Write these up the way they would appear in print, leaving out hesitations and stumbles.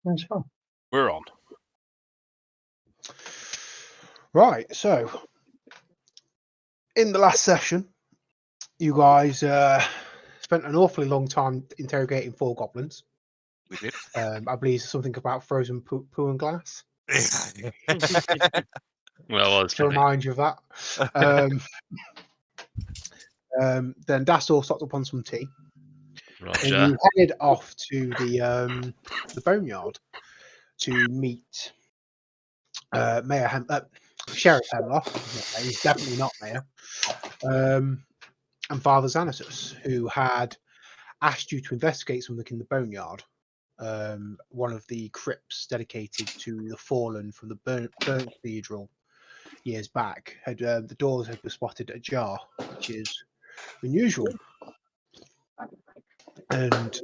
That's fine. We're on. Right, so in the last session, you guys spent an awfully long time interrogating 4 goblins. We did. I believe something about frozen poo and glass. Well, To remind you of that. Then Dastor stocked up on some tea. Roger. And you headed off to the boneyard to meet Sheriff Hemlock. He's definitely not Mayor. And Father Xanatus, who had asked you to investigate something in the boneyard. One of the crypts dedicated to the fallen from the burnt cathedral years back. The doors had been spotted ajar, which is unusual. And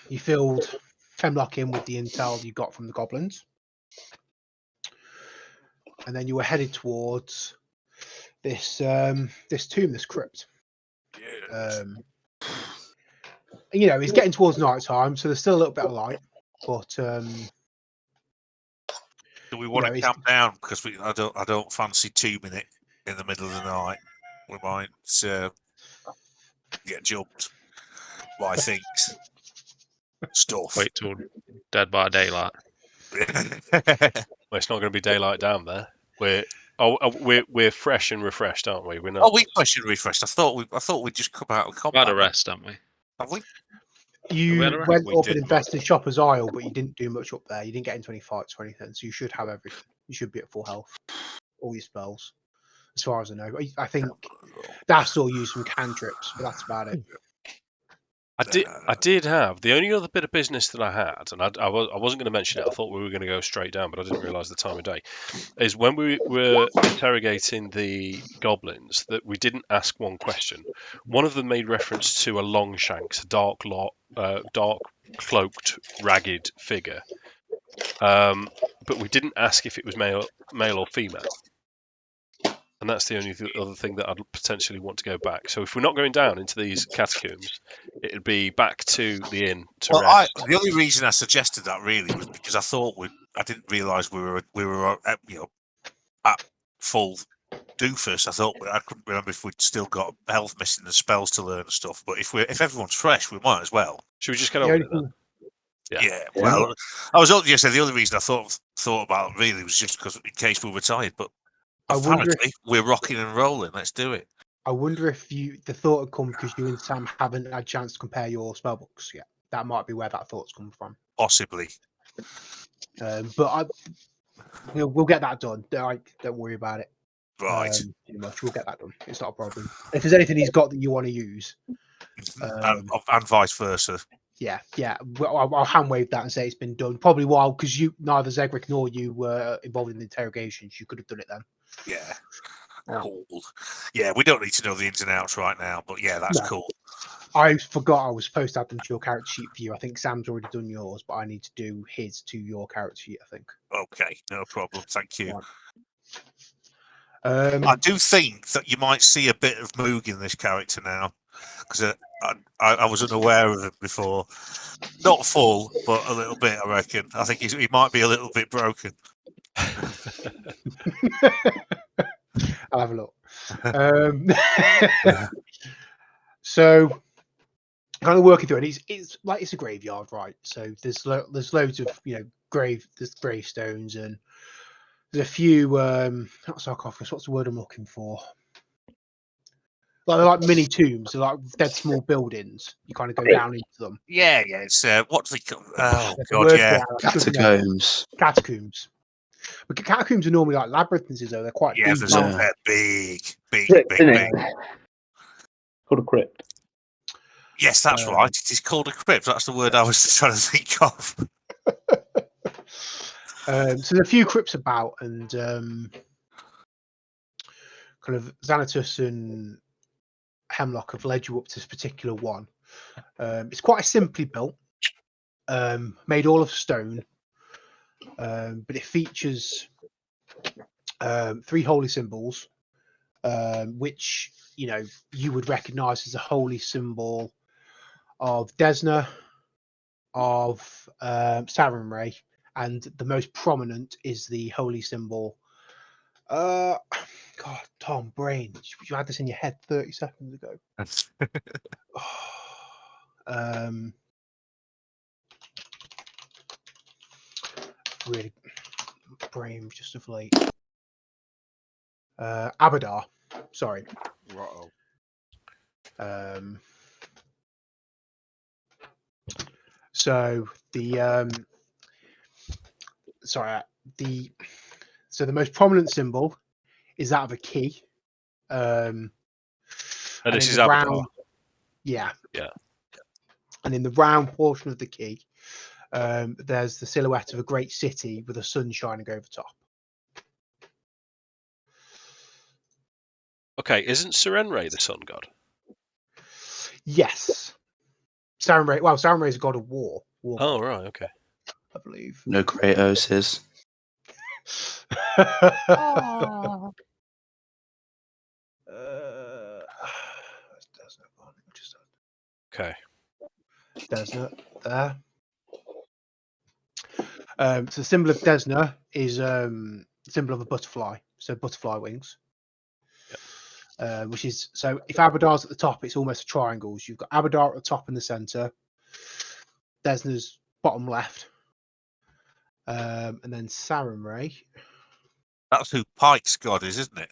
you filled Hemlock in with the intel you got from the goblins. And then you were headed towards this tomb, this crypt. You know, it's getting towards night time, so there's still a little bit of light. But do we want to camp down? Because I don't fancy tubing it in the middle of the night. We might get jumped by things. Stuff. Wait till Dead by Daylight. Well, it's not going to be daylight down there. We're fresh and refreshed, aren't we? We're not. Oh, we fresh and refreshed. I thought we'd just come out of combat. We had a rest, haven't we? Have we? You We had a rest. went We off did. and invested in Shopper's Isle, but you didn't do much up there. You didn't get into any fights or anything, so you should have everything. You should be at full health. All your spells, as far as I know. I think Dastor used some cantrips, but that's about it. I did have the only other bit of business that I had, and I wasn't going to mention it. I thought we were going to go straight down, but I didn't realise the time of day. Is when we were interrogating the goblins that we didn't ask one question. One of them made reference to a Longshanks, a dark cloaked, ragged figure, but we didn't ask if it was male or female. And that's the only other thing that I'd potentially want to go back. So if we're not going down into these catacombs, it'd be back to the inn to rest. The only reason I suggested that really was because I didn't realise we were at full doofus. I couldn't remember if we'd still got health missing and spells to learn and stuff. But if everyone's fresh, we might as well. Should we just get on with it then? Yeah. Well, I was only the only reason I thought about it really was just because in case we were tired, but. Apparently, we're rocking and rolling. Let's do it. I wonder if the thought had come because you and Sam haven't had a chance to compare your spellbooks yet. That might be where that thought's come from. Possibly. But we'll get that done. Don't worry about it. Right. Pretty much, we'll get that done. It's not a problem. If there's anything he's got that you want to use, and vice versa. Yeah. I'll hand wave that and say it's been done. Probably because neither Zegric nor you were involved in the interrogations. You could have done it then. Yeah. Cool. Yeah, we don't need to know the ins and outs right now, but yeah, that's cool. I forgot I was supposed to add them to your character sheet for you. I think Sam's already done yours, but I need to do his to your character sheet, I think. Okay, no problem. Thank you. Right. I do think that you might see a bit of Moog in this character now, because I was unaware of it before. Not full, but a little bit, I reckon. I think he might be a little bit broken. I'll have a look. So, kind of working through it. It's like it's a graveyard, right? So there's loads of there's gravestones and there's a few not sarcophagus. What's the word I'm looking for? Like they're like mini tombs. They're like dead small buildings. You kind of go down into them. Yeah. It's what do they call? Oh There's a God, word yeah. for it. Catacombs. Catacombs. But catacombs are normally like labyrinths, though. They're quite Yeah, deep. they're big. Crypt, isn't it? Called a crypt. Yes, that's right. It is called a crypt. That's the word I was trying to think of. So there's a few crypts about, and kind of Xanatus and Hemlock have led you up to this particular one. It's quite simply built, made all of stone, but it features 3 holy symbols, which you would recognise as a holy symbol of Desna, of Sarenrae, and the most prominent is the holy symbol. God, Tom, brain, you had this in your head 30 seconds ago. Really, brain just of late. Abadar, sorry. So the so the most prominent symbol is that of a key. And this in is the Abadar. round, yeah. Yeah. And in the round portion of the key, there's the silhouette of a great city with the sun shining over top. Okay, isn't Sarenrae the sun god? Yes. Sarenrae, well, Sarenrae is a god of war. Oh, right, okay. I believe. No Kratos is. Okay. Desna there. So the symbol of Desna is the symbol of a butterfly, so butterfly wings. Which is, so if Abadar's at the top, it's almost a triangle. So you've got Abadar at the top in the center, Desna's bottom left, and then Sarenrae. That's who Pike's god is, isn't it?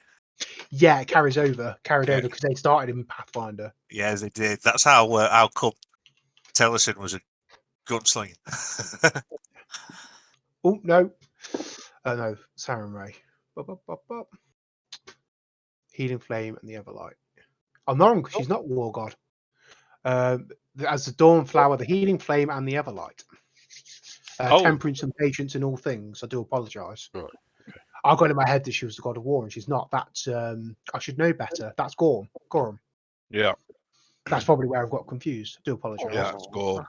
Yeah, it carried over because they started in Pathfinder. Yeah, they did. That's how come Tellison was a gunslinger. Oh no, no, Sarenrae. Healing Flame and the Everlight. I'm not wrong, she's not War God. As the Dawn Flower, the Healing Flame, and the Everlight. Temperance and patience in all things. I do apologise. Right. Okay. I got in my head that she was the God of War, and she's not. That's I should know better. That's Gorm. Yeah. That's probably where I've got confused. I do apologise. Yeah, it's Gorm.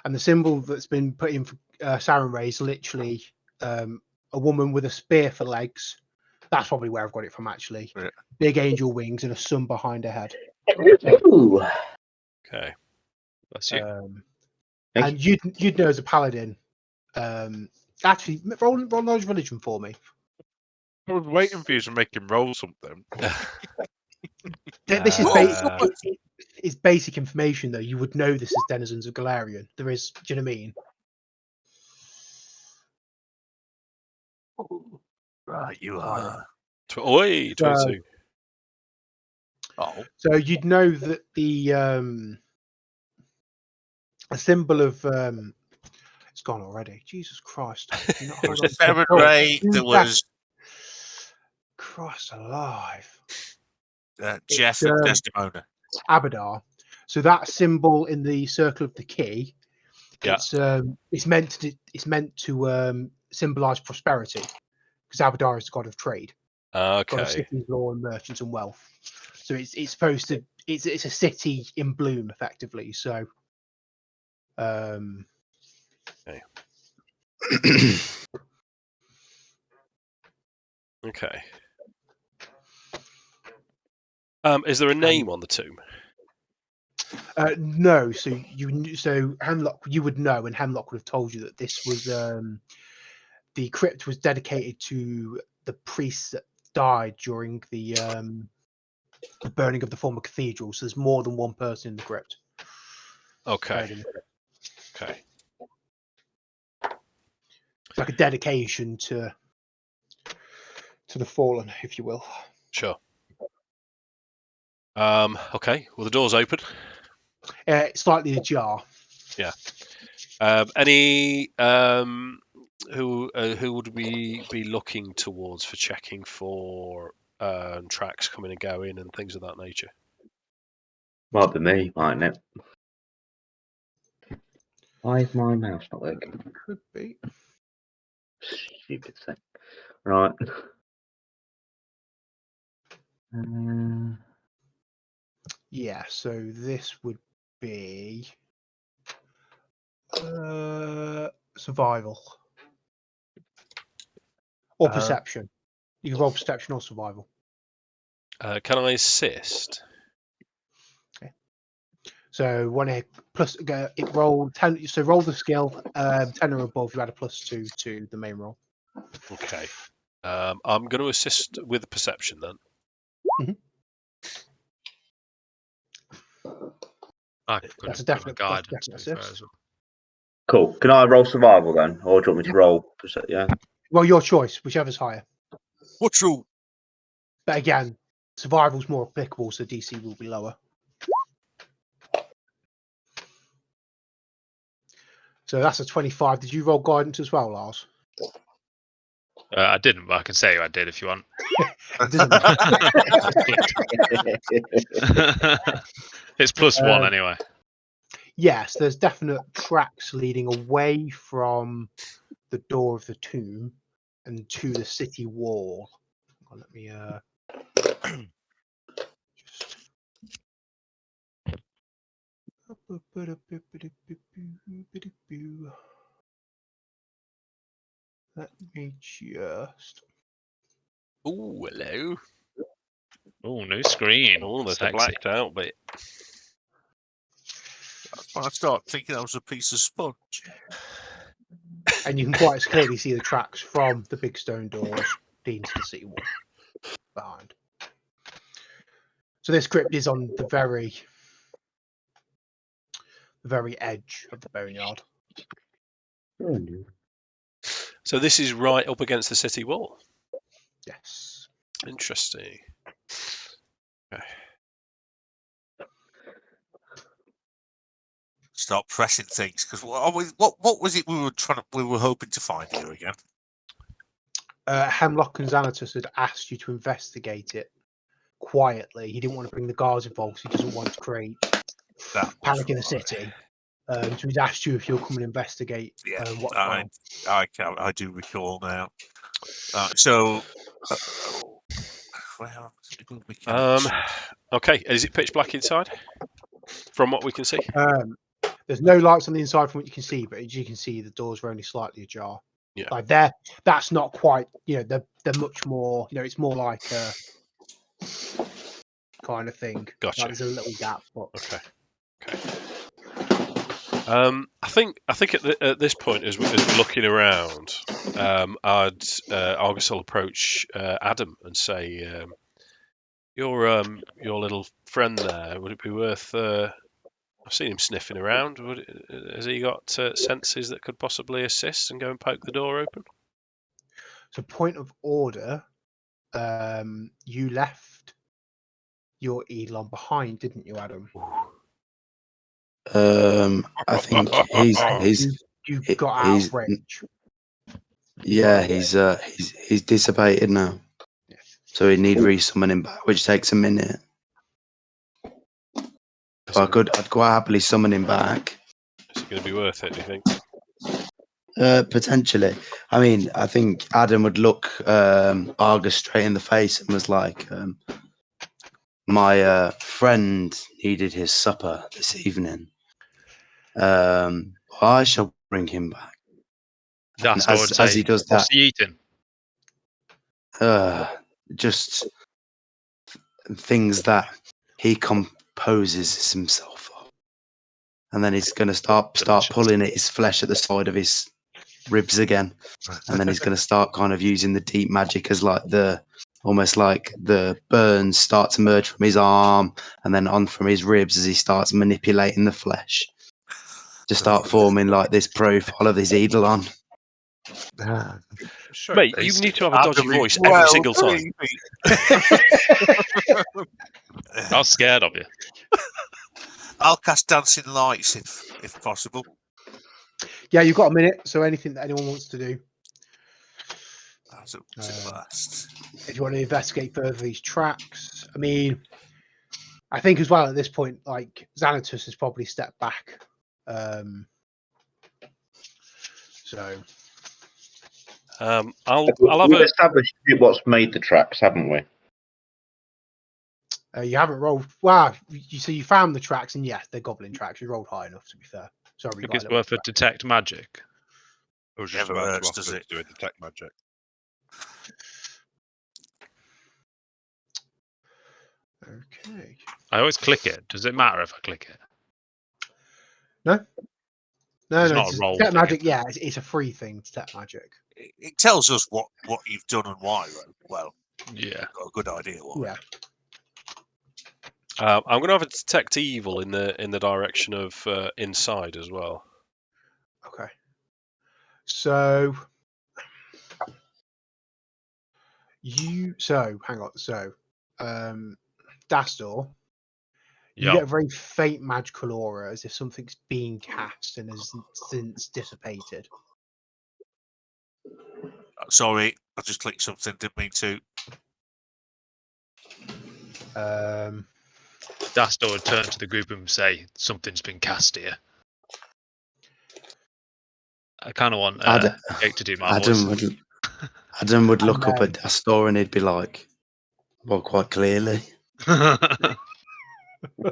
And the symbol that's been put in for Sarenrae is literally a woman with a spear for legs. That's probably where I've got it from, actually. Yeah. Big angel wings and a sun behind her head. Ooh. Okay. Bless you. And you'd know as a paladin. Actually, roll knowledge religion for me. I was waiting for you to make him roll something. This is basic information, though. You would know this as denizens of Galarian. There is, do you know what I mean? Right, you are. 22. So you'd know that the a symbol of it's gone already. Jesus Christ! There was a Sarenrae. There was Christ alive. Jeff and Desdemona. Abadar. So that symbol in the circle of the key, it's meant to symbolize prosperity, because Abadar is the god of trade, god of Okay. cities, law, and merchants and wealth. So it's supposed to it's a city in bloom, effectively. So, Okay. Okay. Is there a name on the tomb? no. So Hemlock, you would know, and Hemlock would have told you that this was the crypt was dedicated to the priests that died during the burning of the former cathedral. So there's more than one person in the crypt. Okay. Okay. It's like a dedication to the fallen, if you will. Sure. Okay. Well, the door's open. It's slightly ajar. Yeah. Any who would we be looking towards for checking for tracks coming and going and things of that nature? Might be me, mightn't it? Why is my mouse not working? Could be. Stupid thing. Right. Yeah, so this would be survival or perception. You can roll perception or survival. Can I assist? So when it roll 10. So roll the skill 10 or above. You add a +2 to the main roll. Okay. I'm going to assist with perception then. I That's couldn't a do my definite guidance. definite to be fair assist. as well. Cool. Can I roll survival then, or do you want me to roll? Yeah. Well, your choice, whichever's higher. What's wrong? But again, survival's more applicable, so DC will be lower. So that's a 25. Did you roll guidance as well, Lars? I didn't, but I can say I did if you want. It doesn't matter. It's +1 anyway. Yes, there's definite tracks leading away from the door of the tomb and to the city wall. Let me let me just. Oh, hello. Oh, new screen. Oh, there's a Sexy. blacked out bit. That's when I start thinking that was a piece of sponge. And you can quite clearly see the tracks from the big stone doors leading to the city wall behind. So this crypt is on the very edge of the boneyard. So this is right up against the city wall. Yes. Interesting. Okay. Start pressing things because what was it we were hoping to find here again? Hemlock and Xanatus had asked you to investigate it quietly. He didn't want to bring the guards involved. So he doesn't want to create panic in the city. So he's asked you if you'll come and investigate what's going on. I do recall now. So, well, Okay. Is it pitch black inside? From what we can see. There's no lights on the inside from what you can see, but as you can see, the doors are only slightly ajar. Yeah. Like that's not quite. They're much more. It's more like a kind of thing. Gotcha. Like there's a little gap. But... Okay. I think at this point, as we're looking around, Argus will approach Addam and say, your little friend there. Would it be worth? I've seen him sniffing around. Has he got senses that could possibly assist and go and poke the door open? So, point of order. You left your Elon behind, didn't you, Addam? I think he's you got out of range. Yeah, he's dissipated now. So he'd need resummoning back, which takes a minute. So I'd quite happily summon him back. Is it going to be worth it, do you think? Potentially. I mean, I think Addam would look Argus straight in the face and was like, my friend needed his supper this evening. I shall bring him back. Dastor As he does that, what's he eating? just things that he composes himself of. And then he's going to start pulling at his flesh at the side of his ribs again. And then he's going to start kind of using the deep magic as almost like the burns start to merge from his arm and then on from his ribs as he starts manipulating the flesh to start forming like this profile of his Eidolon. Mate, you need to have a dodgy voice every single time. I was scared of you. I'll cast dancing lights if possible. Yeah, you've got a minute. So anything that anyone wants to do. That's up to last. If you want to investigate further these tracks, I mean, I think as well at this point, like Xanatus has probably stepped back. We've established what's made the tracks, haven't we? You haven't rolled. Wow, you found the tracks, and yes, they're goblin tracks. You rolled high enough, to be fair. Sorry, I think it's worth a detect magic. I was just about to ask to do a detect magic. Okay. I always click it. Does it matter if I click it? No, It's no, not a it's roll detect thing, magic. is it? Yeah, it's a free thing. Detect magic. It tells us what you've done and why, though. Well, Yeah. we've got a good idea why. Yeah. I'm going to have a detect evil in the direction of inside as well. Okay. So hang on. So Dastor, you Yeah. get a very faint magical aura as if something's being cast and has since dissipated. Sorry, I just clicked something. Didn't mean to. Dastor would turn to the group and say, "Something's been cast here." I kind of want Jake to do my voice. Adam would look up at Dastor and he'd be like, "Well, quite clearly."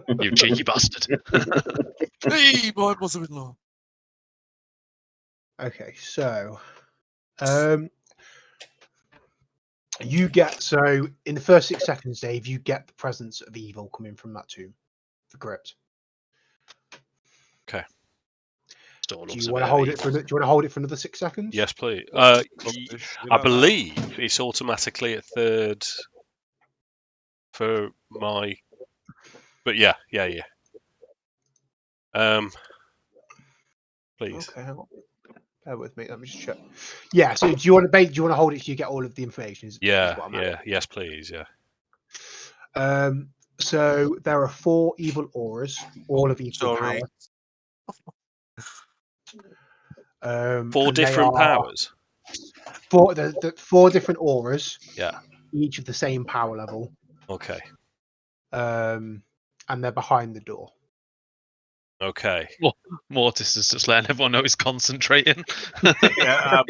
You cheeky bastard. Hey, my mother-in-law. Okay, so you get in the first 6 seconds, Dave, you get the presence of evil coming from that tomb, the crypt. Okay. Do you want to hold it for? Do you want to hold it for another 6 seconds? Yes, please. Rubbish, you I know that. believe it's automatically at third for my. But yeah. Please. Okay, hang on. Bear with me. Let me just check. Yeah. So do you want to hold it so you get all of the information? Is what I'm asking. Yes, please. Yeah. So there are 4 evil auras, all of equal Sorry. power. 4 different powers. 4 the 4 different auras. Yeah. Each of the same power level. Okay. And they're behind the door. Okay. Mortis is just letting everyone know he's concentrating. Yeah,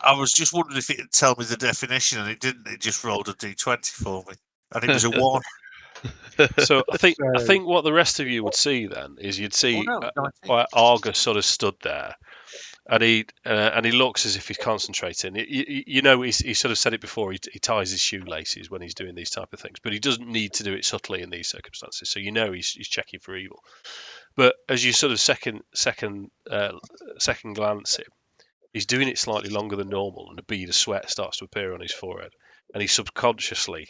I was just wondering if it would tell me the definition, and it didn't. It just rolled a d20 for me, and it was a 1. So I think what the rest of you would see then is you'd see Argus sort of stood there, and he looks as if he's concentrating. You know, he sort of said it before. He ties his shoelaces when he's doing these type of things, but he doesn't need to do it subtly in these circumstances. So you know he's checking for evil. But as you sort of second glance him, he's doing it slightly longer than normal, and a bead of sweat starts to appear on his forehead, and he subconsciously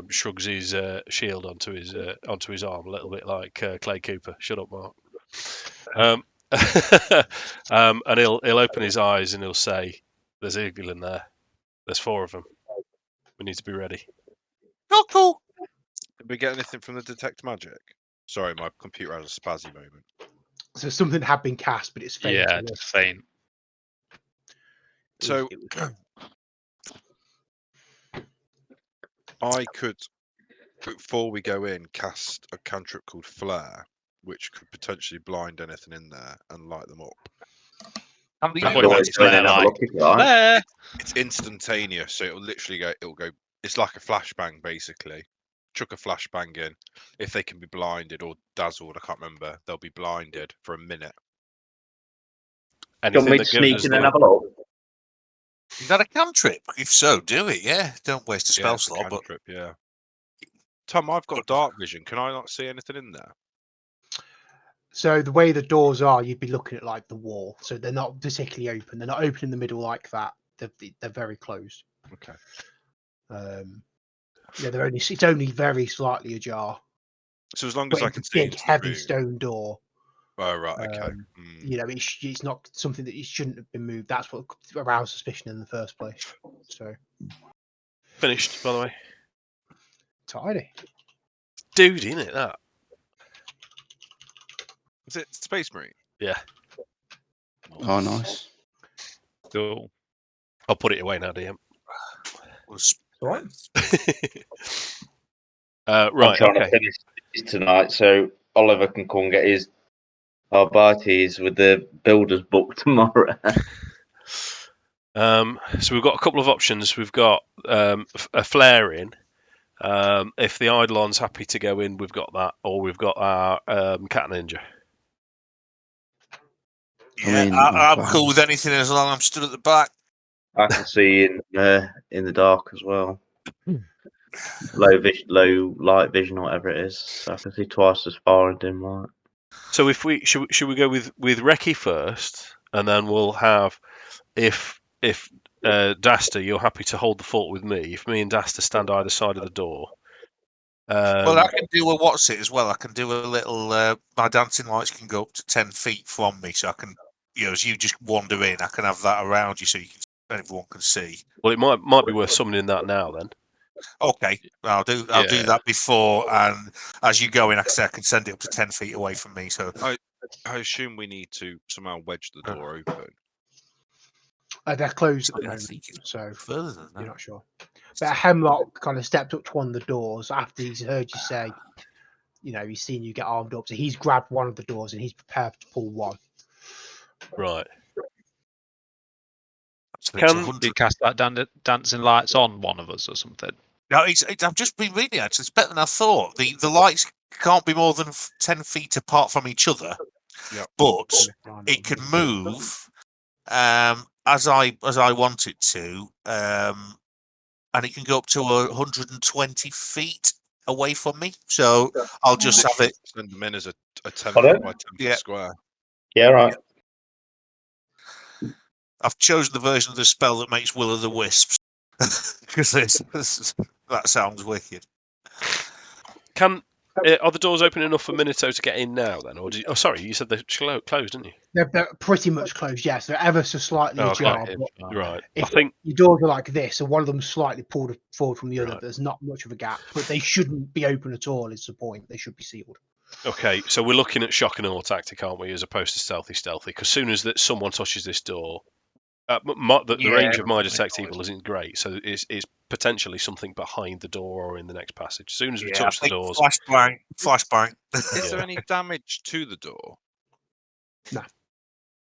shrugs his shield onto his arm a little bit like Clay Cooper. Shut up, Mark. And he'll open his eyes and he'll say, "There's evil in there. There's 4 of them. We need to be ready." Cool. Did we get anything from the detect magic? Sorry, my computer has a spazzy moment. So something had been cast, but it's faint. Yeah, just faint. So I could, before we go in, cast a cantrip called Flare, which could potentially blind anything in there and light them up. How do you I've know always that? Flare, Have a like, look if you like. Flare! It's instantaneous, so it'll literally go. It'll go. It's like a flashbang, basically. Chuck a flashbang in. If they can be blinded or dazzled, I can't remember. They'll be blinded for a minute. Do you want me to sneak in and have a look? Is that a cantrip? If so, do it. Yeah, don't waste a spell it's a slot. But cantrip, yeah. Tom, I've got dark vision. Can I not see anything in there? So the way the doors are, you'd be looking at like the wall. So they're not particularly open. They're not open in the middle like that. They're very closed. Okay. Yeah, it's only very slightly ajar. So as long But as I it's can a see big, into the heavy room. stone door. Oh right, okay. You know, it's not something that it shouldn't have been moved. That's what aroused suspicion in the first place. So Finished, by the way. tidy. Dude, isn't it that? Is it Space Marine? Yeah. Oh, nice. Cool. I'll put it away now, DM. Right. I'm Right. trying to Okay. finish this tonight so Oliver can come and get his Arbites with the builder's book tomorrow. So we've got a couple of options. We've got a flare in. If the Eidolon's happy to go in, we've got that, or we've got our cat ninja. yeah, I mean, I'm cool with anything as long as I'm stood at the back. I can see in the dark as well. Low light vision or whatever it is. So I can see twice as far in dim light. So if we should we go with Reki first, and then we'll have if Dastor, you're happy to hold the fort with me. If me and Dastor stand either side of the door. Well, I can do a what's it as well. I can do a little. My dancing lights can go up to 10 feet from me, so I can, as you just wander in, I can have that around you, so everyone can see. Well, it might be worth summoning that now then. Okay, I'll do that before, and as you go in, I can send it up to 10 feet away from me. So I assume we need to somehow wedge the door open. They're closed at the I moment, think it's so further than you're that. not sure. But Hemlock kind of stepped up to one of the doors after he's heard you say, he's seen you get armed up. So he's grabbed one of the doors and he's prepared to pull one. Right. So it's Can 100. You cast that dancing lights on one of us or something. No, I've just been reading. Actually, it's better than I thought. The lights can't be more than 10 feet apart from each other, but it can move as I want it to, and it can go up to 120 feet away from me. So I'll just have it. Send them in as a 10 Pardon? foot by 10 foot square. Yeah, right. I've chosen the version of the spell that makes Will of the Wisps because that sounds wicked. Are the doors open enough for Minato to get in now then, or sorry, you said they're closed, didn't you? They're pretty much closed, yes. They're ever so slightly ajar. But Right. if I think your doors are like this, and one of them slightly pulled forward from the other, Right. there's not much of a gap. But they shouldn't be open at all, is the point. They should be sealed. okay. So we're looking at shock and awe tactic, aren't we, as opposed to stealthy? Because soon as that someone touches this door, the range of my detect evil isn't great, so it's potentially something behind the door or in the next passage. As soon as we touch the doors, flashbang. Is there any damage to the door? No.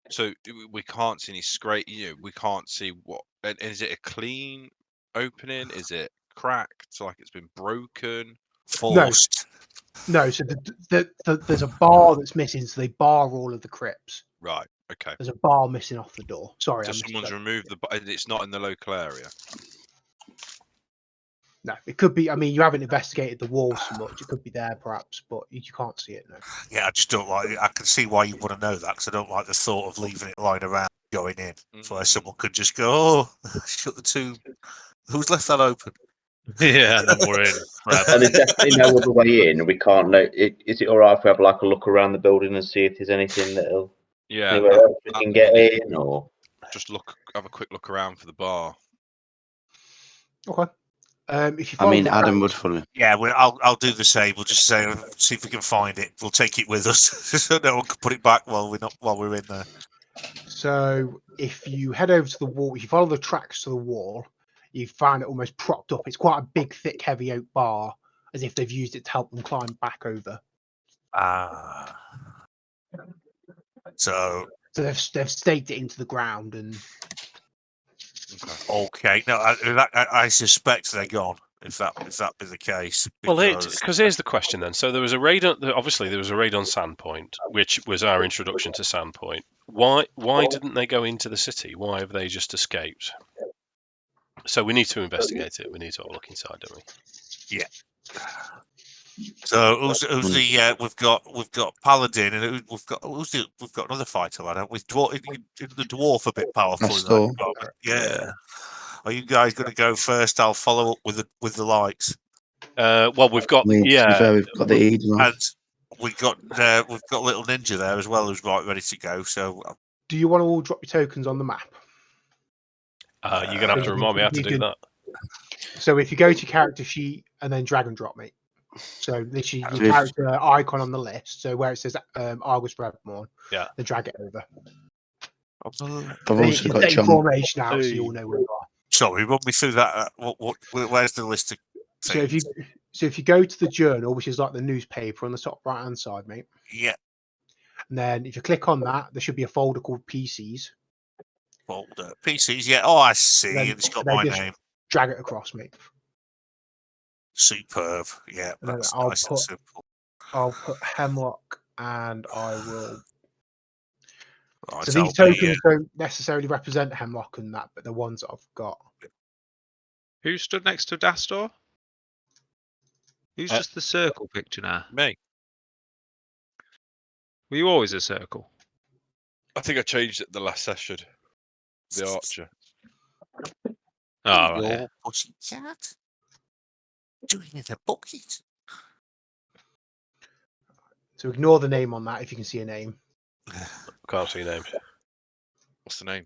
So we can't see any scrape. We can't see what. And is it a clean opening? Is it cracked? Like it's been broken? Forced. No. So there's a bar that's missing. So they bar all of the crypts. Right. Okay. There's a bar missing off the door. Sorry, So I someone's misspoke. removed it's not in the local area. No, it could be. I mean, you haven't investigated the wall so much. It could be there, perhaps, but you can't see it. No. Yeah, I just don't like it. I can see why you want to know that because I don't like the thought of leaving it lying around going in. So where someone could just go, oh, shut the two. Who's left that open? Yeah, and then we're in. And there's definitely no other way in. We can't know. Is it all right if we have like a look around the building and see if there's anything that'll anywhere else we can get in, or just have a quick look around for the bar. Okay. If you I follow mean, the Adam track- would follow. Yeah, I'll do the same. We'll just say, see if we can find it. We'll take it with us, so no one can put it back while we're in there. So if you head over to the wall, if you follow the tracks to the wall, you find it almost propped up. It's quite a big, thick, heavy oak bar, as if they've used it to help them climb back over. So they've staked it into the ground and. Okay. No, I suspect they're gone. If that be the case. Well, because here's the question then. So there was a raid on. Obviously, there was a raid on Sandpoint, which was our introduction to Sandpoint. Why didn't they go into the city? Why have they just escaped? So we need to investigate it. We need to have a look inside, don't we? Yeah. So who's the we've got Paladin and we've got another fighter lad, haven't we? The dwarf a bit powerful. Dastor. Yeah. Are you guys going to go first? I'll follow up with the lights. Well, we've got To be fair, we've got the Eden. And we've got little ninja there as well who's ready to go. So do you want to all drop your tokens on the map? You're gonna have to remind me how to do that. So if you go to character sheet and then drag and drop me. So literally your character icon on the list. So where it says Argus Redmourne, then drag it over. I've also got John. Formation out, so you all know where you are. Sorry, run me through that. Where's the list of things? So if you go to the journal, which is like the newspaper on the top right hand side, mate. Yeah. And then if you click on that, there should be a folder called PCs. Folder PCs, yeah. Oh, I see. It's got my name. Drag it across, mate. Superb. Yeah, that's nice and simple. I'll put Hemlock and I will. Right, so these tokens don't necessarily represent Hemlock and that, but the ones that I've got. Who stood next to Dastor? Who's just the circle picture now? Me. Were you always a circle? I think I changed it the last session. The archer. Oh, right, yeah. Your pussycat? Doing it a bucket. So ignore the name on that if you can see a name. Can't see names. What's the name?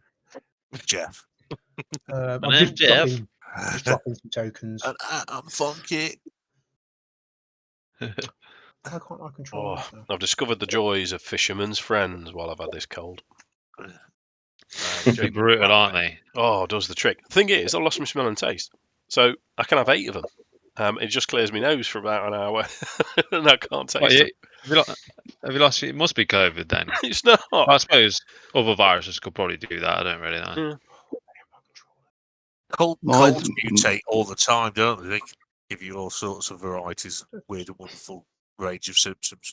Jeff. I'm name's just Jeff. dropping some tokens. And I'm funky. Why can't I control this now? I've discovered the joys of fisherman's friends while I've had this cold. They're brutal, aren't they? Oh, does the trick. Thing is, I lost my smell and taste. So I can have 8 of them. It just clears my nose for about an hour. And I can't taste it. Have you lost? It must be COVID then. It's not. I suppose other viruses could probably do that. I don't really know. Colds mutate all the time, don't they? They give you all sorts of varieties, weird and wonderful range of symptoms.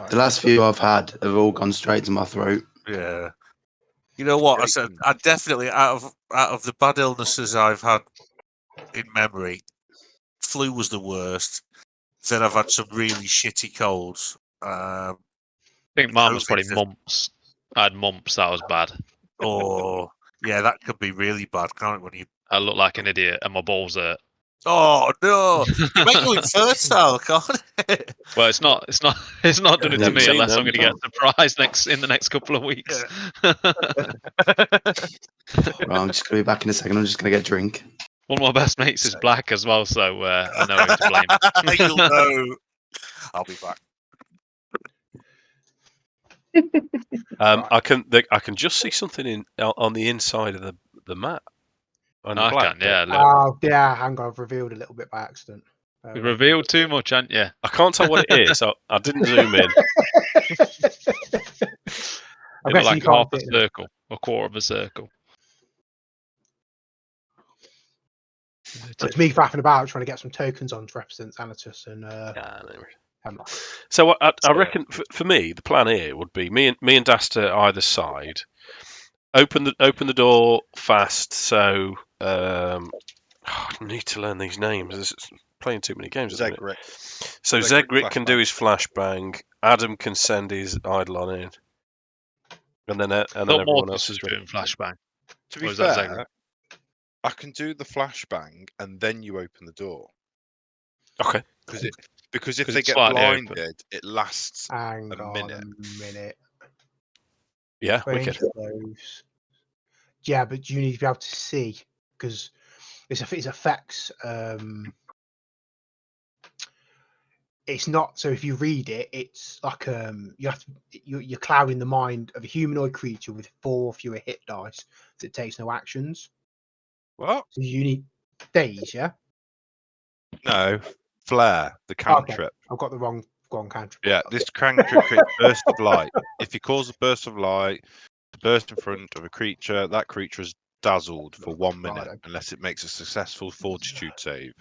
The last few I've had have all gone straight to my throat. Yeah. You know what? I said I definitely out of the bad illnesses I've had in memory, flu was the worst. Then I've had some really shitty colds. I think mine was probably mumps. I had mumps. That was bad. Oh, yeah, that could be really bad, can't it? When you I look like an idiot and my balls hurt. Oh no! You make you infertile, can't it? Well, it's not done it to me unless I'm going to get them. surprised in the next couple of weeks. Right, I'm just going to be back in a second. I'm just going to get a drink. One of my best mates is black as well, so I know who to blame. You'll know. I'll be back. I can just see something on the inside of the map. I can, yeah. Oh, yeah, hang on, I've revealed a little bit by accident. You revealed too much, haven't you? I can't tell what it is. I didn't zoom in. It looked like half a circle, a quarter of a circle. It's me faffing about trying to get some tokens on to represent Thanatos and Hemlock. So I reckon for me the plan here would be me and Dastor either side. Open the door fast. So I need to learn these names. There's playing too many games. Zegric. So Zegric can do his flashbang. Addam can send his Eidolon in, and then everyone Mortis else is doing flashbang. To be fair, I can do the flashbang and then you open the door. Okay. Because if they get blinded, it lasts Hang a on minute. a minute. Yeah, wicked. Yeah, but you need to be able to see because it affects. It's not so. If you read it, it's like you're clouding the mind of a humanoid creature with 4 or fewer hit dice that takes no actions. What? So you need days, yeah. No, flare the cantrip. Okay. I've got the wrong cantrip. Yeah, this cantrip creates burst of light. If you cause a burst of light to burst in front of a creature, that creature is dazzled for 1 minute unless it makes a successful fortitude save.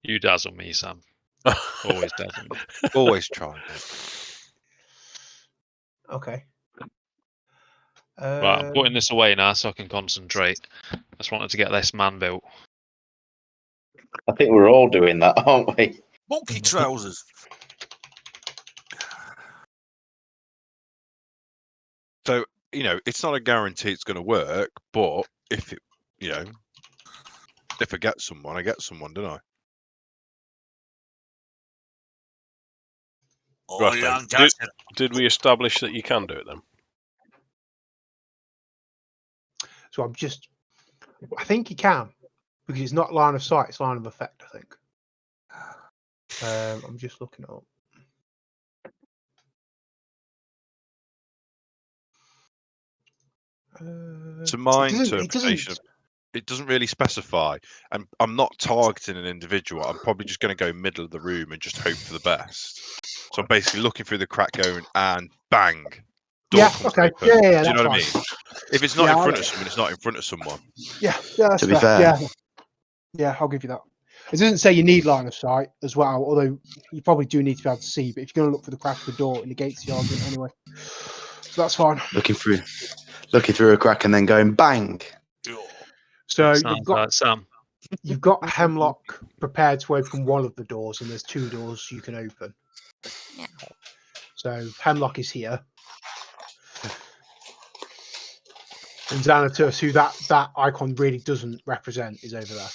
You dazzle me, Sam. Always dazzle me. Always try. Okay. Right, I'm putting this away now so I can concentrate. I just wanted to get this man built. I think we're all doing that, aren't we? Monkey trousers. So, it's not a guarantee it's going to work, but if I get someone, I get someone, don't I? Oh, did we establish that you can do it then? So I think you can because it's not line of sight; it's line of effect. I think. I'm just looking it up. To my interpretation, it doesn't really specify, and I'm not targeting an individual. I'm probably just going to go middle of the room and just hope for the best. So I'm basically looking through the crack, going and bang. Door comes open. Yeah. Do you know what I fine. mean? If it's not in front of someone, it's not in front of someone. Yeah, that's to be fair. Yeah, I'll give you that. It doesn't say you need line of sight as well, although you probably do need to be able to see. But if you're going to look for the crack of the door, it negates the argument anyway. So that's fine. Looking through a crack and then going bang. So you've got a Hemlock prepared to open one of the doors, and there's 2 doors you can open. So Hemlock is here. And Xanatos, who that icon really doesn't represent, is over there.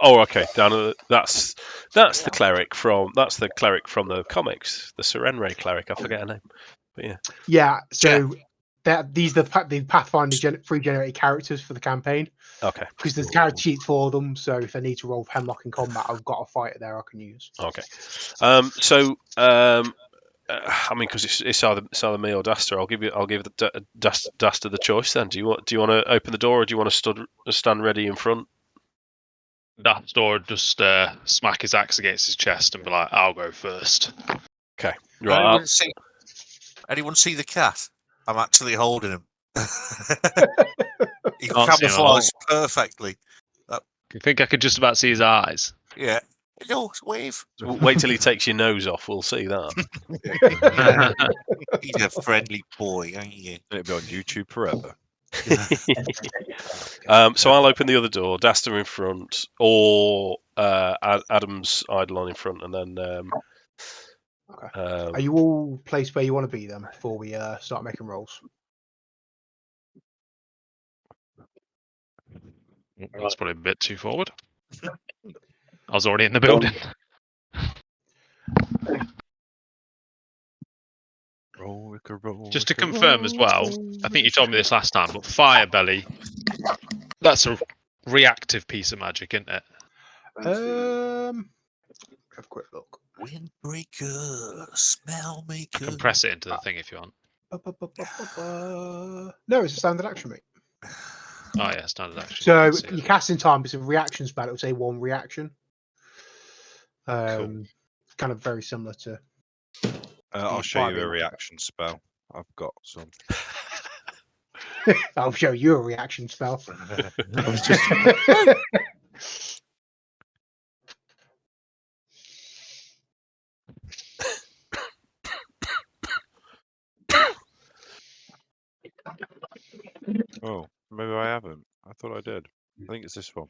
Okay. Down. That's the cleric from the comics, the Serenray cleric. I forget her name, but yeah. Yeah. So these are the Pathfinder pre-generated characters for the campaign. Okay. Because there's character sheets for them, so if I need to roll Hemlock in combat, I've got a fighter there I can use. Okay. I mean, because it's either me or Dastor. I'll give the Dastor the choice. Then, do you want to open the door, or do you want to stand ready in front? Dastor just smack his axe against his chest and be like, "I'll go first." Okay. Right. Anyone see the cat? I'm actually holding him. He camouflages perfectly. You think I could just about see his eyes? Yeah. No, wave. Wait till he takes your nose off. We'll see that. He's a friendly boy, ain't you? It'll be on YouTube forever. So I'll open the other door. Dastor in front, or Addam's Eidolon in front, and then. Okay. Are you all placed where you want to be then before we start making rolls? That's probably a bit too forward. I was already in the building. Just to confirm as well, I think you told me this last time, but Fire Belly, that's a reactive piece of magic, isn't it? Have a quick look. Windbreaker, smell maker. Compress it into the thing if you want. No, it's a standard action, mate. Oh yeah, standard action. So you cast in time, it's a reaction spell. It will say one reaction. Cool. Kind of very similar to. I'll show you a reaction spell. I've got some. I'll show you a reaction spell. I was just. Oh, maybe I haven't. I thought I did. I think it's this one.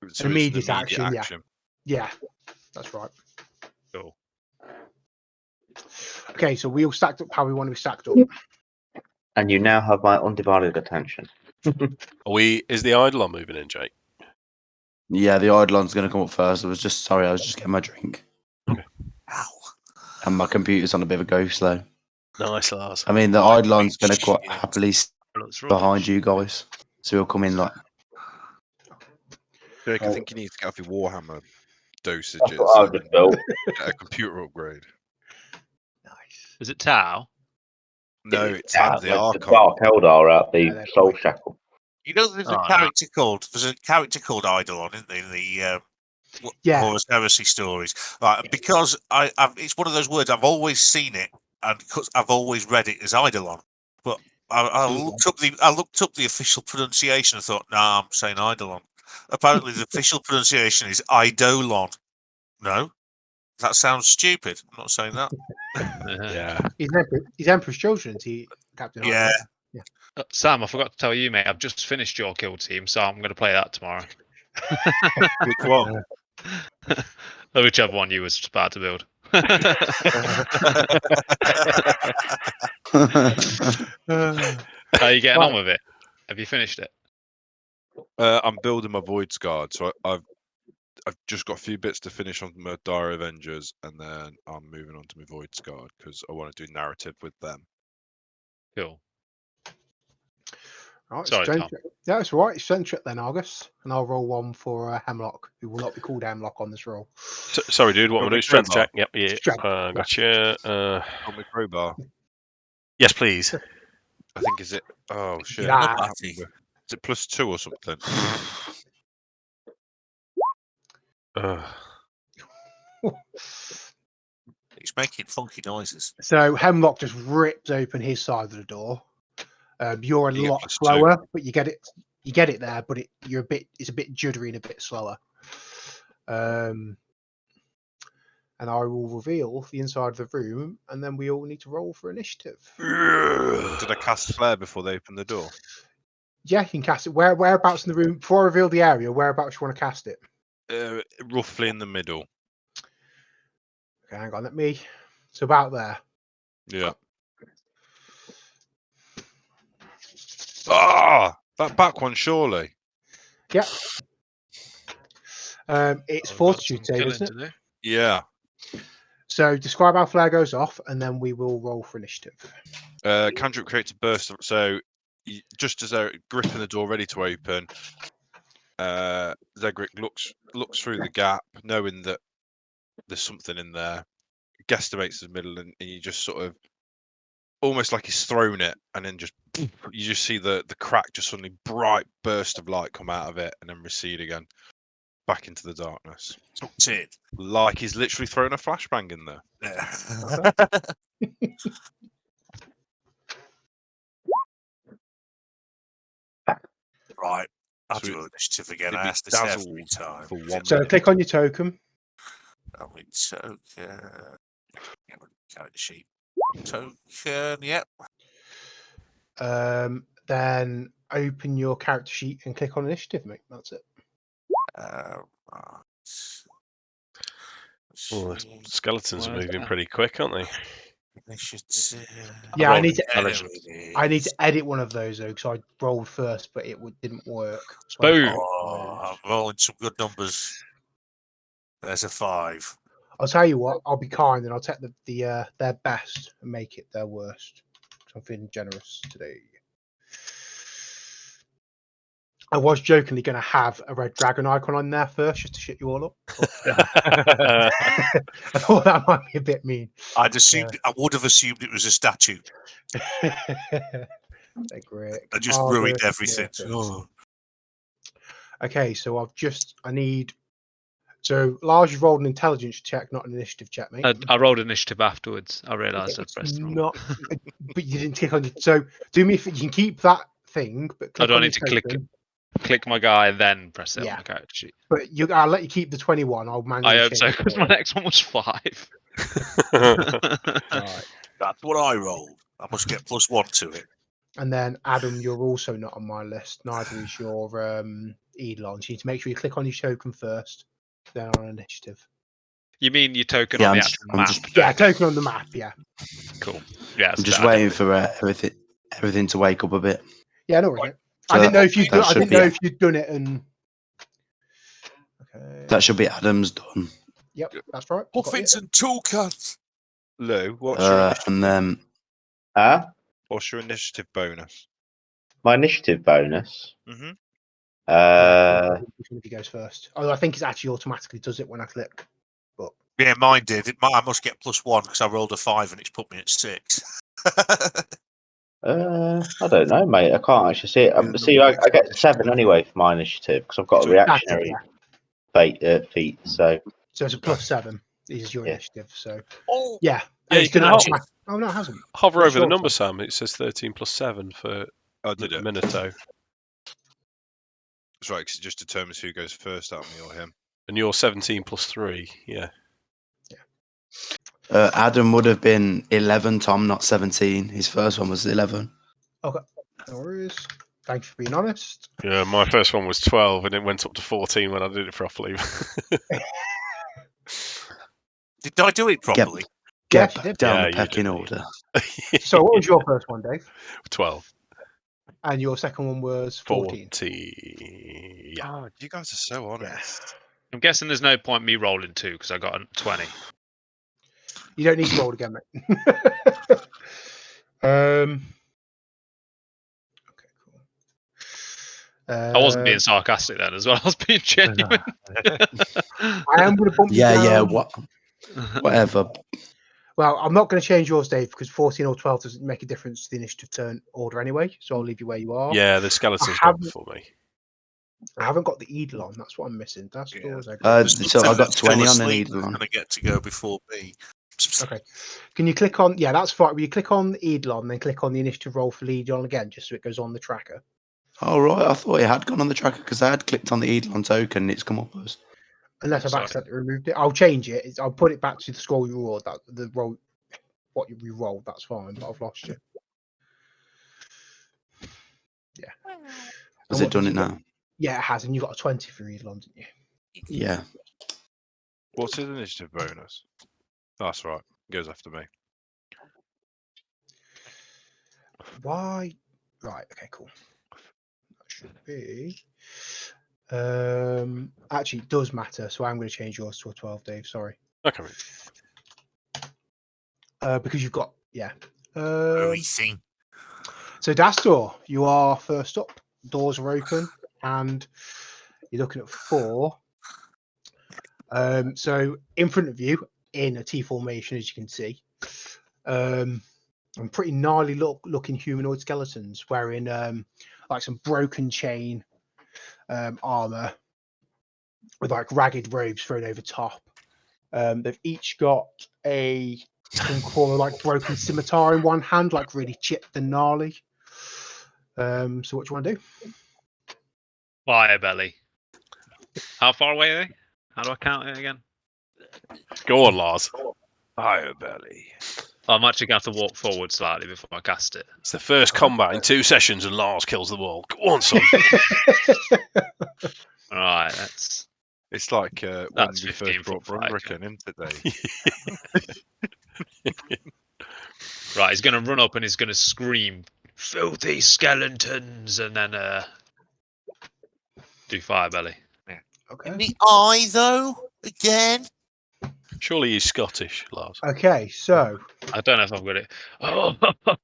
So Immediate action. Yeah, that's right. Cool. Okay, so we all stacked up how we want to be stacked up. And you now have my undivided attention. Is the Eidolon moving in, Jake? Yeah, the Eidolon's going to come up first. I was just getting my drink. Okay. Ow. And my computer's on a bit of a go slow. Nice, Lars. I mean, the Eidolon's going to quite happily behind you guys. So he'll come in like. Jake, I think you need to get off your Warhammer dosages I'll just go. Get a computer upgrade. Nice. Is it Tau? No, it's the Archon. Dark Eldar out the Soul Shackle. You know, there's a character called Eidolon, isn't there, in the Horus Heresy stories. Right, because it's one of those words I've always seen it, and because I've always read it as Eidolon. But I looked up the official pronunciation and thought, nah, I'm saying Eidolon. Apparently, the official pronunciation is Eidolon. No, that sounds stupid. I'm not saying that. Yeah. He's Emperor's Children, Captain. Yeah. Sam, I forgot to tell you, mate. I've just finished your kill team, so I'm going to play that tomorrow. Which one? Whichever one you was about to build. How are you getting on with it? Have you finished it? I'm building my Void's Guard, so I've just got a few bits to finish on my Dire Avengers, and then I'm moving on to my Void's Guard because I want to do narrative with them. Cool. Right, sorry, Tom. Yeah, it's all right. It's Centric then, Argus, and I'll roll one for Hemlock, who will not be called Hemlock on this roll. Sorry, dude. What am I doing? Strength check. Yep. Yeah. Gotcha. On my crowbar. Yes, please. I think is it. Oh shit! Yeah. Is it +2 or something? He's making funky noises. So Hemlock just rips open his side of the door. You're a lot slower, but you get it there, but it's a bit juddery and a bit slower. And I will reveal the inside of the room, and then we all need to roll for initiative. Did I cast Flare before they open the door? Yeah, you can cast it. Whereabouts in the room? Before I reveal the area, whereabouts you want to cast it? Roughly in the middle. Okay, hang on. Let me. It's about there. Yeah. Ah, that back one surely. Yeah. It's fortitude save, isn't it? Yeah. So describe how flare goes off, and then we will roll for initiative. Cantrip creates a burst. So just as they're gripping the door, ready to open, Zegric looks through the gap, knowing that there's something in there. Guesstimates the middle, and you just sort of almost like he's thrown it, and then just you just see the crack, just suddenly bright burst of light come out of it, and then recede again back into the darkness. Tucked in. Like he's literally thrown a flashbang in there. Right. I'll do initiative again. I asked this every time. So click on your token. Token. Character sheet. Token. Yep. Then open your character sheet and click on initiative, mate. That's it. Right. Well, the skeletons are moving pretty quick, aren't they? Initiative. Yeah, I need to edit one of those though, because I rolled first, but it didn't work. So Boom! I'm rolling some good numbers. There's a 5. I'll tell you what. I'll be kind and I'll take their best and make it their worst. So I'm feeling generous today. I was jokingly going to have a red dragon icon on there first, just to shit you all up. I thought that might be a bit mean. I would have assumed it was a statue. They're great. I just ruined everything. Okay, so So Lars, you rolled an intelligence check, not an initiative check, mate. I rolled initiative afterwards. I realised I'd pressed wrong. But you didn't click on it. So do me. You can keep that thing, but click I need to click my guy and then press it on the character sheet. But I'll let you keep the 21. I'll manually. I hope so, because my next one was 5. Right. That's what I rolled. I must get +1 to it. And then Addam, you're also not on my list. Neither is your Eidolon. So you need to make sure you click on your token first, then on initiative. You mean your token on the actual map? Token on the map. Yeah. Cool. Yeah. I'm just waiting for everything to wake up a bit. Yeah, no worries. I didn't know if you'd done it and. Okay. That should be Addam's done. Yep, that's right. Muffins and toolkits. Lou, what's your initiative? And then. What's your initiative bonus? My initiative bonus. Mm-hmm. Which one of you goes first? Oh, I think it actually automatically does it when I click. But yeah, mine did. I must get +1 because I rolled a 5 and it's put me at 6. I don't know, mate. I can't actually see it. See, I get 7 anyway for my initiative because I've got a reactionary feat. So it's a +7 is your initiative. So yeah, you can oh no, it hasn't. Hover over the number, Sam. It says 13 + 7 for Minato. That's right, because it just determines who goes first out of me or him. And you're 17 + 3. Yeah. Addam would have been 11, Tom, not 17. His first one was 11. Okay. No worries. Thank you for being honest. Yeah, my first one was 12 and it went up to 14 when I did it properly. Did I do it properly? Get back down the pecking order. So what was your first one, Dave? 12. And your second one was 14. Yeah. Oh, you guys are so honest. I'm guessing there's no point me rolling 2 because I got a 20. You don't need to roll again, mate. Okay, cool. I wasn't being sarcastic then as well. I was being genuine. I am going to bump you down. Yeah, whatever. Well, I'm not going to change yours, Dave, because 14 or 12 doesn't make a difference to the initiative turn order anyway. So I'll leave you where you are. Yeah, the skeleton's gone before me. I haven't got the Eidolon. That's what I'm missing. That's so I got 20 on an Eidolon. I'm going to get to go before me. Okay. Can you click on? Yeah, that's fine. Will you click on the Eidolon, then click on the initiative roll for the Eidolon again, just so it goes on the tracker? Oh, right. I thought it had gone on the tracker because I had clicked on the Eidolon token and it's come up as. Unless I've accidentally removed it. I'll change it. I'll put it back to the scroll you rolled. The roll, what you rolled, that's fine, but I've lost you. Yeah. Has it done it now? Yeah, it has. And you got a 20 for Eidolon, didn't you? Yeah. What's his initiative bonus? That's right. He goes after me. Why? Right. Okay. Cool. That should be. Actually, it does matter. So I'm going to change yours to a 12, Dave. Sorry. Okay. Because you've got Everything. So Dastor, you are first up. Doors are open, and you're looking at 4. So in front of you, in a T formation, as you can see, and pretty gnarly looking humanoid skeletons wearing like some broken chain armor with like ragged robes thrown over top. They've each got a some call it like broken scimitar in one hand, like really chipped and gnarly. So what do you want to do? Fire belly. How far away are they? How do I count it again? Go on, Lars. Fire belly. I'm actually going to have to walk forward slightly before I cast it. It's the first combat in 2 sessions, and Lars kills them all. Go on, son. All right, that's It's like when That's we 15 first brought foot five, Brunricken, isn't it, Dave? right. He's going to run up and he's going to scream, "Filthy skeletons!" and then do fire belly. Okay. In the eye, though, again. Surely he's Scottish, Lars. Okay, so I don't know if I've got it. Oh,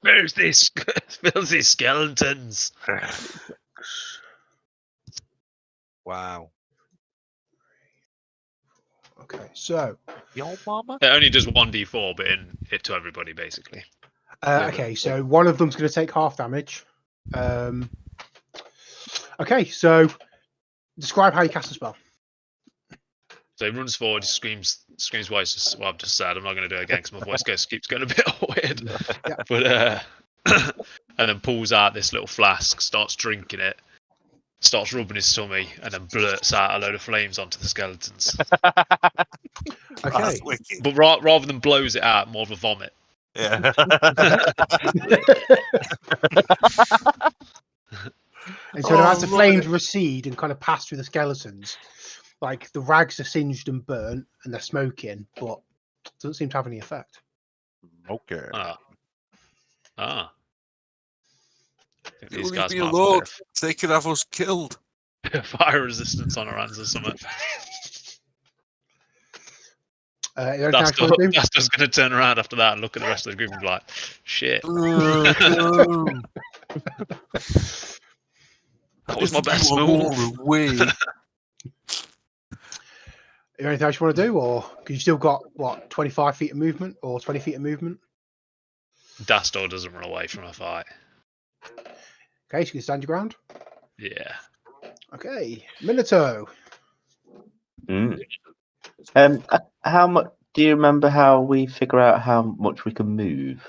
filthy skeletons! Wow. okay, so Your mama? It only does 1d4, but in it to everybody basically. okay, so one of them's going to take half damage. Okay, so describe how you cast a spell. So he runs forward, he screams what I've just said. I'm not going to do it again because my voice keeps going a bit weird. Yeah. But and then pulls out this little flask, starts drinking it, starts rubbing his tummy, and then blurts out a load of flames onto the skeletons. Okay, That's wicked. But rather than blows it out, more of a vomit. Yeah. and so as the flames recede and kind of pass through the skeletons, like the rags are singed and burnt and they're smoking, but it doesn't seem to have any effect. Okay. These Leave guys me might have alone. a They could have us killed. bit of fire resistance on our hands or something. Dastor's going to turn around after that and look at the rest of the group and be like, "Shit, that was my best move." Is there anything else you want to do, or because you still got what 25 feet of movement or 20 feet of movement? Dastor doesn't run away from a fight. Okay, so you can stand your ground. Yeah. Okay, Minato. How much? Do you remember how we figure out how much we can move?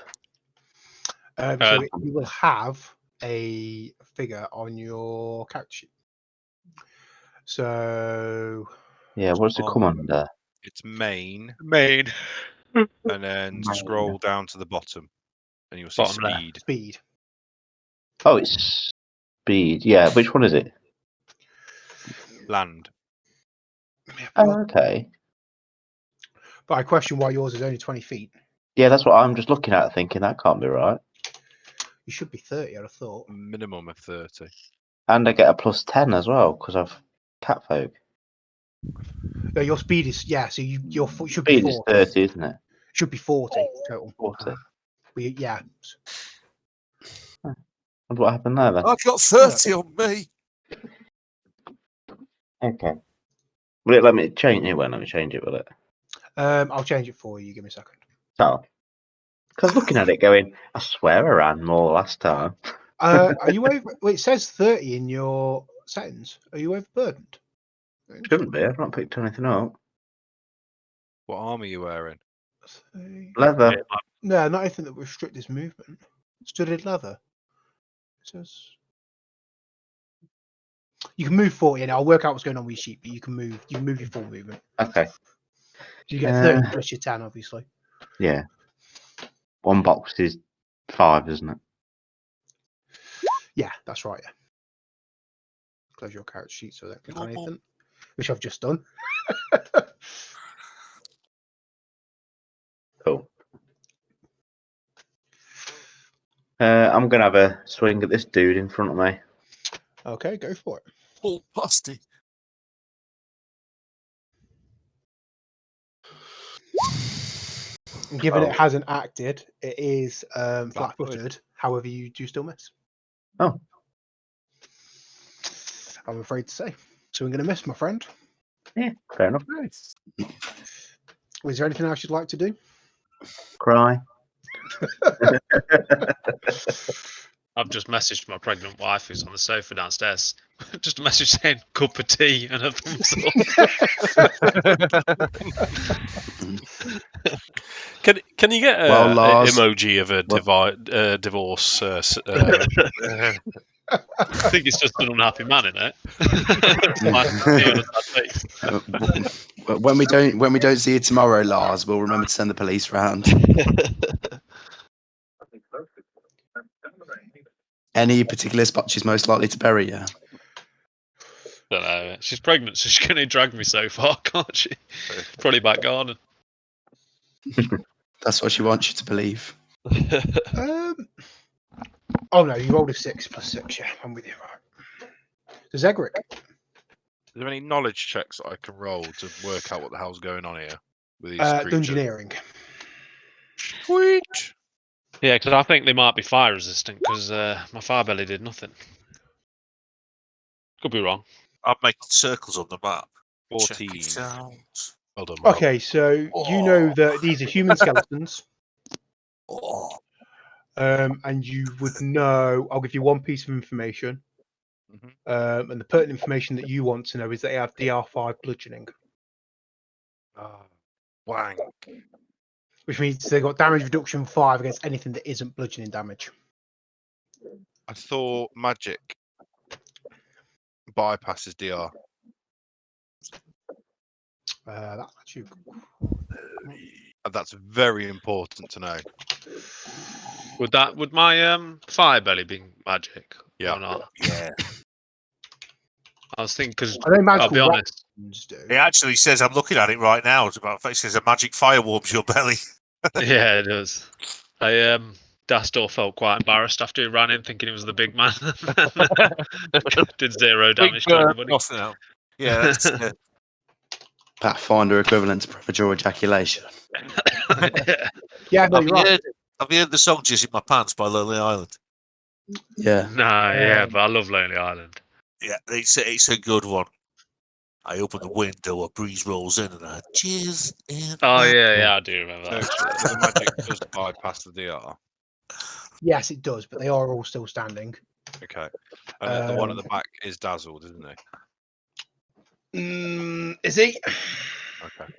So you will have a figure on your character sheet. So Yeah, what's it come under? It's main, Main. and then scroll down to the bottom, and you'll see Bottom left. speed. Speed. Oh, it's speed. Yeah, which one is it? Land. Oh, okay. But I question why yours is only 20 feet. Yeah, that's what I'm just looking at, thinking that can't be right. You should be 30, I'd have thought. Minimum of 30. And I get a plus 10 as well because I've catfolk. No, your speed is so your should Speed be is 40. 30, isn't it? Should be 40 total. 40. Yeah. And what happened there then? I've got 30 on me. Okay. Will it let me change it? Well, let me change it, will it? I'll change it for you. Give me a second. So, because looking at it going, I swear I ran more last time. Are you over? Well, it says 30 in your settings. Are you overburdened? Shouldn't be. I've not picked anything up. What armor are you wearing? Leather. No, not anything that would restrict this movement. Studded leather. It says you can move 40, and I'll work out what's going on with your sheet, but you can move your full movement. Okay. So you get 30 plus your 10, obviously. Yeah. One box is 5, isn't it? Yeah, that's right. Yeah. Close your character sheet so that click on anything. which I've just done. Cool. I'm going to have a swing at this dude in front of me. Okay, go for it. Oh, pasty. Given it hasn't acted, it is flat-footed. However, you do still miss. Oh. I'm afraid to say. So I'm going to miss, my friend. Yeah, fair enough. Nice. Is there anything else you'd like to do? Cry. I've just messaged my pregnant wife who's on the sofa downstairs. Just a message saying cup of tea and a thumbs up. Can you get Well, an Lars- emoji of a divorce? I think it's just an unhappy man in it. When we don't see you tomorrow, Lars, we'll remember to send the police round. Any particular spot she's most likely to bury you? Don't know. She's pregnant, so she's going to drag me so far, can't she? Probably back garden. That's what she wants you to believe. Oh no, you rolled a 6 + 6. Yeah, I'm with you. Right. So Zegric. Is there any knowledge checks that I can roll to work out what the hell's going on here with these creatures? Dungeoneering. Sweet. Yeah, because I think they might be fire resistant because my firebelly did nothing. Could be wrong. I'm making circles on the map. 14. Check it out. Well done, Mark. Okay, so you know that these are human skeletons. Oh, And you would know, I'll give you one piece of information. And the pertinent information that you want to know is that they have DR5 bludgeoning. Wank. Which means they've got damage reduction 5 against anything that isn't bludgeoning damage. I thought magic bypasses DR. That's actually... That's very important to know. Would my firebelly be magic? Yeah. Or not? yeah. I was thinking because I know I'll magical be honest. weapons do. It actually says, I'm looking at it right now. It says a magic fire warms your belly. Yeah, it does. Dastor felt quite embarrassed after he ran in, thinking he was the big man. Did 0 damage to everybody. Nothing else. Yeah, that's, Pathfinder equivalent to premature ejaculation. Yeah, no, you're right. Have you heard the song Jizz in My Pants by Lonely Island? Yeah. Nah, yeah, but I love Lonely Island. Yeah, it's a good one. I open the window, a breeze rolls in, and I jizz in. Oh yeah, I do remember So that. the magic does bypass the DR. Yes, it does, but they are all still standing. Okay. And the one at the back is dazzled, isn't he? Is he? Okay.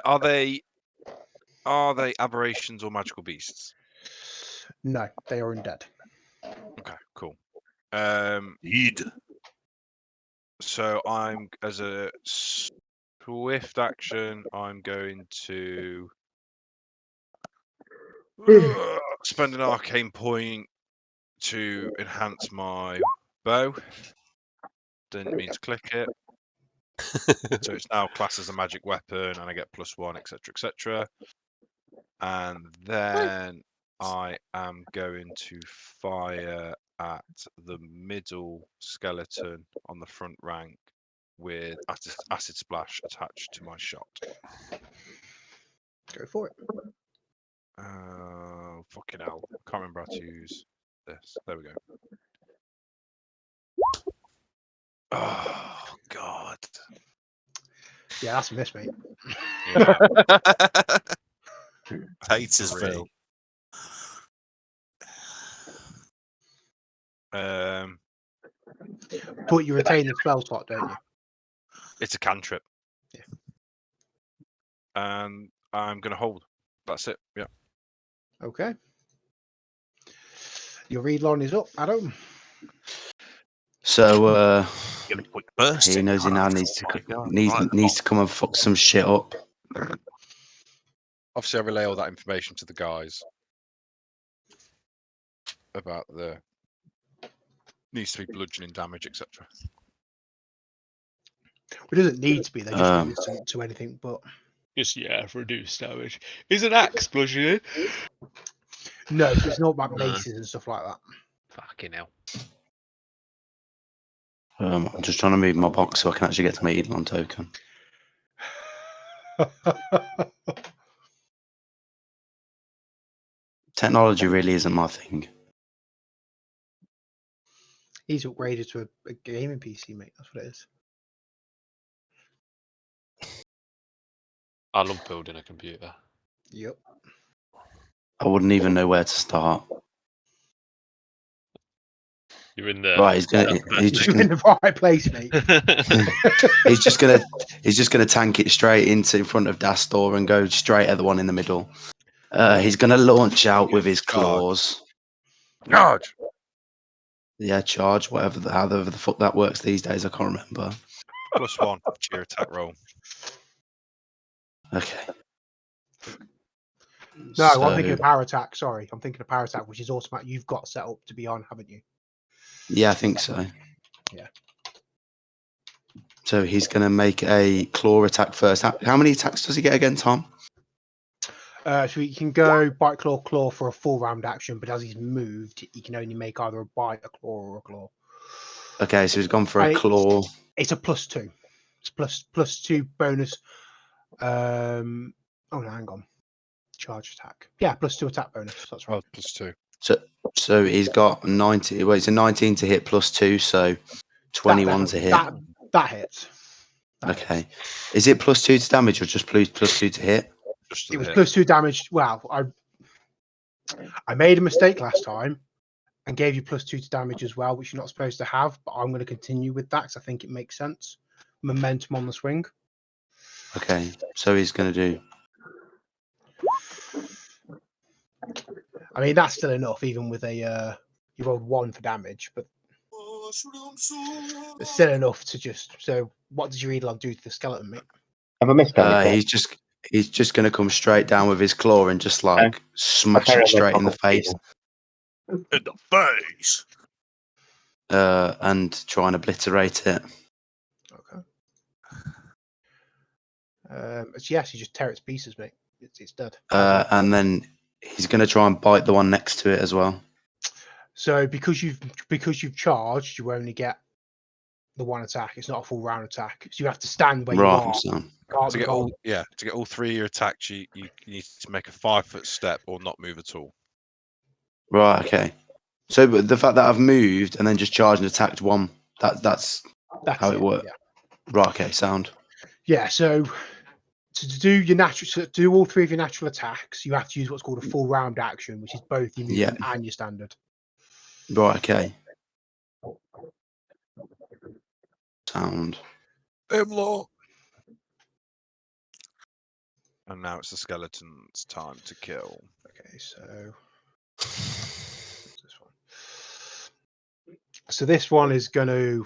Are they aberrations or magical beasts? No, they are undead. Okay, cool. Eid. So I'm, as a swift action, I'm going to spend an arcane point to enhance my bow. Didn't mean to click it. So it's now classed as a magic weapon, and I get +1, etc., etc. And then I am going to fire at the middle skeleton on the front rank with acid splash attached to my shot. Go for it. Fucking hell. Can't remember how to use this. There we go. Oh, God. Yeah, that's a miss, mate. Yeah. Patersville. But you retain the spell slot, don't you? It's a cantrip. Yeah. And I'm going to hold. That's it. Yeah. Okay. Your read line is up, Addam. So Burst he in. knows he now needs to come and fuck some shit up. Obviously, I relay all that information to the guys about the needs to be bludgeoning damage, etc. It doesn't need to be. They're just resistant to anything, but just reduced damage. Is an axe bludgeoning? No, so it's not about maces and stuff like that. Fucking hell. I'm just trying to move my box so I can actually get to my Eidolon token. Technology really isn't my thing. He's upgraded to a gaming PC, mate. That's what it is. I love building a computer. Yep. I wouldn't even know where to start. You're in there. Right, he's just in the right place, mate. he's just gonna tank it straight in front of Dastor and go straight at the one in the middle. He's gonna launch out with his claws. Charge. Yeah, charge. However the fuck that works these days, I can't remember. +1 cheer attack roll. Okay. No, I'm thinking of power attack. Sorry, I'm thinking of power attack, which is automatic. You've got set up to be on, haven't you? Yeah, I think so. Yeah. So he's going to make a claw attack first. How many attacks does he get again, Tom? So he can go bite, claw for a full round action, but as he's moved, he can only make either a bite, a claw, or a claw. Okay, so he's gone for a claw. It's a +2. It's +2 bonus. Oh no, hang on. Charge attack. Yeah, +2 attack bonus. That's right. Oh, +2. So he's got 90. Well, it's a 19 to hit +2, so 21 to hit. That hits. Okay. Is it +2 to damage or just +2 to hit? It was +2 damage. Well, I made a mistake last time and gave you +2 to damage as well, which you're not supposed to have. But I'm going to continue with that because I think it makes sense. Momentum on the swing. Okay, so he's going to do. I mean, that's still enough, even with a you rolled 1 for damage, but it's still enough to just. So, what did your Eidolon do to the skeleton, mate? Have I missed anything? He's just going to come straight down with his claw and just smash it straight in the face. In the face. And try and obliterate it. Okay. Yes, you just tear it to pieces, mate. It's dead. And then he's going to try and bite the one next to it as well. So because you've charged, you only get the 1 attack. It's not a full round attack. So you have to stand where you are. To get all 3 of your attacks, you need to make a 5-foot step or not move at all. Right. Okay. So the fact that I've moved and then just charged and attacked one, that's how it works. Yeah. Right. Okay. Sound. Yeah. So to do all 3 of your natural attacks, you have to use what's called a full round action, which is both your movement and your standard. Right. Okay. Sound. Hemlock. And now it's the skeleton's time to kill. Okay, so this one. So this one is going to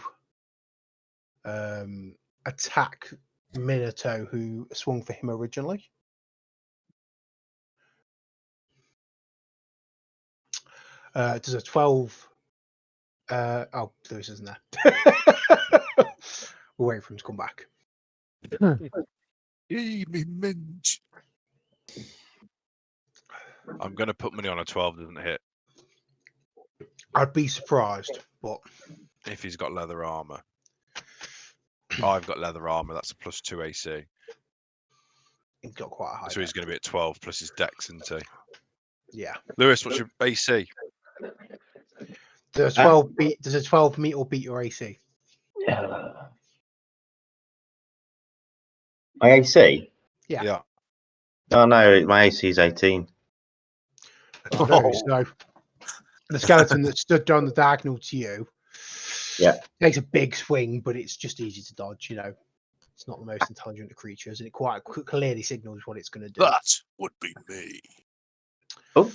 attack Minato, who swung for him originally. Does a 12. Oh, Lewis isn't there. We'll wait for him to come back. I'm going to put money on a 12 doesn't hit. I'd be surprised, but if he's got leather armor. I've got leather armor. That's a +2 AC. He's got quite a high. So he's going to be at 12 plus his dex, isn't he? Yeah. Lewis, what's your AC? Does a 12 meet or beat your AC? My AC? Yeah. Oh no, my AC is 18. So the skeleton that stood down the diagonal to you, takes a big swing, but it's just easy to dodge. It's not the most intelligent of creatures, and it quite clearly signals what it's going to do. That would be me. Oh,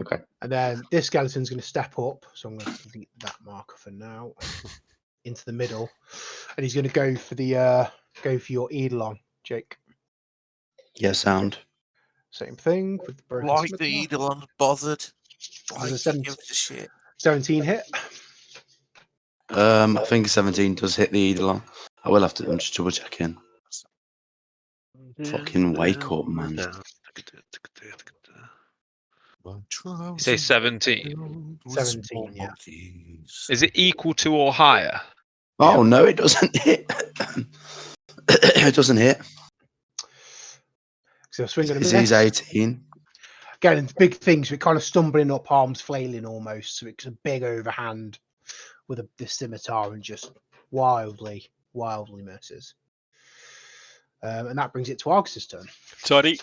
okay. And then this skeleton's going to step up, so I'm going to delete that marker for now. Into the middle, and he's going to go for your Eidolon, Jake. Yeah, sound. Same thing with the broken like the Eidolon bothered. Like 17 hit. I think 17 does hit the Eidolon. I will have to. I'm just double checking. Fucking wake up, man. You say 17. 17, yeah. Is it equal to or higher? Oh no, it doesn't hit. It doesn't hit. So swinging a He's 18. Again, big things. We're kind of stumbling up, arms flailing almost. So it's a big overhand with the scimitar and just wildly misses. And that brings it to Argus's turn. Tidy.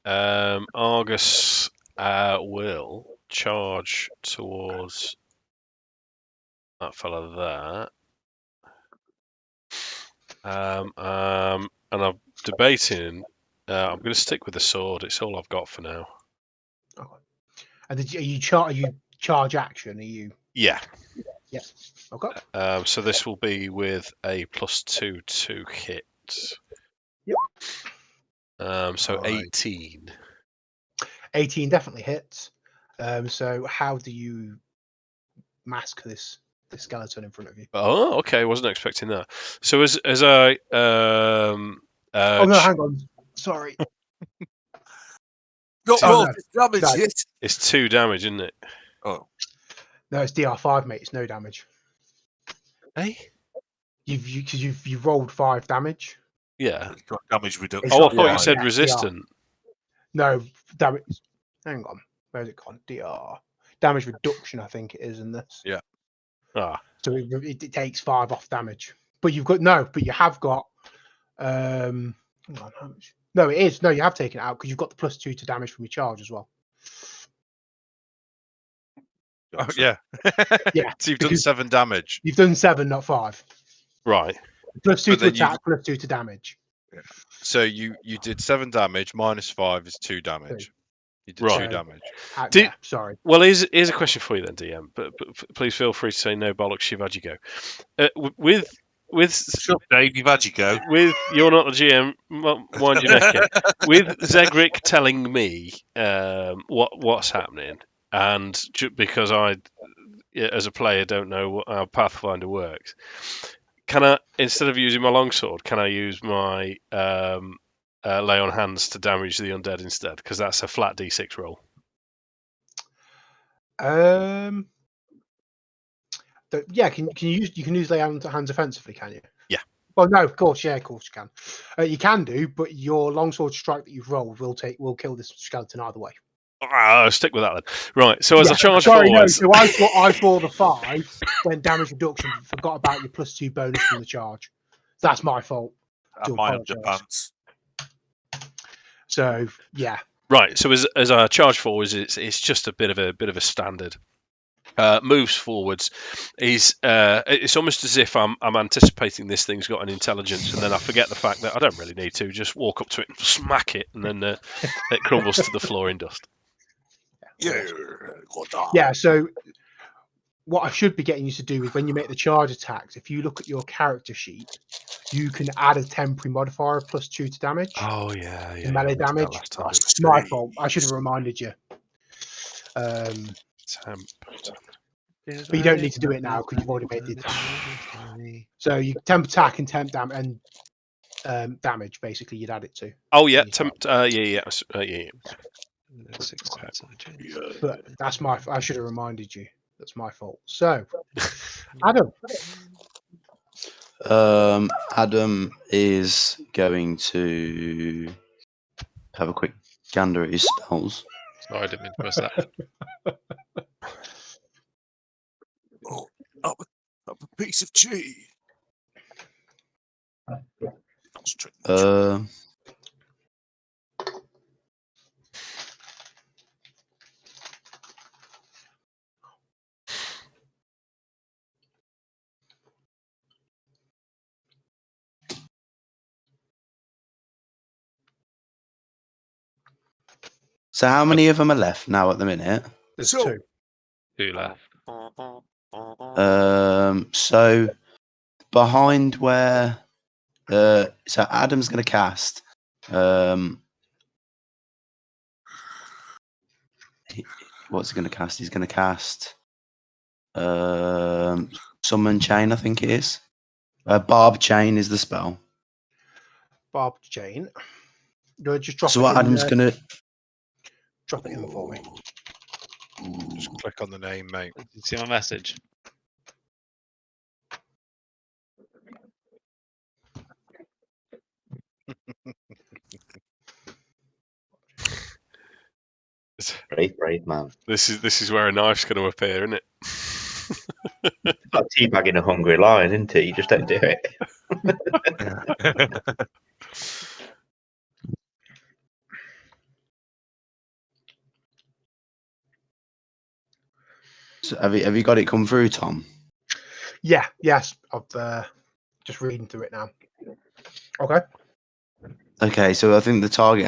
Argus will charge towards that fella there. And I'm debating. I'm going to stick with the sword. It's all I've got for now. Okay. And are you charge action? Are you? Yeah. Yeah. Okay. So this will be with a +2 to hit. Yep. So 18. 18 definitely hits. So how do you mask this skeleton in front of you? Oh, okay. Wasn't expecting that. So as I oh no, hang on. Sorry. It's 2 damage, isn't it? Oh. No, it's DR5, mate. It's no damage. Hey? You've rolled 5 damage. Yeah. You've got damage reduction. Oh, I thought you said resistant. No, damage. Hang on. Where's it gone? DR. Damage reduction, I think it is in this. Yeah. Ah. So it takes 5 off damage. But you have got. Hang on, how much? No, it is. No, you have taken it out because you've got the +2 to damage from your charge as well. Oh, yeah. Yeah. So you've done 7 damage. You've done 7, not 5. Right. +2 to attack, +2 to damage. Yeah. So you did 7 damage, -5 is 2 damage. You did 2 damage. Yeah, sorry. Well, here's a question for you then, DM. But please feel free to say no bollocks. You've had your go. With sure, Dave, you've had your go. With you're not the GM, wind your neck in. With Zegric telling me what's happening, and because I, as a player, don't know how Pathfinder works, can I, instead of using my longsword, can I use my lay on hands to damage the undead instead? Because that's a flat D6 roll. Yeah, can you use lay on hands offensively? Can you? Yeah. Well, no, of course you can. You can do, but your longsword strike that you've rolled will kill this skeleton either way. I'll stick with that then. Right. So as I charge forward, no. So I saw the 5, then damage reduction. Forgot about your +2 bonus from the charge. That's my fault. My underpants. So yeah. Right. So as I charge forwards, it's just a bit of a standard. Moves forwards. It's almost as if I'm anticipating this thing's got an intelligence, and then I forget the fact that I don't really need to. Just walk up to it and smack it, and then it crumbles to the floor in dust. Yeah. So what I should be getting you to do is when you make the charge attacks, if you look at your character sheet, you can add a temporary modifier of +2 to damage. Oh yeah. Melee damage. That's my fault. I should have reminded you. But you don't need to do it now because you've already made the attack. So you temp attack and temp damage. Basically, you'd add it to. Oh yeah, yeah. But that's my. I should have reminded you. That's my fault. So, Addam. Addam is going to have a quick gander at his spells. Sorry, I didn't mean to press that. Up a piece of cheese. So how many of them are left now at the minute? There's 2. 2 left. So behind where so Addam's going to cast what's he going to cast? He's going to cast Summon Chain, I think it is. Barb chain is the spell. Barb chain. Do I just drop So it what in, Adam's gonna drop it in for me? Just click on the name, mate. Did you see my message? Brave man. This is where a knife's going to appear, isn't it? Like teabagging a hungry lion, isn't it? You just don't do it. So have you got it come through, Tom? Yeah, yes. I've just reading through it now. Okay. Okay, so I think the target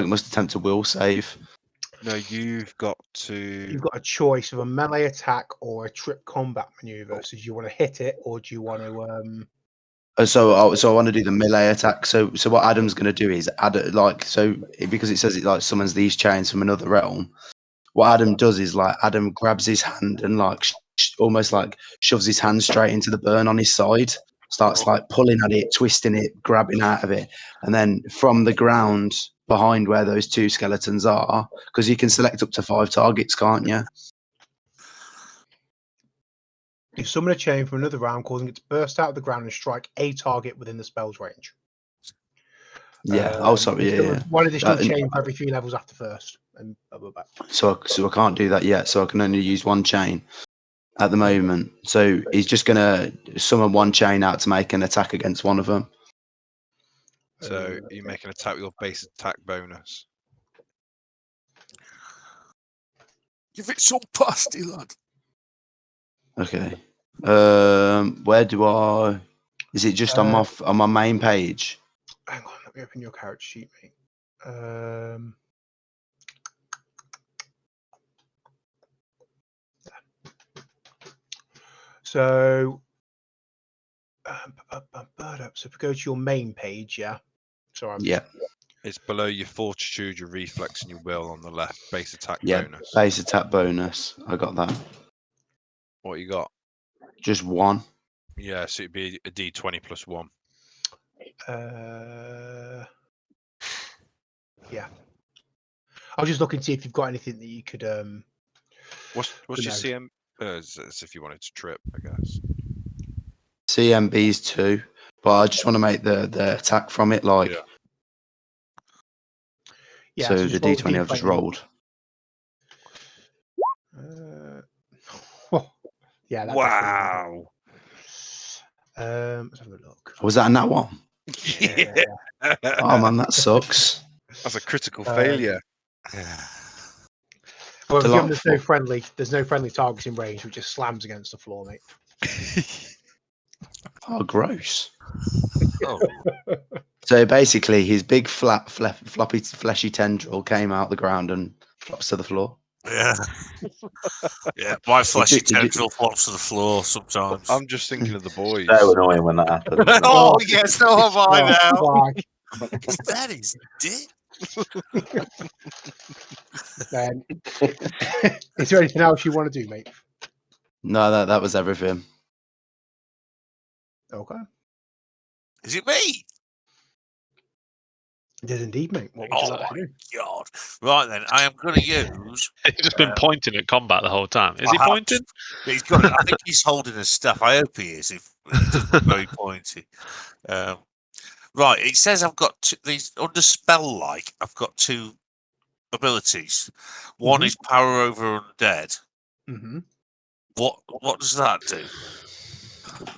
must attempt a will save. No, you've got You've to. got a choice of a melee attack or a trip combat maneuver. So do you want to hit it or do you want to So I want to do the melee attack. So what Adam's going to do is because it says it like summons these chains from another realm. What Adam does is like Adam grabs his hand and like almost like shoves his hand straight into the burn on his side. Starts like pulling at it, twisting it, grabbing out of it, and then from the ground behind where those two skeletons are, because you can select up to 5 targets, can't you? you summon a chain from another realm, causing it to burst out of the ground and strike a target within the spell's range. Yeah. Sorry. Yeah. One additional chain for every 3 levels after first, and blah, blah, blah. So I can't do that yet. So I can only use 1 chain at the moment. So he's just gonna summon 1 chain out to make an attack against one of them. So you make an attack with your base attack bonus. Give it some pasty, lad. Okay. Where do I? Is it just on my main page? Hang on, let me open your character sheet, mate. So if we go to your main page, yeah. Sorry. Yeah. It's below your fortitude, your reflex, and your will on the left. Base attack Yeah. bonus. Base attack bonus. I got that. What you got? Just 1. Yeah, so it'd be a D20 plus 1. Yeah. I was just looking to see if you've got anything that you could. What's your CM? As if you wanted to trip, I guess. CMB's 2, but I just want to make the attack from it like. Yeah. So the D20 I've just rolled. Yeah. That Wow. Let's have a look. Was that a nat 1? Yeah. Oh man, that sucks. That's a critical failure. Well, given there's no friendly targets in range, which just slams against the floor, mate. Oh, gross. Oh. So basically, his big floppy, fleshy tendril came out the ground and drops to the floor. Yeah. Yeah, my fleshy tendril flops to the floor sometimes. I'm just thinking of the boys. So annoying when that happens. Oh, yeah, so am I now. Like, That is dick. Is there anything else you want to do, mate? No, that was everything. Okay. Is it me? It is indeed, mate. What would you like to do? God. Right then, I am going to use. He's just been pointing at combat the whole time. Is he pointing? He's got. I think he's holding his stuff. I hope he is. If he doesn't look very pointy. Right. It says I've got these under spell like. I've got 2 abilities. One is power over undead. Mm-hmm. What does that do?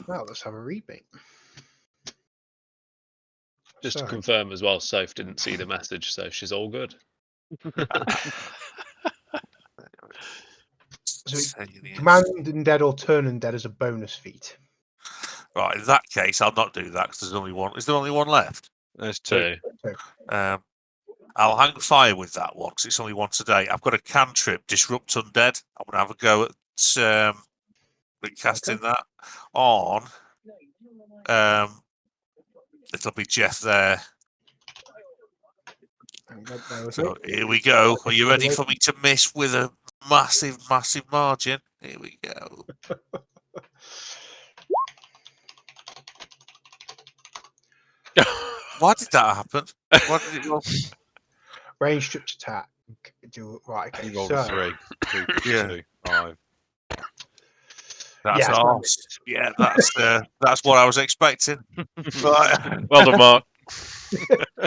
Well, let's have a read, mate. Just to confirm as well, Soph didn't see the message, so she's all good. So command undead or turn undead as a bonus feat. Right, in that case, I'll not do that because there's only one. Is there only one left? There's 2. I'll hang fire with that one because it's only once a day. I've got a cantrip, disrupt undead. I'm going to have a go at casting that on. It'll be Jeff there. So here we go. Are you ready for me to miss with a massive, massive margin? Here we go. Why did that happen? Why did it roll? Range stretch attack. Right, okay. You rolled So, a 3. 3 plus Yeah. 2. 5. That's yeah, ours. Yeah, that's what I was expecting. Right. Well done, Mark.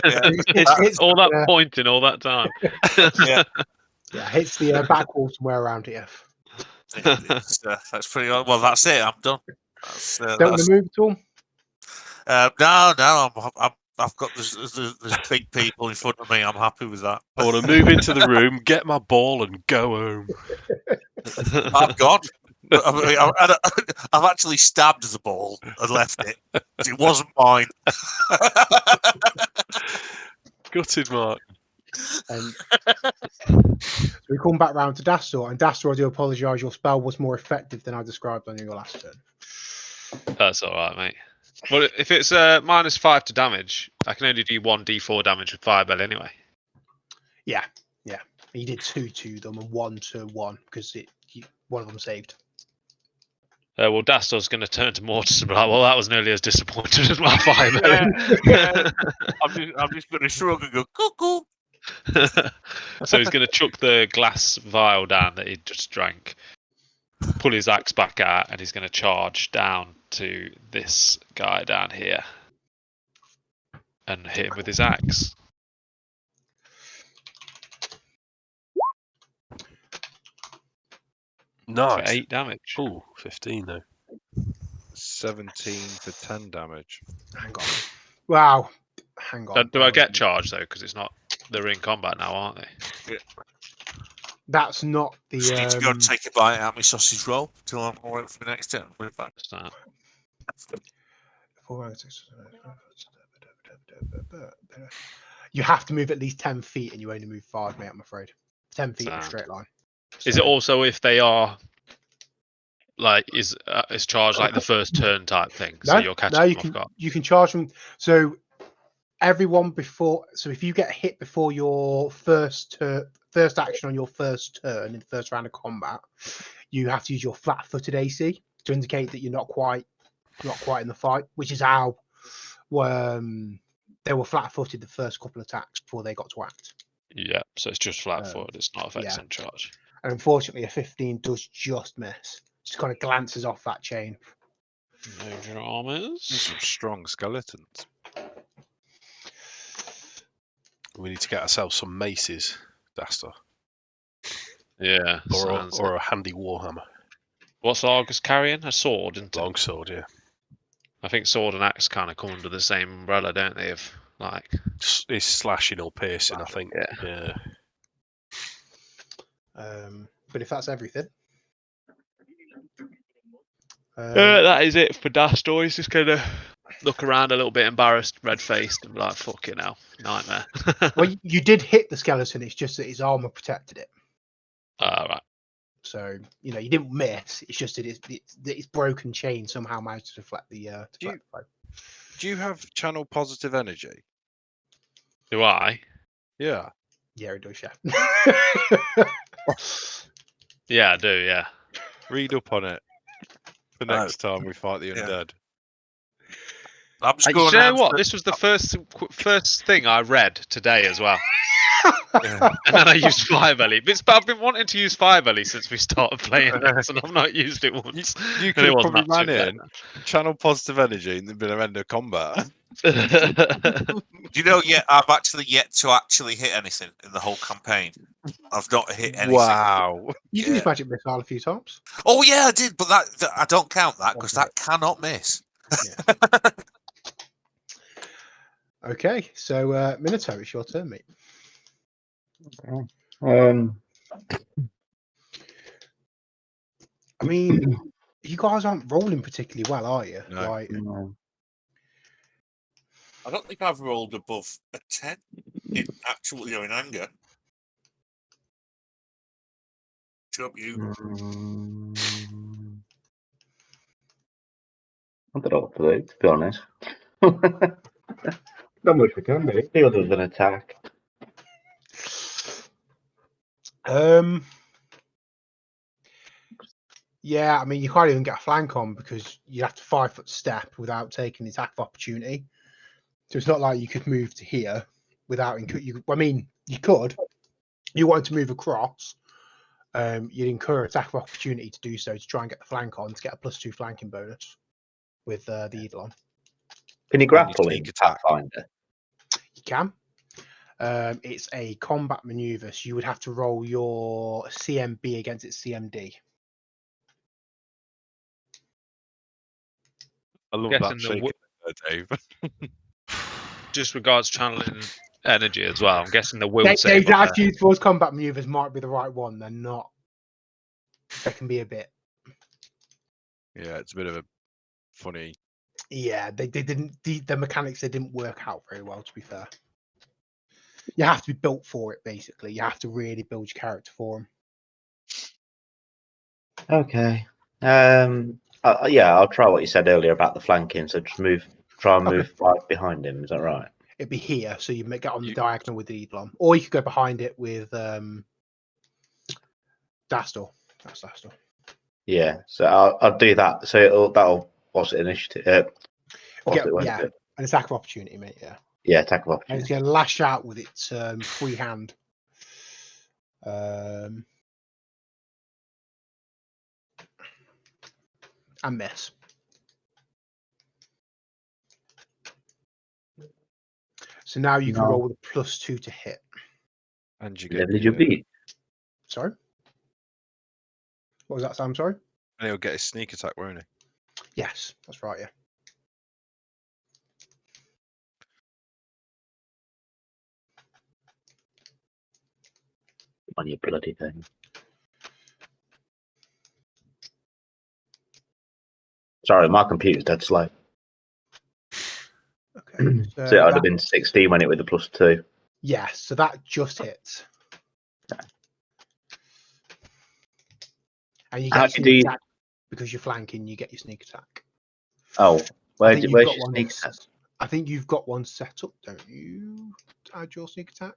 Yeah, it's all that pointing all that time. yeah. Yeah, hits the back wall somewhere around here. That's pretty. Well, that's it. I'm done. Don't want to move at all. No. I've got there's big people in front of me. I'm happy with that. I want to move into the room, get my ball, and go home. I've gone. I've actually stabbed the ball and left it. It wasn't mine. Gutted, Mark. So we come back round to Dastor, and Dastor, I do apologise. Your spell was more effective than I described on your last turn. That's all right, mate. Well, if it's -5 to damage, I can only do 1d4 damage with Firebell anyway. Yeah. You did 2 to them and 1 to 1 because one of them saved. Well, Dastor's going to turn to Mortis and be like, well, that was nearly as disappointing as my Firebell. I'm just going to shrug and go, cuckoo. So he's going to chuck the glass vial down that he just drank, pull his axe back out, and he's going to charge down to this guy down here and hit him with his axe. Nice. For 8 damage. Ooh, 15 though. 17 for 10 damage. Hang on. Wow. Hang on. Do I get charged though? Because it's not. They're in combat now, aren't they? That's not the. Just need to go and take a bite out of my sausage roll till I'm all right for the next turn. We're back. You have to move at least 10 feet, and you only move 5, mate. I'm afraid. 10 feet in a straight line. Is it also if they are like is charged like the first turn type thing? So you're catching them off guard. You can charge them. So everyone before. So if you get hit before your first action on your first turn in the first round of combat, you have to use your flat-footed AC to indicate that you're not quite in the fight, which is how they were flat-footed the first couple of attacks before they got to act. Yeah, so it's just flat-footed. It's not effects on charge. And unfortunately, a 15 does just miss. Just kind of glances off that chain. Major armors. Some strong skeletons. We need to get ourselves some maces, Dastor. Yeah. Or a handy warhammer. What's Argus carrying? A sword, isn't it? Long sword, yeah. I think sword and axe kind of come under the same umbrella, don't they? Of like, it's slashing or piercing, I think. Yeah. But if that's everything, that is it for Dastor. He's just gonna look around a little bit embarrassed, red-faced, and be like, "Fucking hell, nightmare." Well, you did hit the skeleton. It's just that his armor protected it. Right. So you didn't miss. It's just that its broken chain somehow managed to deflect the. Do you have channel positive energy? Do I? Yeah. Yeah, it does. Yeah. Yeah, I do. Yeah. Read up on it for next time we fight the undead. I'm just You know what? This was the first thing I read today as well. And then I used Firebelly. But I've been wanting to use Firebelly since we started playing this, and I've not used it once. You could have probably ran in, channel positive energy, and then been an end of combat. Do you know? Yeah, I've actually yet to hit anything in the whole campaign. I've not hit anything. Wow! You can use magic missile a few times. Oh yeah, I did, but that I don't count that because that cannot miss. Yeah. Okay, so Minato, it's your turn, mate. I mean, you guys aren't rolling particularly well, are you? No. No. I don't think I've rolled above a 10 in actual, in anger. Job you. I don't know what to do, to be honest. Not much we can do, other than attack. Yeah, I mean, you can't even get a flank on because you have to 5-foot step without taking the attack of opportunity. So it's not like you could move to here without. I mean, you could. You wanted to move across. You'd incur attack of opportunity to do so to try and get the flank on to get a +2 flanking bonus with the Eidolon. Can you grapple in sneak attack. Pathfinder? You can. It's a combat maneuver, so you would have to roll your CMB against its CMD. I love Guessing that shaking there, Dave. Just regards channeling energy as well. I'm guessing the will Dave's save. attitude towards combat maneuvers might be the right one. They're not. They can be a bit. Yeah, it's a bit of a funny. Yeah, they didn't. The mechanics, they didn't work out very well, to be fair. You have to be built for it, basically. You have to really build your character for them. Okay. Yeah, I'll try what you said earlier about the flanking. So just try and move right behind him. Is that right? It'd be here, so you get on the diagonal with the Eidolon, or you could go behind it with Dastor. That's Dastor. Yeah. So I'll do that. So that'll what's it initiative? Yeah, an attack of opportunity, mate. Yeah. Yeah, attack of And opportunity. it's going to lash out with its free hand. And miss. So now you can roll with a +2 to hit. And you get Sorry? What was that, Sam? Sorry? And he'll get his sneak attack, won't he? Yes, that's right, yeah. On your bloody thing. Sorry, my computer's dead slow. Okay. So it would have been 16 when it was the +2. Yeah, so that just hits. Okay. And you get sneak attack because you're flanking, you get your sneak attack. Oh, where's your sneak attack? I think you've got one set up, don't you? To add your sneak attack?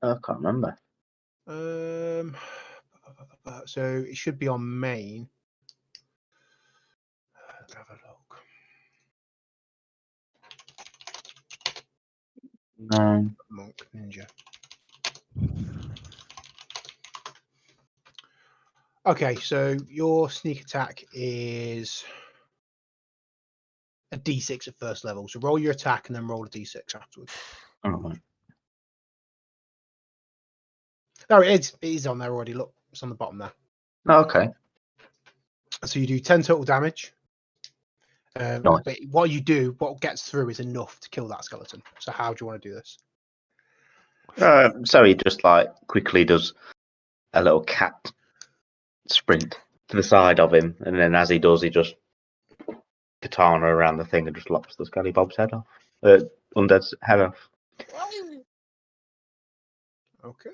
I can't remember. So it should be on main. Let's have a look. No. Monk Ninja. Okay, so your sneak attack is a D6 at first level. So roll your attack and then roll a D6 afterwards. Oh. No, it is on there already. Look, it's on the bottom there. Oh, okay. So you do 10 total damage. Nice. But what gets through is enough to kill that skeleton. So how do you want to do this? So he just quickly does a little cat sprint to the side of him, and then as he does, he just katana around the thing and just lops the Skelly Bob's head off. Undead's head off. Okay.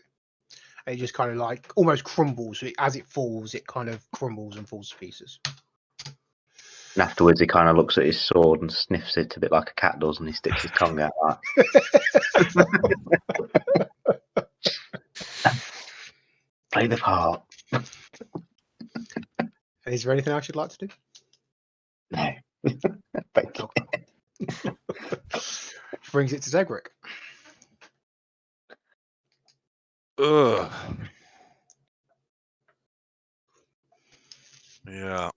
And it just kind of almost crumbles. As it falls, it kind of crumbles and falls to pieces. And afterwards, he kind of looks at his sword and sniffs it a bit like a cat does, and he sticks his tongue out like. Play the part. Is there anything else you'd like to do? No. Thank you. Brings it to Zegric. Ugh. Yeah.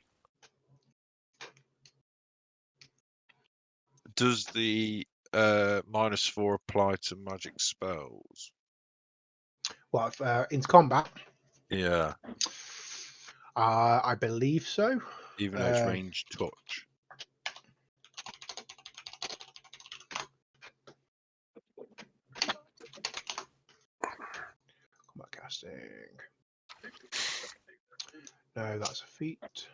Does the -4 apply to magic spells? Well, into combat? Yeah. I believe so. Even though it's ranged touch. Combat casting. No, that's a feat.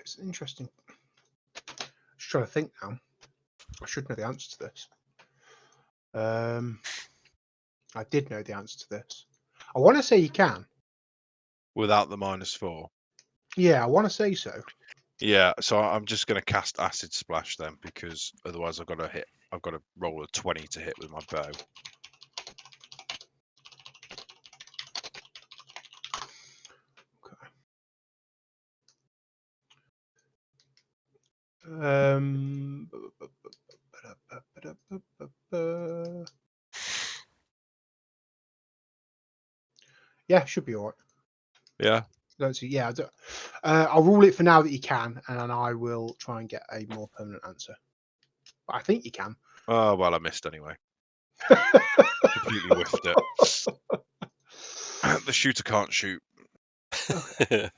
It's interesting. Just trying to think now. I should know the answer to this. I did know the answer to this. I want to say you can. Without the -4. Yeah, I want to say so. Yeah, so I'm just going to cast Acid Splash then, because otherwise I've got to roll a 20 to hit with my bow. Yeah, should be all right. Yeah. Yeah, I'll rule it for now that you can, and then I will try and get a more permanent answer. But I think you can. Oh, well, I missed anyway. Completely whiffed it. The shooter can't shoot. Okay.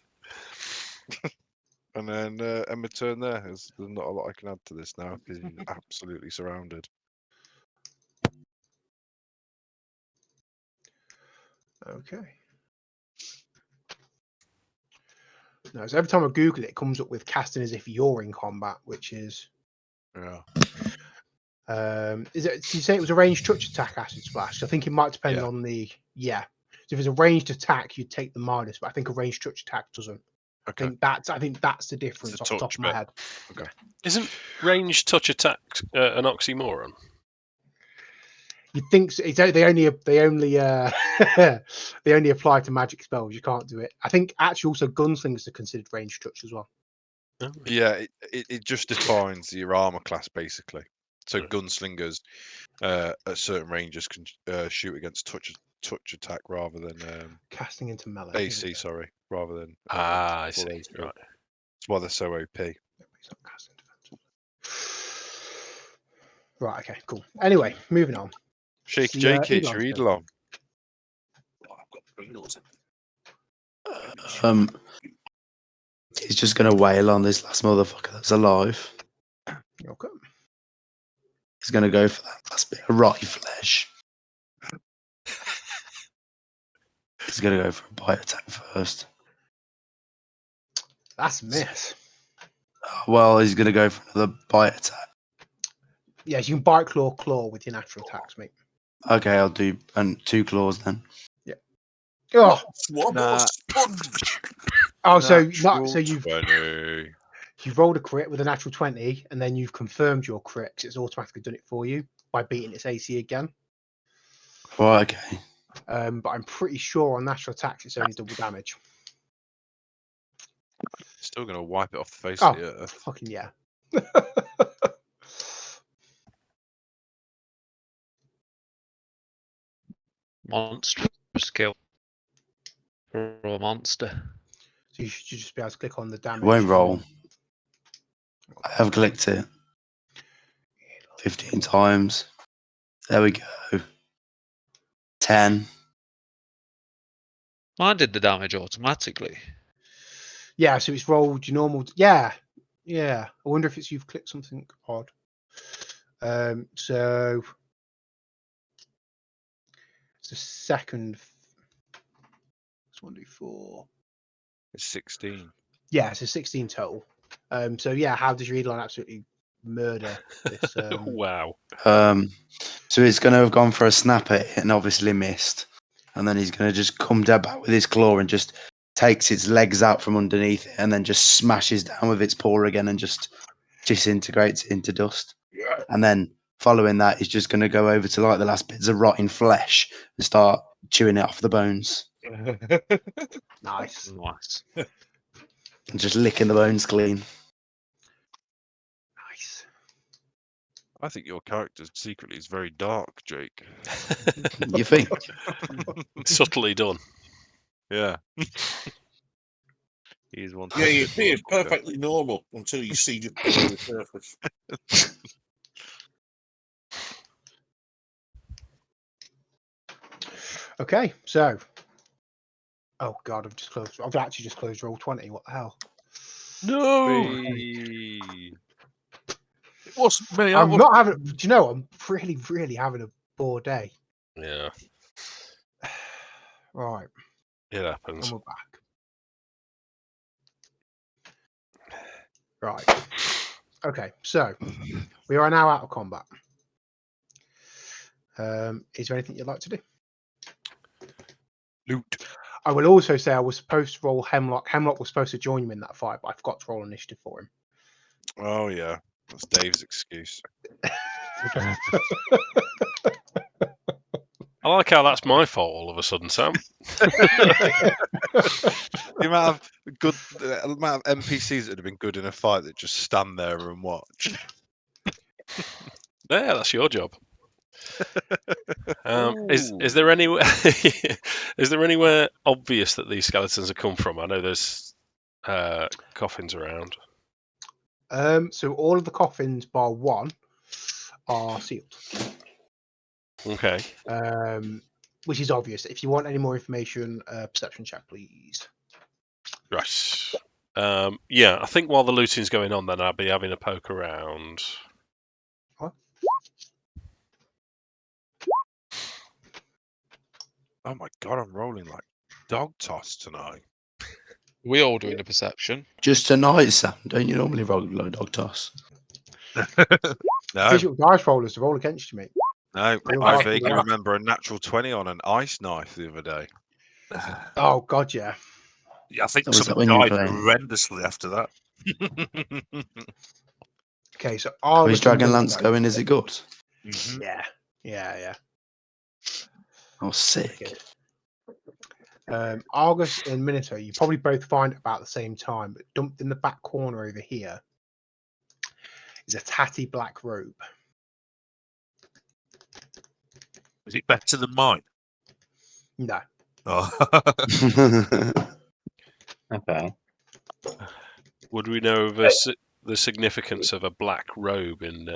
And then end my turn there. There's not a lot I can add to this now because he's absolutely surrounded. Okay. No, so every time I Google it, it comes up with casting as if you're in combat, which is. Yeah. Is it? Did you say it was a ranged touch attack, Acid Splash? I think it might depend on the. Yeah. So if it's a ranged attack, you'd take the minus, but I think a ranged touch attack doesn't. Okay. I think that's the difference off the top of my head. Okay. Isn't ranged touch attack an oxymoron? You'd think so. They only they only apply to magic spells. You can't do it. I think actually also gunslingers are considered ranged touch as well. Yeah, it just defines your armor class basically. So gunslingers at certain ranges can shoot against touch attack rather than casting into melee. AC. Sorry, rather than I full see. AC. Right. That's why they're so OP. Right. Okay. Cool. Anyway, moving on. Shaky Jakey, it's your Eidolon. He's just gonna wail on this last motherfucker that's alive. Okay. He's gonna go for that last bit of rotty flesh. He's gonna go for a bite attack first. That's a miss. Well, he's gonna go for another bite attack. Yes, you can bite, claw with your natural attacks, mate. Okay, I'll do 2 claws then. Yeah. Oh, Nah. oh, so Natural you've 20. you've rolled a crit with a natural 20, and then you've confirmed your crit because it's automatically done it for you by beating its AC again. Right, okay. But I'm pretty sure on natural attacks it's only double damage. Still gonna wipe it off the face of the earth. Fucking yeah. Monster skill for a monster. So you should just be able to click on the damage. It won't roll. I have clicked it 15 times. There we go. 10. Mine did the damage automatically. Yeah, so it's rolled your normal. Yeah. I wonder if you've clicked something odd. So it's the second. It's 1d4. It's 16. Yeah, so 16 total. So yeah, how does your Eidolon absolutely murder this? Wow. So he's going to have gone for a snap at it and obviously missed. And then he's going to just come dead back with his claw and just takes its legs out from underneath it and then just smashes down with its paw again and just disintegrates it into dust. And then following that, he's just going to go over to like the last bits of rotting flesh and start chewing it off the bones. Nice. And just licking the bones clean. Nice. I think your character secretly is very dark, Jake. You think? Subtly done. Yeah. He's one. Yeah, you see, it's perfectly normal until you see just below the surface. Okay, so. Oh god, I've actually just closed roll 20. What the hell? No. It wasn't me. I'm not having. Do you know? I'm really, really having a poor day. Yeah. Right. It happens. And we're back. Right. Okay, so we are now out of combat. Is there anything you'd like to do? Loot. I will also say I was supposed to roll Hemlock. Hemlock was supposed to join him in that fight, but I forgot to roll initiative for him. Oh yeah, that's Dave's excuse. I like how that's my fault all of a sudden, Sam. The amount of NPCs that would have been good in a fight that just stand there and watch. Yeah, that's your job. Is Ooh. there anywhere is there anywhere obvious that these skeletons have come from? I know there's coffins around. So all of the coffins, bar one, are sealed. Okay. Which is obvious. If you want any more information, perception check, please. Right. Yeah, I think while the looting's going on, then I'll be having a poke around. What? Oh my god, I'm rolling like dog toss tonight. We all doing a perception. Just tonight, Sam. Don't you normally roll low dog toss? No, Digital dice rollers to roll against you, mate. no. Real I dice vaguely rollers. remember a natural 20 on an ice knife the other day. Oh god, yeah. Yeah, I think Was that someone when you were died playing? horrendously after that. Okay, so Oh, his Argus and Dragon Lance Minato. going, is it good? Mhm. Yeah. Oh, sick. Good. Argus and Minato, you probably both find at about the same time, but dumped in the back corner over here is a tatty black robe. Is it better than mine? No. Oh. Okay. Would we know of the significance of a black robe in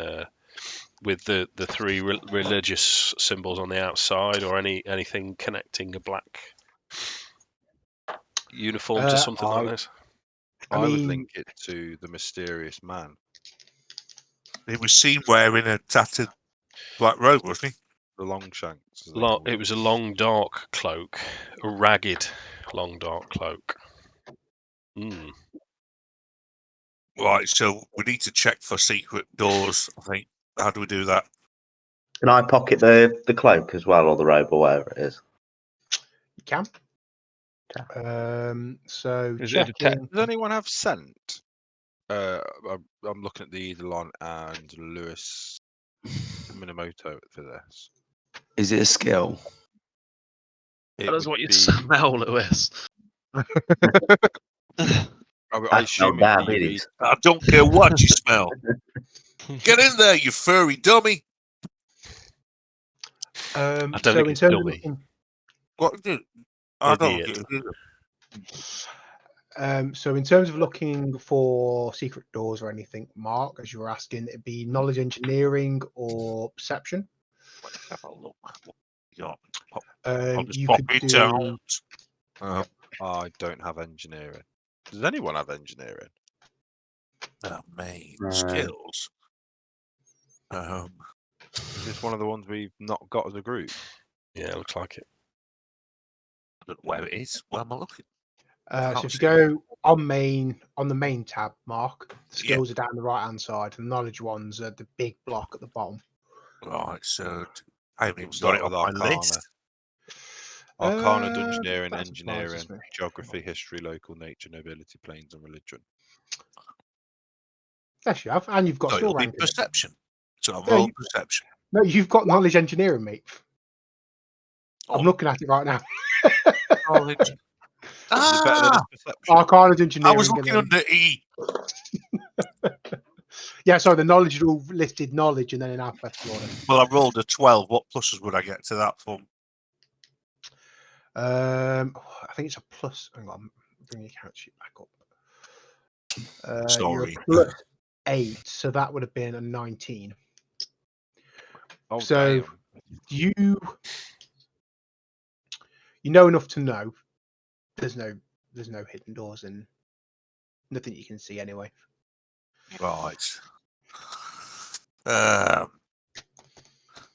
with the three religious symbols on the outside, or anything connecting a black uniform to something like this? I would mean- link it to the mysterious man. He was seen wearing a tattered black robe, wasn't he? The Longshanks. as they call It was a long dark cloak, a ragged long dark cloak. Mm. Right, so we need to check for secret doors, I think. How do we do that? Can I pocket the cloak as well, or the robe, or whatever it is? You can. So Is it a checking. Does anyone have scent? I'm looking at the Eidolon and Lewis Minamoto for this. Is it a skill? Tell us would what you be- smell, Lewis. I assume smell it'd be diabetes. I don't care what you smell. Get in there, you furry dummy. I don't So think in it's terms of dummy. looking, What did I don't Idiot. get it. so in terms of looking for secret doors or anything, Mark, as you were asking, it'd be knowledge engineering or perception. Let's have a look. Yeah. I'll just You pop could it do. out. I don't have engineering. Does anyone have engineering? Main No. skills. Is this one of the ones we've not got as a group? Yeah, looks like it. I don't know where it is. Where am I looking? So can't if you see go on the main tab, Mark, the skills are down the right hand side, and the knowledge ones are the big block at the bottom. Right, so I haven't even Start got it on with my Arcana. list. Arcana, That Dungeoneering, surprises Engineering, me. Geography, History, Local Nature, Nobility, Planes, and Religion. Yes, you have, and you've got No, skill it'll be ranking. perception. So I've No, rolled you- perception. No, you've got knowledge engineering, mate. I'm Oh, looking at it right now. knowledge. Is it better than Ah, his perception? Arcana, I engineering. was and looking then- under E. Yeah, sorry, the knowledge is all listed knowledge and then in alphabetical order. Well, I rolled a 12. What pluses would I get to that from? I think it's a plus. Hang on, bring your count sheet back up. You're a Sorry. plus 8, so that would have been a 19. Oh, So- damn. You know enough to know there's no hidden doors and nothing you can see anyway. Right.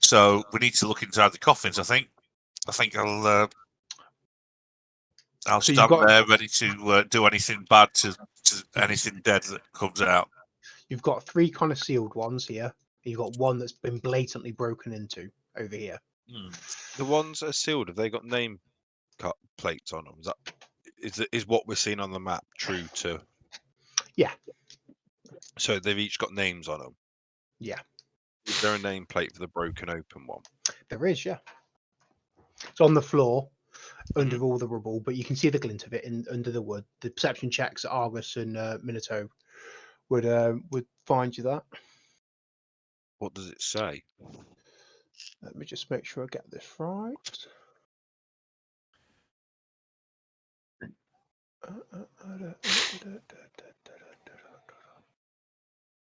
So we need to look inside the coffins, I think. I think I'll So you've stand got- there ready to do anything bad to anything dead that comes out. You've got 3 kind of sealed ones here. You've got one that's been blatantly broken into over here. Hmm. The ones that are sealed, have they got name plates on them. Is what we're seeing on the map true to? Yeah. So they've each got names on them. Yeah. Is there a nameplate for the broken open one? There is, yeah. It's on the floor under all the rubble, but you can see the glint of it under the wood. The perception checks at Argus and Minato would find you that. What does it say? Let me just make sure I get this right.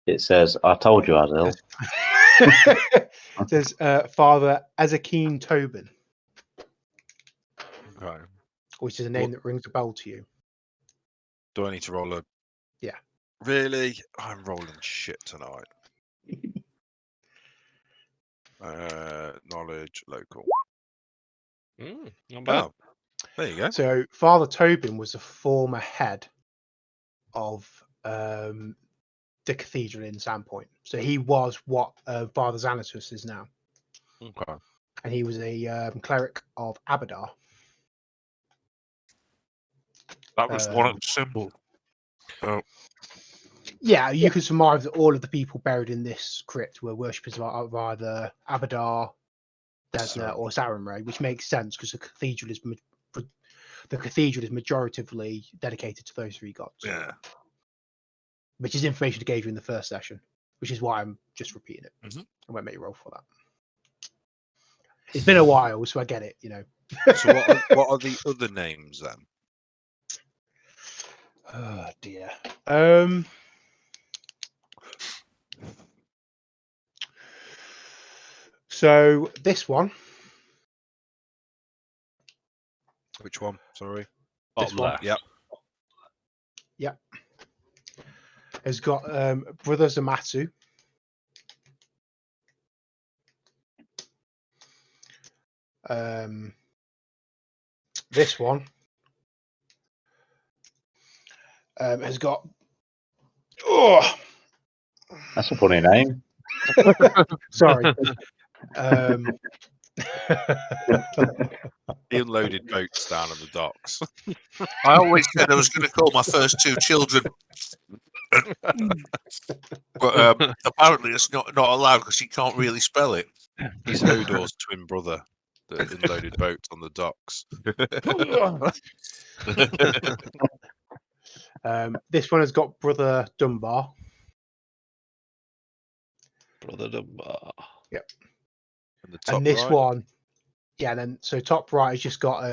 It says, "I told you, Adil." It says Father Ezekine Tobin, Okay. which is a name that rings a bell to you. Do I need to roll a? Yeah. Really? I'm rolling shit tonight. Knowledge local. Not bad. Oh, there you go. So Father Tobin was a former head of the cathedral in Sandpoint. So he was what Father Xanatus is now. Okay. And he was a cleric of Abadar. That was one of the symbols. Oh, Yeah, you can surmise that all of the people buried in this crypt were worshippers of either Abadar, Desna, or Sarenrae, which makes sense because the cathedral is majoritively dedicated to those three gods. yeah. Which is information I gave you in the first session, which is why I'm just repeating it. Mhm. I won't make you roll for that. It's been a while, so I get it, you know. So what are the other names then? Oh dear. So this one. Which one? Sorry. Bottom one. left. Yep. Yep. Has got Brother Zamatsu. This one has got. Oh, That's a funny name. sorry. He unloaded boats down on the docks. I always said I was going to call my first two children, but apparently it's not allowed because he can't really spell it. He's Hodor's twin brother that unloaded boats on the docks. This one has got Brother Dunbar. Brother Dunbar. Yep. And, the top And this right, one, yeah, and then so top right has just got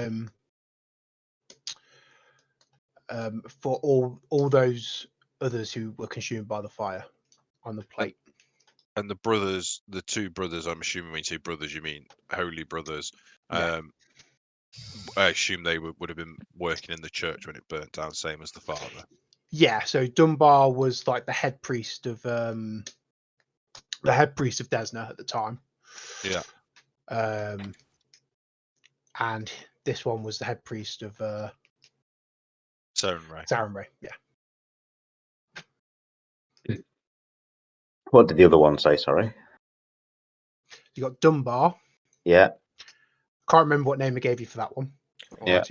for all those others who were consumed by the fire on the plate. and the brothers, the two brothers. I'm assuming when you say brothers, you mean holy brothers. Yeah. I assume they would have been working in the church when it burnt down, same as the father. Yeah, so Dunbar was like the head priest of Desna at the time. Yeah. And this one was the head priest of Sarenrae. Yeah. What did the other one say? Sorry. You got Dunbar. Yeah. Can't remember what name I gave you for that one. Yeah.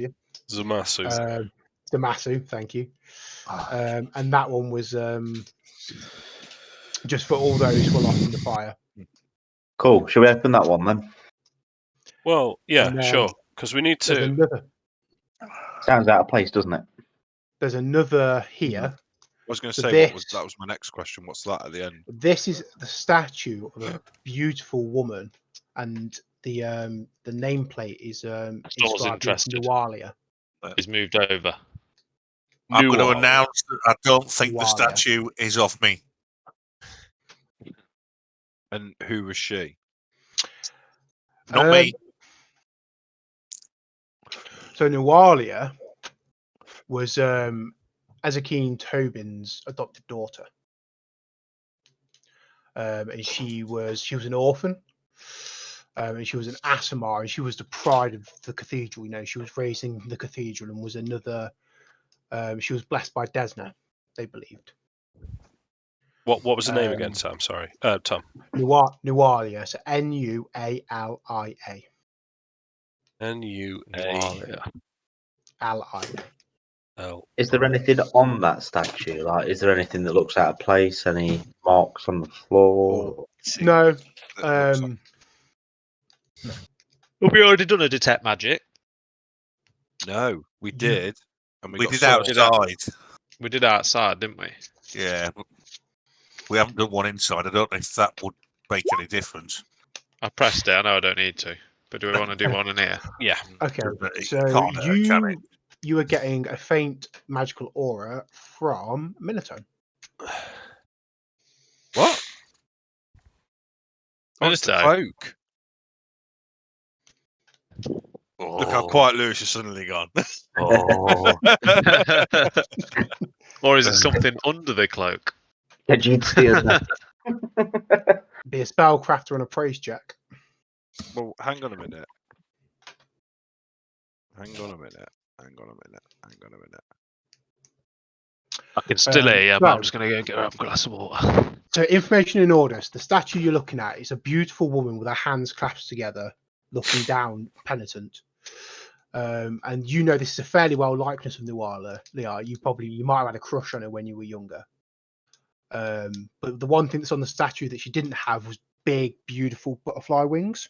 Zamasu. Zamasu, thank you. And that one was just for all those who were lost in the fire. Cool. Shall we open that one then? Well, yeah, And then sure. Because we need to. Sounds out of place, doesn't it? There's another here. I was going to So say that was my next question. What's that at the end? This is the statue of a beautiful woman, and the nameplate is inscribed with Nualia. He's moved over. I'm going to announce that I don't think the Nualia. statue is of me. And who was she? Not me. So Nualia was Ezekine Tobin's adopted daughter. And she was an orphan. And she was an Asimar, and she was the pride of the cathedral. You know, she was raised in the cathedral and was another. She was blessed by Desna, they believed. What was the name again, Sam? Sorry, Tom. Nualia. So Nualia. Nualia. ally. Oh, Is there anything on that statue? Like, is there anything that looks out of place? Any marks on the floor? Or No, that looks like- Well, we already done a detect magic. No, we did, and We got did sorted. outside. We did outside, didn't we? Yeah. We haven't done one inside. I don't know if that would make any difference. I pressed it. I know I don't need to, but do we want to do one in here? yeah. okay. But it So can't hurt, can you are getting a faint magical aura from Minato. What? Oh, it's the Minato. cloak. Oh. Look how quiet Lewis has suddenly gone. Oh, Or is it something under the cloak? did you see us? Be a spellcrafter on a praise check. Well, hang on a minute. Hang on a minute. Hang on a minute. Hang on a minute. I can still hear you, but so- I'm just going to go and get her a glass of water. So information in order. The statue you're looking at is a beautiful woman with her hands clasped together, looking down, penitent. And you know this is a fairly well likeness of Nuala, Leah. You might have had a crush on her when you were younger. But the one thing that's on the statue that she didn't have was big, beautiful butterfly wings.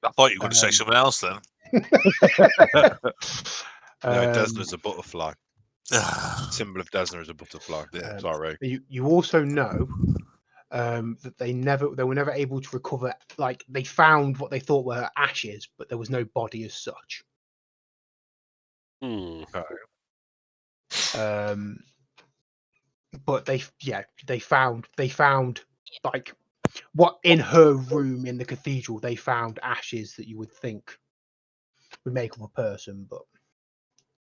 I thought you were going to say something else then. No, Desna's a butterfly. Ah, Symbol of Desna is a butterfly. Yeah. Sorry. You also know that they were never able to recover. Like, they found what they thought were her ashes, but there was no body as such. Hmm. But they found like what in her room in the cathedral. They found ashes that you would think would make up a person, but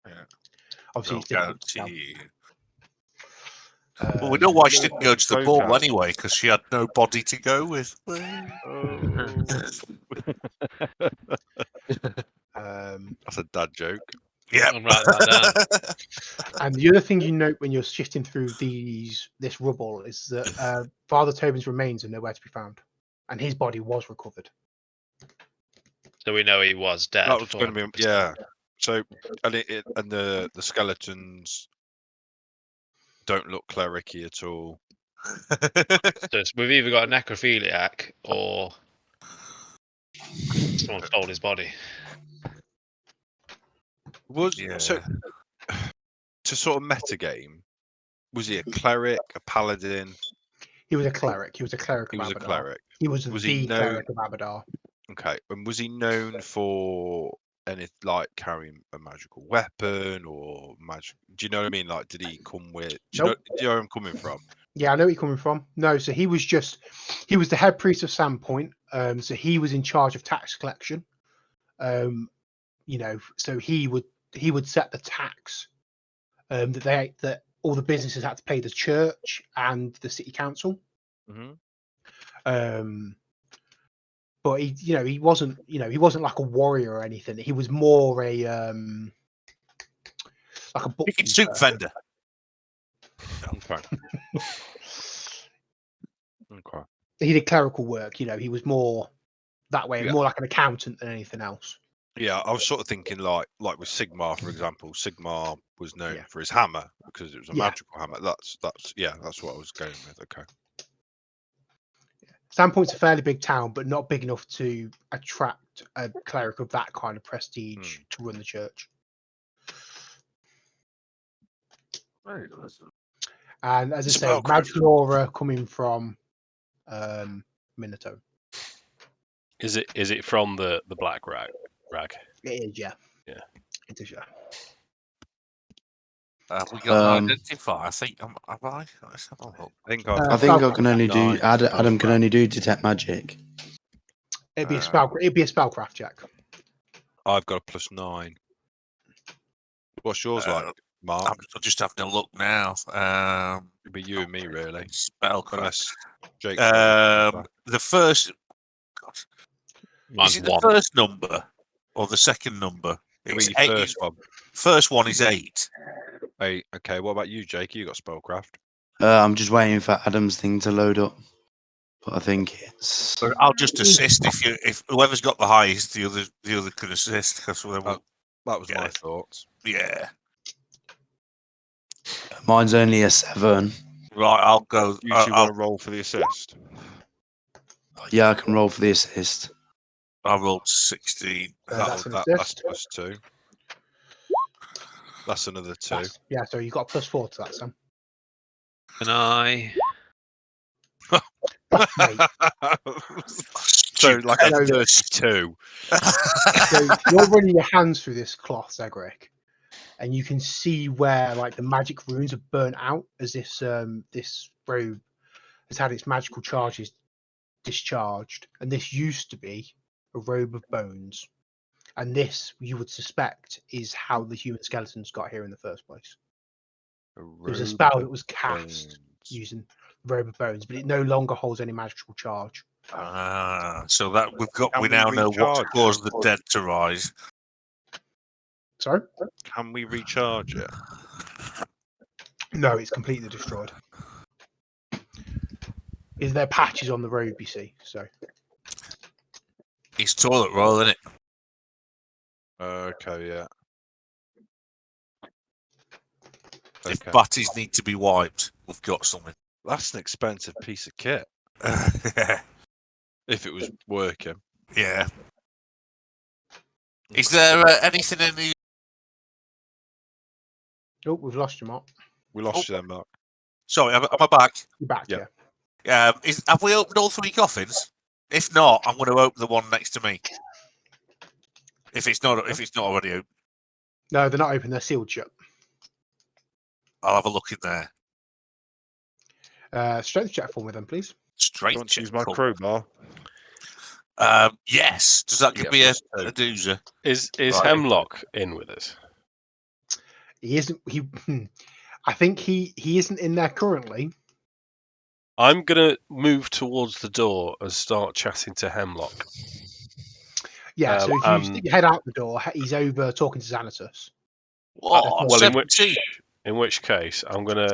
Yeah. obviously No it's difficult to tell. guarantee. Well, we know why she didn't go to the Cloak ball out. anyway, because she had no body to go with. That's a dad joke. Yeah. I'm writing that down. And the other thing you note when you're shifting through this rubble is that Father Tobin's remains are nowhere to be found, and his body was recovered. So we know he was dead. That was going to 400%. be yeah. So and the skeletons don't look clericy at all. So we've either got a necrophiliac or someone stole his body. Was Yeah. so to sort of metagame. Was he a cleric, a paladin? He was a cleric. He was a cleric He of was a Abadar. cleric. He was Was the he known- cleric of Abadar. Okay, and was he known for anything like carrying a magical weapon or magic? Do you know what I mean? Like, did he come with? Do you Nope. know where I'm coming from? Yeah, I know where you're coming from. No, so he was the head priest of Sandpoint. So he was in charge of tax collection. So he would set the tax that all the businesses had to pay the church and the city council. Mm-hmm. But he wasn't like a warrior or anything. He was more a like a Chicken bookkeeper. soup vendor. Okay. Okay. He did clerical work. He was more that way, Yeah. more like an accountant than anything else. Yeah, I was sort of thinking like with Sigmar, for example. Sigmar was known Yeah. for his hammer because it was a Yeah. magical hammer. That's what I was going with. Okay. Sandpoint's a fairly big town, but not big enough to attract a cleric of that kind of prestige to run the church. And as I say, Spellcraft. magical aura coming from Minato. Is it from the black rag? It is, yeah. Yeah. It is, yeah. We got an identifier. I think. Have I? Let's have a look. I think I think I Spellcraft. can only do. Nice. Adam can only do detect magic. It'd be a spellcraft check. I've got a +9. What's yours like, Mark? I'm just having a look now. It'd be you and me, really. Spellcraft. Unless Jake. The first. God, Mine's is it the 1. first number or the second number? It'll It's be your 8. first one. First one is 8. Hey, okay. What about you, Jake? You got spellcraft. I'm just waiting for Adam's thing to load up, but I think it's. I'll just assist if whoever's got the highest, the other can assist. Because That was my Yeah. thoughts. Yeah. Mine's only a 7. Right, I'll go. You two want to roll for the assist? Yeah, I can roll for the assist. I rolled 16. That's an That's assist. +2. That's another 2. Yeah, so you got a +4 to that, Sam. Can I? Mate, So like a No. 32. so you're running your hands through this cloth, Zegric, and you can see where like the magic runes are burnt out as this this robe has had its magical charges discharged, and this used to be a robe of bones, and this you would suspect is how the human skeletons got here in the first place. It was a spell that was cast using the robe of bones, but it no longer holds any magical charge. So that Can we we now know what recharge it? caused the dead to rise. Sorry? Can we recharge it? No, it's completely destroyed. Is there patches on the robe, you see? So It's toilet roll, isn't it? Okay, yeah. If Okay. butties need to be wiped, we've got something. That's an expensive piece of kit. Yeah. If it was working. Yeah. Is there anything in the? oh, we've lost you, Mark. We lost you then, Mark. Sorry, am I back? You're back, Yeah. yeah. Have we opened all 3 coffins? If not, I'm going to open the one next to me. If it's not already open, No, they're not open. They're sealed shut. I'll have a look in there. Strength check for me then, please. Do Straight you want to check. use my Cool. crowbar? Yes. Does that give Yeah, me a +2. doozer? Is Right. Hemlock in with us? He isn't. I think he isn't in there currently. I'm gonna move towards the door and start chatting to Hemlock. Yeah. So if you and- stick your head out the door, he's over talking to Xanatos. What? well, 17? in which case, I'm gonna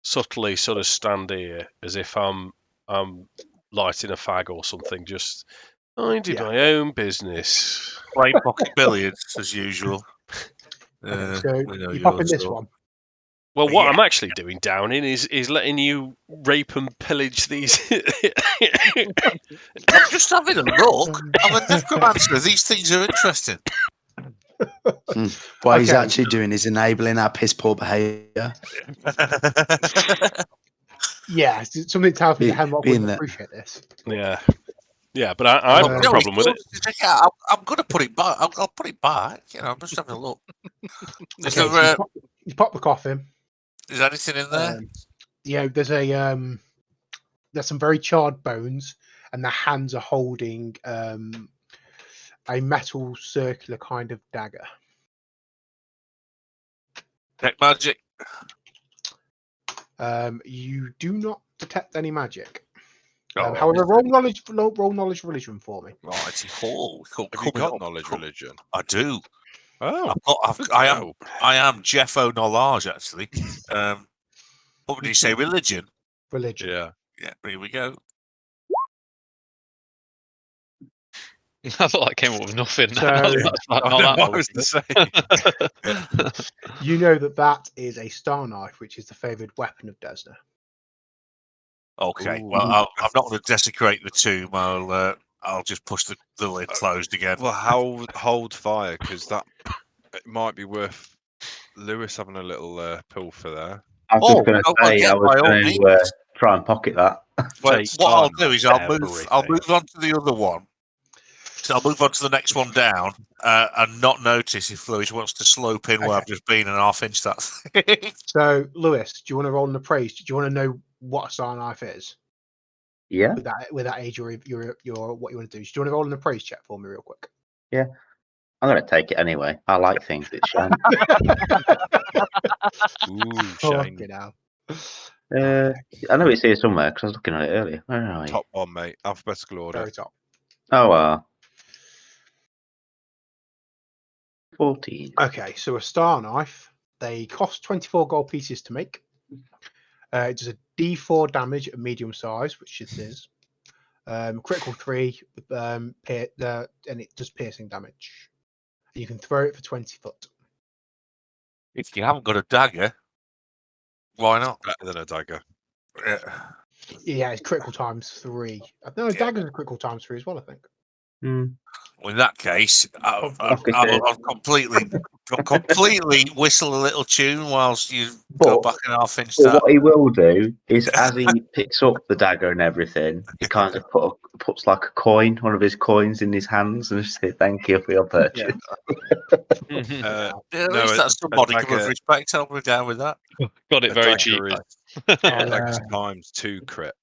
subtly sort of stand here as if I'm lighting a fag or something, just minding Yeah. my own business. Playing pocket billiards as usual. Okay, so we know you pop in yours, this so- one. Well, what Yeah. I'm actually doing down in is letting you rape and pillage these. I'm just having a look. I'm a necromancer. These things are interesting. What he's Okay. actually doing is enabling our piss poor behaviour. Yeah, something tells me Be- the Hemlock being wouldn't that- appreciate this. yeah, but I haven't got a No, problem with it. I'm going to put it back. I'll put it back. I'm just having a look. Is Okay, there so you pop the coffin. is anything in there? There's some very charred bones, and the hands are holding a metal circular kind of dagger. Tech magic. You do not detect any magic. Oh, However, roll knowledge religion for me. righty ho. Have you got knowledge religion? I do. Oh, I am Jeff O'Nollarge, actually. What would you say? Religion? Religion. yeah. Yeah, here we go. I thought that came up with nothing. So- That's not that I was the same. You know that is a star knife, which is the favoured weapon of Desna. Okay. Ooh. Well, I'm not going to desecrate the tomb. I'll just push the lid closed again. Well, hold fire, because it might be worth Lewis having a little pilfer there. I was just going oh, to say, yeah, I was by all going means. to try and pocket that. Well, Take what I'll time. do is I'll move Everything. on to the other one. So I'll move on to the next one down and not notice if Lewis wants to slope in where Okay. I've just been and half-inch that thing. So, Lewis, do you want to roll an appraise? Do you want to know what a star knife is? Yeah, With that age, your what you want to do? Do you want to roll an appraise check for me real quick? I'm going to take it anyway. I like things. It's shiny. Ooh, shiny. Fucking hell. I know it's here somewhere because I was looking at it earlier. Where are we? Top one, mate. Alphabetical order. Very top. Oh, 14. Okay, so a star knife, they cost 24 gold pieces to make. It does a D4 damage at medium size, which it is. Critical 3, and it does piercing damage. You can throw it for 20 foot. If you haven't got a dagger, why not? Better than a dagger. Yeah. Yeah, it's critical times 3. No, daggers are critical times 3 as well, I think. Well, in that case, I'll Complicated. completely whistle a little tune whilst you go But- back and half inch Well, that. what he will do is, as he picks up the dagger and everything, he kind of puts like a coin, one of his coins, in his hands, and just say thank you for your purchase. Yeah, at No, least that's some modicum of dagger, respect. I'll be down with that. Got it a very dagger cheap. is- I'll, dagger's times 2 crit.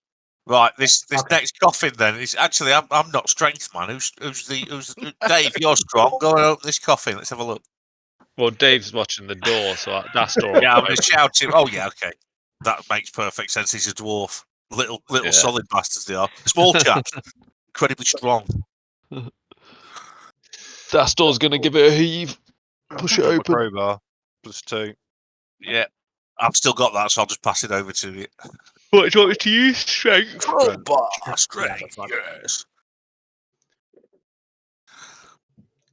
Right, this Okay. next coffin then is actually I'm not strength man. Who's Dave? You're strong. Go and open this coffin. Let's have a look. Well, Dave's watching the door, so Dastor. Yeah, I'm just shouting. Oh yeah, okay, that makes perfect sense. He's a dwarf. Little Yeah. solid bastards they are. Small chaps, incredibly strong. Dastor's gonna give it a heave. Push it Got my open. crowbar, +2. Yeah, I've still got that, so I'll just pass it over to you. What do you want me to use? Strength. Crowbar, Yeah, strength, that's right. yes.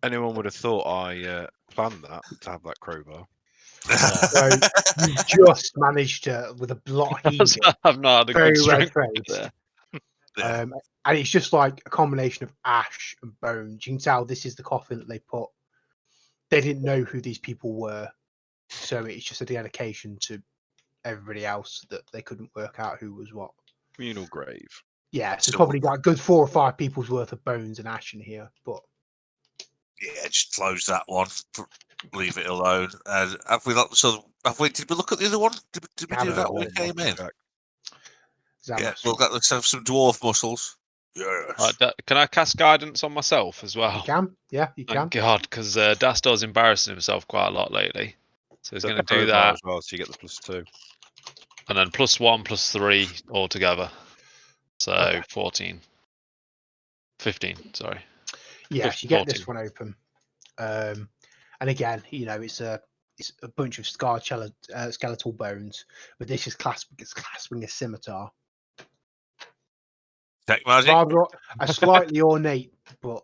Anyone would have thought I planned that, to have that crowbar. So you just managed to, with a lot of heat, I've not had a very good red strength face. there. Yeah. And it's just like a combination of ash and bones. You can tell this is the coffin that they put. They didn't know who these people were, so it's just a dedication to everybody else that they couldn't work out who was what. Communal grave. Yeah, so So- probably got a good 4 or 5 people's worth of bones and ash in here. But Yeah, just close that one. Leave it alone. And have we not? So have we? Did we look at the other one? Did we do Yeah, that when we no, came in? Yeah, Xanos, let's have some dwarf muscles. Yes. Right, can I cast guidance on myself as well? you can. Yeah, you can. Thank God, because Dastor's embarrassing himself quite a lot lately. So he's Set going the to do crowbar that, as well, so you get the +2. and then +1, +3 altogether. So Okay. 14. 15, sorry. Yes, you get this 14. one open. And again, it's a bunch of scarred skeletal bones, but this is clasping a scimitar. Tech magic. Rather a slightly ornate, but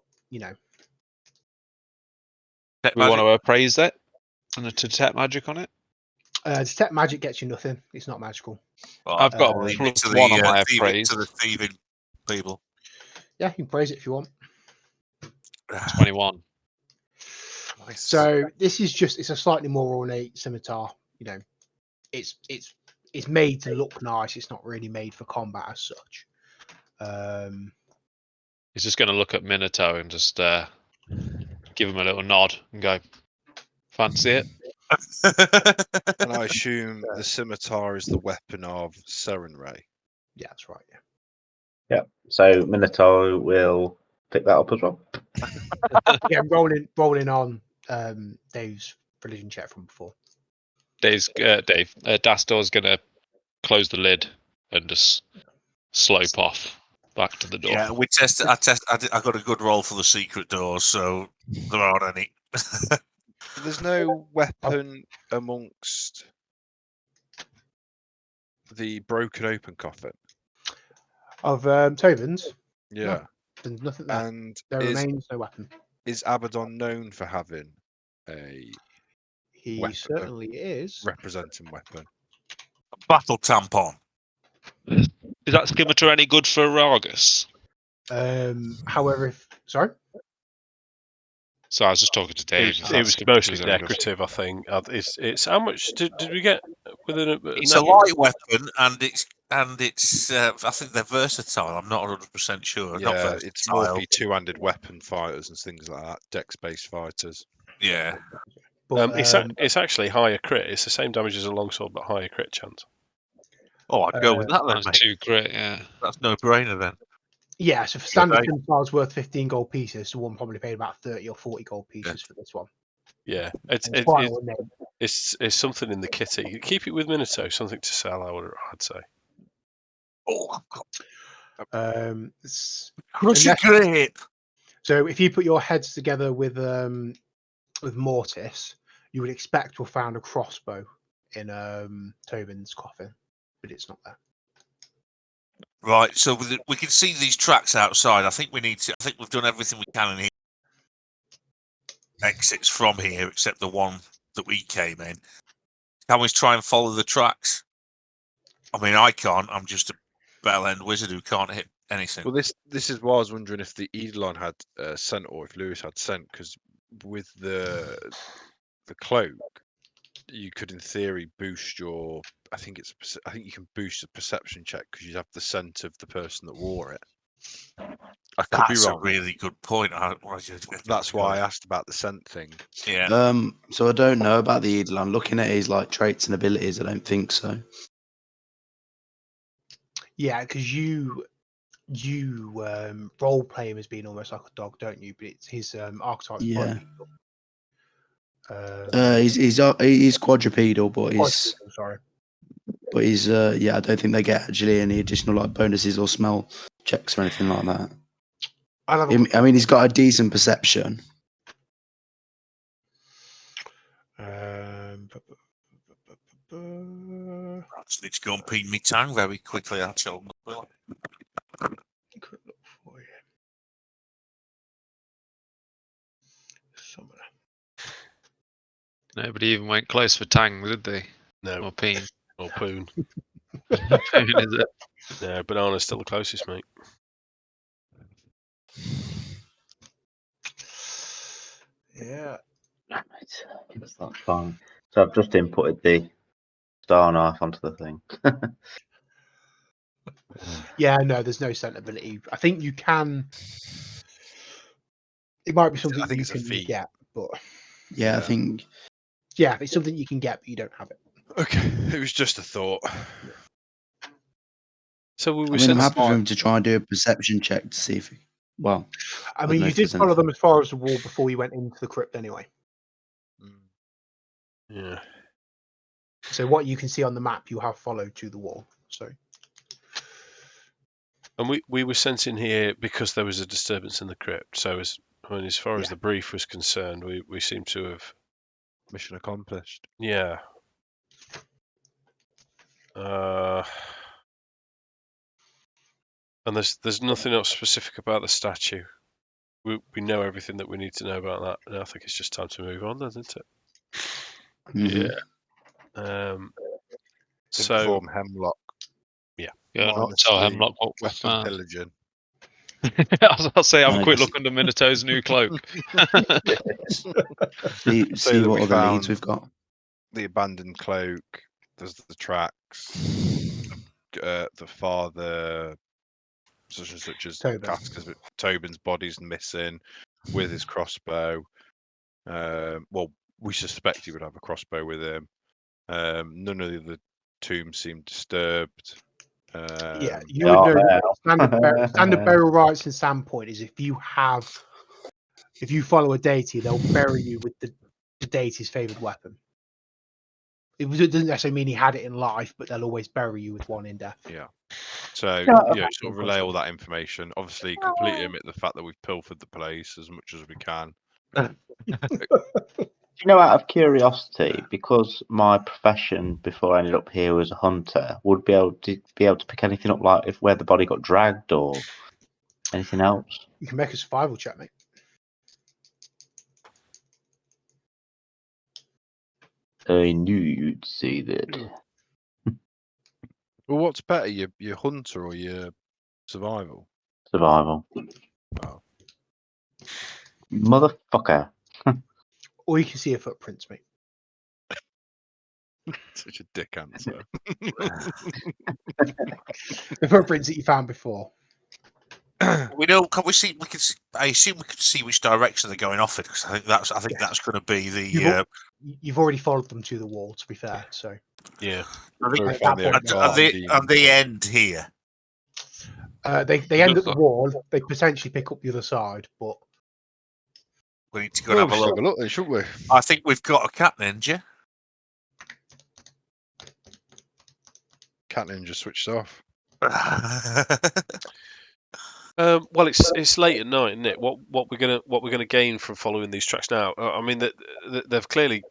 Tech We want magic. to appraise it and to detect magic on it. detect magic gets you nothing. It's not magical. Right, I've got I'll leave it to +1 on my thieving, appraise. to the thieving people. Yeah, you can praise it if you want. 21. Nice. So this is it's a slightly more ornate scimitar. It's made to look nice. It's not really made for combat as such. He's just going to look at Minato and just give him a little nod and go, fancy it? And I assume the scimitar is the weapon of Serenray. Yeah, that's right. Yeah. Yeah. So Minato will pick that up as well. Yeah, rolling on Dave's religion check from before. Dastor's going to close the lid and just slope off back to the door. Yeah, we tested. I got a good roll for the secret doors, so there aren't any. There's no weapon amongst the broken open coffin. Of Tobin's, Yeah. there's nothing there. And There remains no weapon. is Abaddon known for having a He weapon, certainly is. representing weapon? Battle tampon. Is that scimitar any good for Argus? However, sorry. So I was just talking to Dave. It was mostly decorative, I think. It's how much did we get within a? It's a light weapon, and it's. I think they're versatile. I'm not 100% sure. Not Yeah, versatile. it's more for your two-handed weapon fighters and things like that, dex-based fighters. Yeah. But, it's actually higher crit. It's the same damage as a longsword, but higher crit chance. Oh, I'd go with that then, That's mate. 2 crit, yeah. That's no brainer then. yeah, so for standard Okay. scimitars worth 15 gold pieces, so one probably paid about 30 or 40 gold pieces for this one. Yeah, It's quite ornate. it's something in the kitty. Keep it with Minato. Something to sell. I'd say. Oh, I've got Crushing grip. So if you put your heads together with Mortis, you would expect to have found a crossbow in Tobin's coffin, but it's not there. Right, so we can see these tracks outside. I think we've done everything we can in here. exits from here except the one that we came in. Can we try and follow the tracks? I mean, I can't. I'm just a bell-end wizard who can't hit anything. Well, this is why I was wondering if the Eidolon had scent or if Lewis had scent, because with the cloak, you could in theory boost your. I think you can boost the perception check because you have the scent of the person that wore it. I could be That's wrong. a really good point. That's why I asked about the scent thing. Yeah. So I don't know about the Eidolon. Looking at his like traits and abilities, I don't think so. Yeah, because you role play him as being almost like a dog, don't you? But it's his archetype's Yeah. bipedal. He's quadrupedal, but he's Quadrupedal, sorry. I don't think they get actually any additional like bonuses or smell checks or anything like that. I mean, he's got a decent perception. I just need to go and pee me tongue very quickly, actually. Quick look for you. Summoner. Nobody even went close for Tang, did they? No. Or Peen. Or Poon. Poon, is it? No, Banana's still the closest, mate. Yeah. Damn it. That's not fine. So I've just inputted the star knife onto the thing. Yeah, no, there's no scent ability. I think you can. It might be something I think you it's a can feat. get, but Yeah, I think. yeah, it's something you can get, but you don't have it. Okay, it was just a thought. So we I were mean, I'm sent. happy for him to try and do a perception check to see if. Well, I don't mean, know you if did there's follow them anything. as far as the wall before we went into the crypt, anyway. Yeah. So what you can see on the map, you have followed to the wall. So. And we were sent in here because there was a disturbance in the crypt. So as far as the brief was concerned, we seem to have Mission accomplished. Yeah. And there's nothing else specific about the statue. We know everything that we need to know about that, and I think it's just time to move on, then, isn't it? Mhm. Yeah. So Inform Hemlock. Yeah. Yeah, not tell Hemlock what we weapon found. pillaging. I'll say have a No, quick just- look under Minato's new cloak. See that what we other leads found we've got. The abandoned cloak. There's the tracks. The father, such and such as Tobin. Tobin's body's missing with his crossbow. Well, we suspect he would have a crossbow with him. None of the tombs seem disturbed. Yeah, you They would are know now. standard burial rights in Sandpoint is if you follow a deity, they'll bury you with the deity's favored weapon. It doesn't necessarily mean he had it in life, but they'll always bury you with one in death. Yeah. So sort of relay all that information. Obviously, completely omit the fact that we've pilfered the place as much as we can. You know, out of curiosity, because my profession before I ended up here was a hunter, would be able to pick anything up, like where the body got dragged or anything else. You can make a survival check, mate. I knew you'd say that. Well, what's better, your hunter or your survival? Survival. Oh. Motherfucker. Or you can see a footprints, mate. Such a dick answer. The footprints that you found before. We know. Can we see? We can. I assume we can see which direction they're going off it, because I think that's going to be the. You've already followed them to the wall. To be fair, so yeah. I think at that point, are they end here? they end at the wall. They potentially pick up the other side, but We need to go and have a look. Then, shouldn't we? I think we've got a cat ninja. Cat ninja switched off. Well, it's late at night, isn't it? What we're gonna gain from following these tracks now? I mean, they've clearly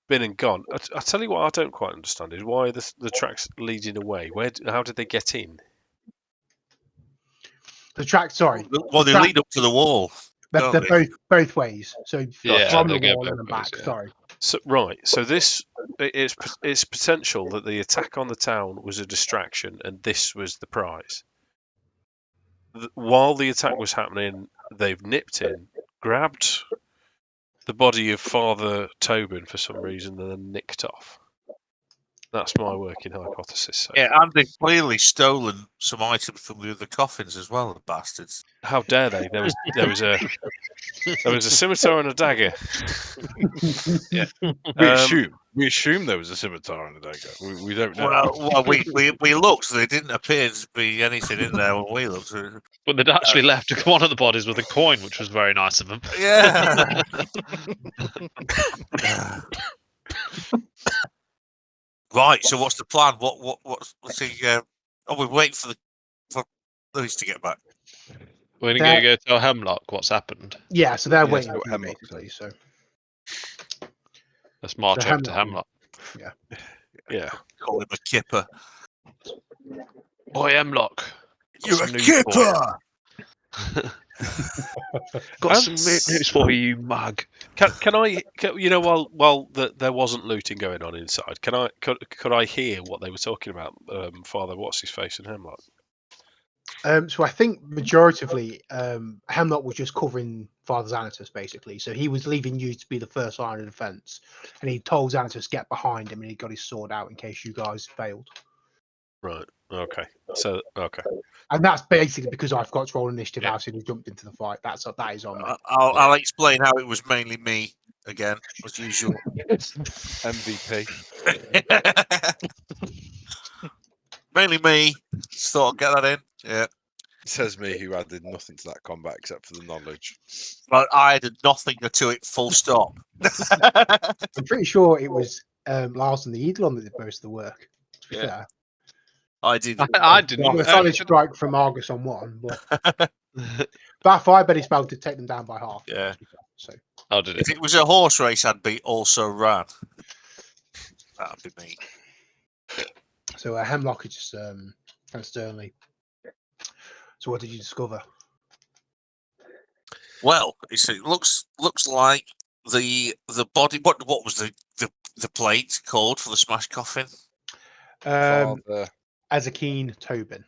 been and gone. I tell you what, I don't quite understand is why the tracks leading away. How did they get in? the track. Sorry, Well, they lead up to the wall. They're both ways. So Yeah, from they the go wall and both then ways, back. yeah. Sorry. So so this it's potential that the attack on the town was a distraction, and this was the prize. While the attack was happening, they've nipped in, grabbed the body of Father Tobin for some reason, and then nicked off. That's my working hypothesis. So. Yeah, and they've clearly stolen some items from the other coffins as well, the bastards. How dare they? There was a scimitar and a dagger. We assume there was a scimitar and a dagger. We don't know. Well, we looked. There didn't appear to be anything in there when we looked. But they'd actually left one of the bodies with a coin, which was very nice of them. Yeah. Right. So what's the plan? What's the? We wait for Louis to get back. We're going to go tell Hemlock what's happened. Yeah, so they're Yeah, waiting so for you, Hemlock basically. So Let's march over to Hemlock. Yeah. Call him a kipper. Boy, Hemlock. You're a kipper. Got some news for you, mug. Can I? While there wasn't looting going on inside, could I hear what they were talking about? Father, what's his face, and Hemlock. So I think majoritively, Hemlock was just covering Father Xanatos, basically. So he was leaving you to be the first line of defense, and he told Xanatos get behind him, and he got his sword out in case you guys failed. Right. Okay. So okay. And that's basically because I forgot to roll initiative. As soon as he jumped into the fight, that is on me. I'll explain how it was mainly me again, as usual. MVP. Mainly me. Just thought I'd get that in. Yeah. Says me, who added nothing to that combat except for the knowledge. But I added nothing to it. Full stop. I'm pretty sure it was Lars and the Eidolon that did most of the work. To be fair. I did. I didn't. The solid strike from Argus on one, but that fire-belly spell did take them down by half. Yeah. So. Oh, did it? If it was a horse race, I'd be also ran. That'd be me. So Hemlock is just kind of sternly. So what did you discover? Well, it looks like the body. What was the plate called for the smash coffin? Father. Ezekine Tobin.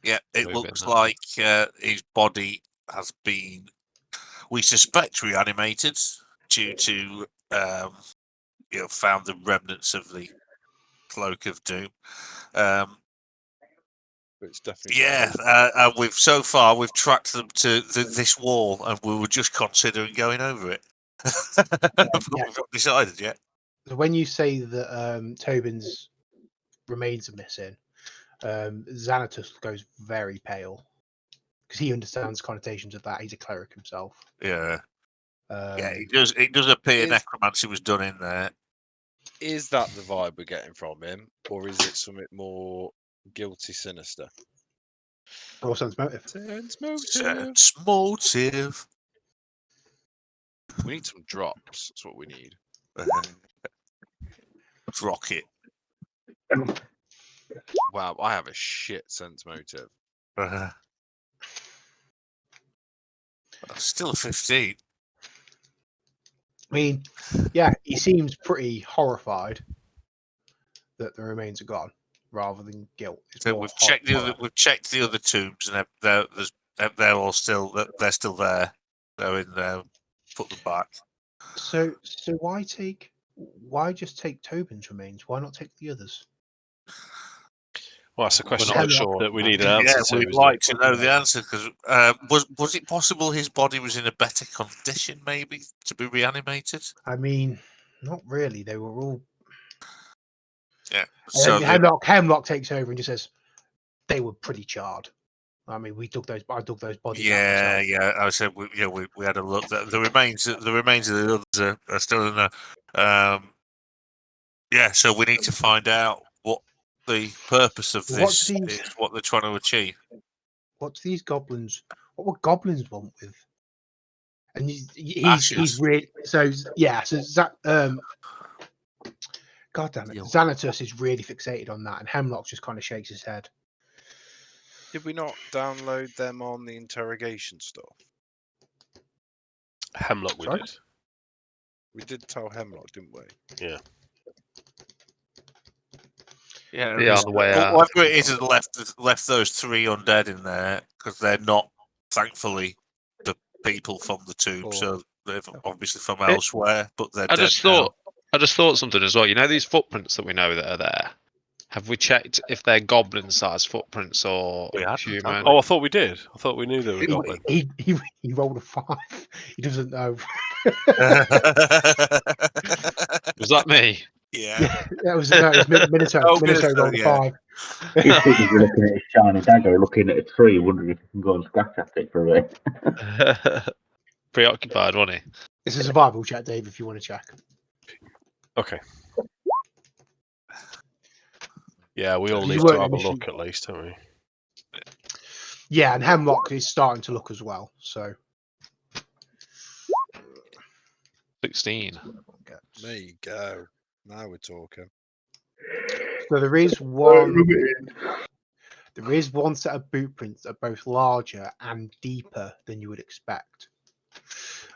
Yeah, it Tobin, looks that's like his body has been, we suspect, reanimated due to found the remnants of the cloak of doom. It's definitely and we've tracked them to this wall, and we were just considering going over it. But we've not decided yet. So when you say that Tobin's remains are missing, Xanatos goes very pale because he understands connotations of that. He's a cleric himself. Yeah. It does appear necromancy was done in there. Is that the vibe we're getting from him, or is it something more guilty, sinister? Or sense motive. Sense motive. We need some drops. That's what we need. Rock it. Wow, I have a shit sense motive. Still a 15. I mean, yeah, he seems pretty horrified that the remains are gone, rather than guilt. So we've checked the other tombs, and they're all still there. They're in there. Put them back. So why just take Tobin's remains? Why not take the others? Well, that's a question not sure. that we need an answer to. We'd like to know the answer, because was it possible his body was in a better condition, maybe, to be reanimated? I mean, not really. They were all. Yeah. So Hemlock takes over and just says they were pretty charred. I mean, I dug those bodies. Yeah. I said we had a look. The remains of the others are still in there. Yeah. So we need to find out what the purpose of this is, what they're trying to achieve. What's these goblins? What would goblins want with? And he's really so yeah. So God damn it, Xanatos is really fixated on that, and Hemlock just kind of shakes his head. Did we not download them on the interrogation stuff? Hemlock we Sorry? did. We did tell Hemlock, didn't we? Yeah. Yeah, Yeah, on the way out. whatever it is that left those 3 undead in there, because they're not, thankfully, the people from the tomb, so they're obviously from elsewhere, but they're dead now. I just thought something as well. You know these footprints that we know that are there? Have we checked if they're goblin-sized footprints or We hadn't, human? have we? Oh, I thought we did. I thought we knew they were goblin. He rolled a 5. He doesn't know. Was that me? Yeah. That was Minato. Oh, Minato rolled a yeah. 5. He's busy looking at his shiny dagger, looking at a tree, wondering if he can go and scratch at it for a bit. Preoccupied, wasn't he? It's a survival check, Dave, if you want to check. Okay. Yeah, we all You need weren't to have a initially- look at least, don't we? Yeah, and Hemlock is starting to look as well. So 16. There you go. Now we're talking. So there is one. There is one set of boot prints that are both larger and deeper than you would expect,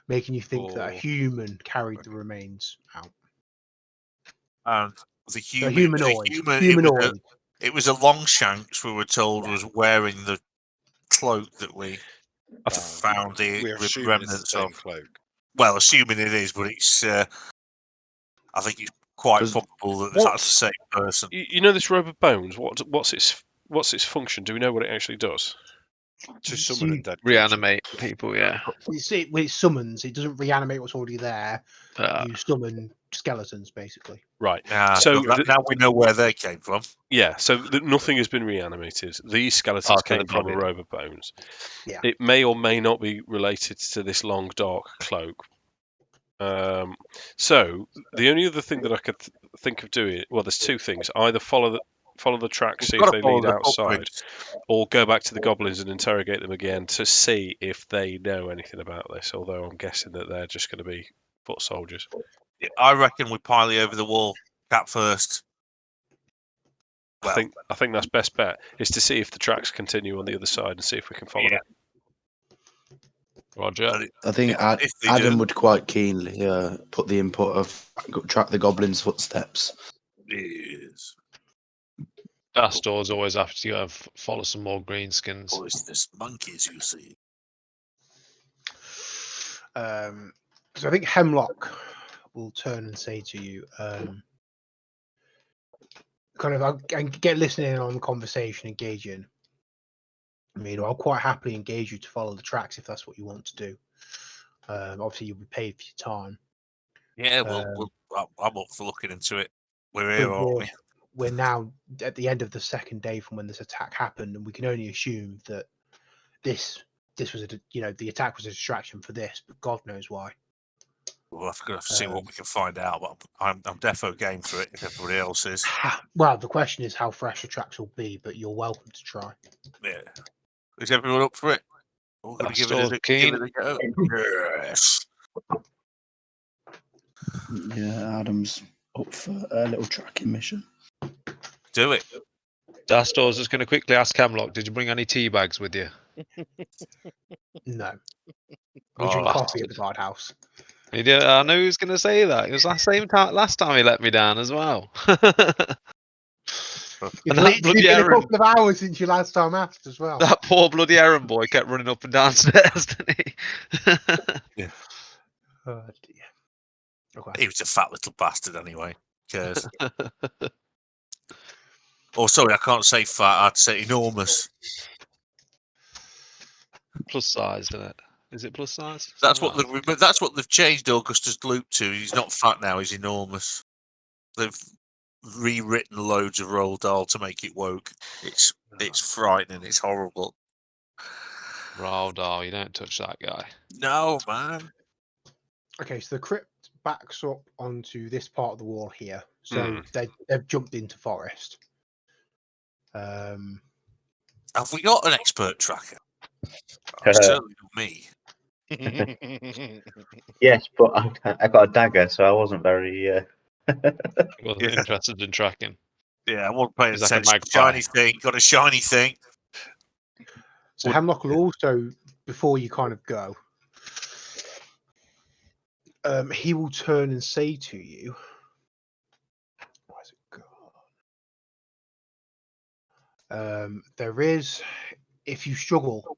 making you think that a human carried the remains out. And the So humanoid. humanoid. It was a Longshanks, we were told, was wearing the cloak that we found the We're assuming remnants it's the same of. cloak. Well, assuming it is, but it's. I think it's quite probable that that's the same person. You know this robe of bones. What's its function? Do we know what it actually does? To summon a dead Reanimate people, yeah. You see, when it summons, it doesn't reanimate what's already there. Ah. You summon skeletons, basically. Right. So now we know where they came from. Yeah. So nothing has been reanimated. These skeletons came from a robe of bones. Yeah. It may or may not be related to this long dark cloak. So the only other thing that I could think of doing, well, there's two things: either follow the tracks, see if they lead outside, or go back to the goblins and interrogate them again to see if they know anything about this. Although I'm guessing that they're just going to be foot soldiers. I reckon we pile over the wall, cat first. Well, I think that's best bet is to see if the tracks continue on the other side and see if we can follow them. Roger. I think Addam would quite keenly put the input of track the goblin's footsteps. Yes. Dastor's always after to go follow some more greenskins. Poisonous monkeys, you see. So I think Hemlock will turn and say to you, and get listening on the conversation, engaging. I mean, I'll quite happily engage you to follow the tracks if that's what you want to do. Obviously, you'll be paid for your time. Yeah, I'm up for looking into it. We're here, aren't we? We're now at the end of the second day from when this attack happened, and we can only assume that this was the attack was a distraction for this, but God knows why. We'll have to see what we can find out. But I'm defo game for it if everybody else is. Well, the question is how fresh the tracks will be, but you're welcome to try. Yeah. Is everyone up for it? We're going to give it a go. Yes. Yeah, Adam's up for a little tracking mission. Do it. Dastor's just going to quickly ask Hemlock, did you bring any tea bags with you? No. We drink coffee at the guardhouse. He did, I knew he was going to say that. It was last time he let me down as well. It's literally been a couple of hours since you last time asked as well. That poor bloody errand boy kept running up and downstairs, didn't he? Yeah. Oh, dear. Okay. He was a fat little bastard anyway. Cares. Oh, sorry, I can't say fat. I'd say enormous. Plus size, isn't it? Is it plus size? That's what they've changed Augustus Gloop to. He's not fat now. He's enormous. They've rewritten loads of Roald Dahl to make it woke. It's frightening. It's horrible. Roald Dahl, you don't touch that guy. No, man. Okay, so the crypt backs up onto this part of the wall here. So they've jumped into forest. Have we got an expert tracker? Certainly not me. Yes, but I got a dagger, so I wasn't very. Wasn't interested in tracking. Yeah, I wasn't paying He's like a attention. magpie. Shiny thing. Got a shiny thing. So Hemlock will also, before you kind of go, He will turn and say to you, where's it gone? There is, if you struggle to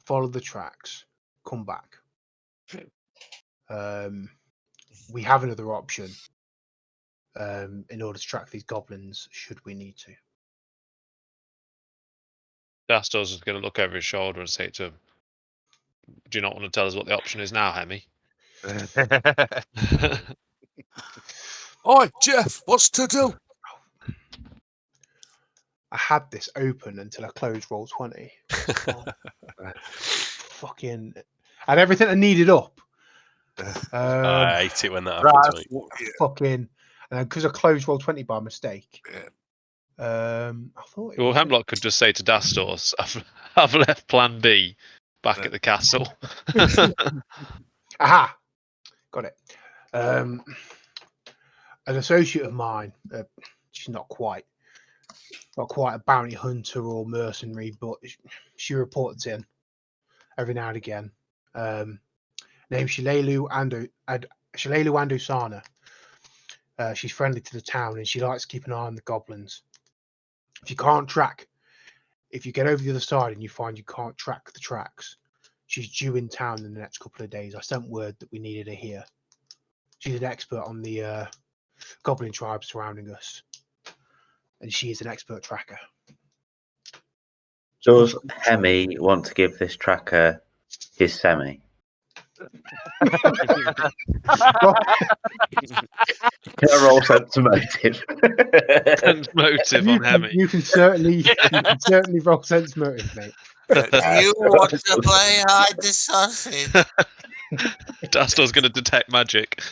follow the tracks, come back. We have another option in order to track these goblins, should we need to. Dastor's just going to look over his shoulder and say to him, "Do you not want to tell us what the option is now, Hemi?" Oi, Jeff, what's to do? I had this open until I closed roll 20. Fucking, I had everything I needed up. I hate it when that happens, mate. Fucking, because I closed roll 20 by mistake. Yeah. I thought it Well, was Hemlock could just say to Dastor, "I've left Plan B back at the castle." Aha, got it. An associate of mine. She's not quite a bounty hunter or mercenary, but she reports in every now and again. Named Shalelu Andusana. She's friendly to the town and she likes to keep an eye on the goblins. If you get over the other side and you find you can't track the tracks, she's due in town in the next couple of days. I sent word that we needed her here. She's an expert on the goblin tribes surrounding us, and she is an expert tracker. Does Hemi want to give this tracker his semi? Can I roll sense of motive? Sense motive on Hemi. You can certainly roll sense motive, mate. Do you want to play hide the sausage? Dastor's going to detect magic.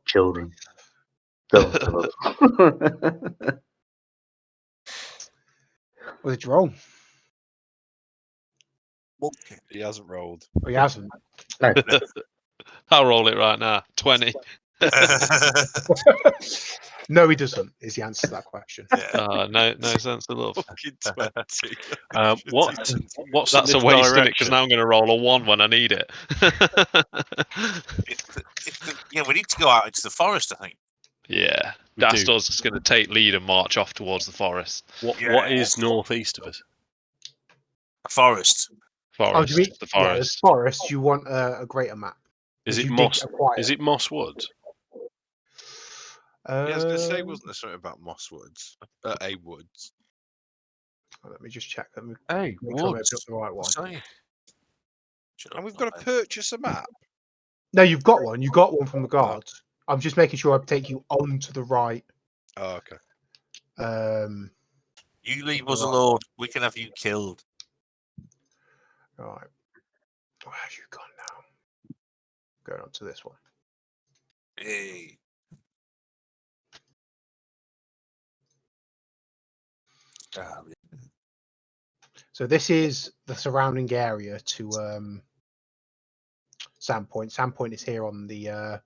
Children. What did you roll? Okay. He hasn't rolled. Oh, he hasn't. No. I'll roll it right now. 20. No, he doesn't. Is the answer to that question? No sense of love. Fucking 20. What's That's in a this waste, isn't it? direction? Because now I'm going to roll a 1 when I need it. Yeah, we need to go out into the forest, I think. Yeah. We do. Dastor's just going to take lead and march off towards the forest. What is northeast of us? A forest. Forest. Do you mean, The yeah, there's forest. forest. You want a greater map? Is If it you Moss? did acquire- Is it Moss Woods? Yeah, I was going to say, Um, wasn't there something about Moss Woods? A Woods. Let me just check. Let me Hey, make sure I Woods. open up the right one. Sorry. And we've got to purchase a map. No, you've got one. You got one from the guards. I'm just making sure I take you onto the right. Oh, okay. You leave us alone. We can have you killed. Right. Where have you gone now? Going on to this one. Hey. So this is the surrounding area to Sandpoint. Sandpoint is here on the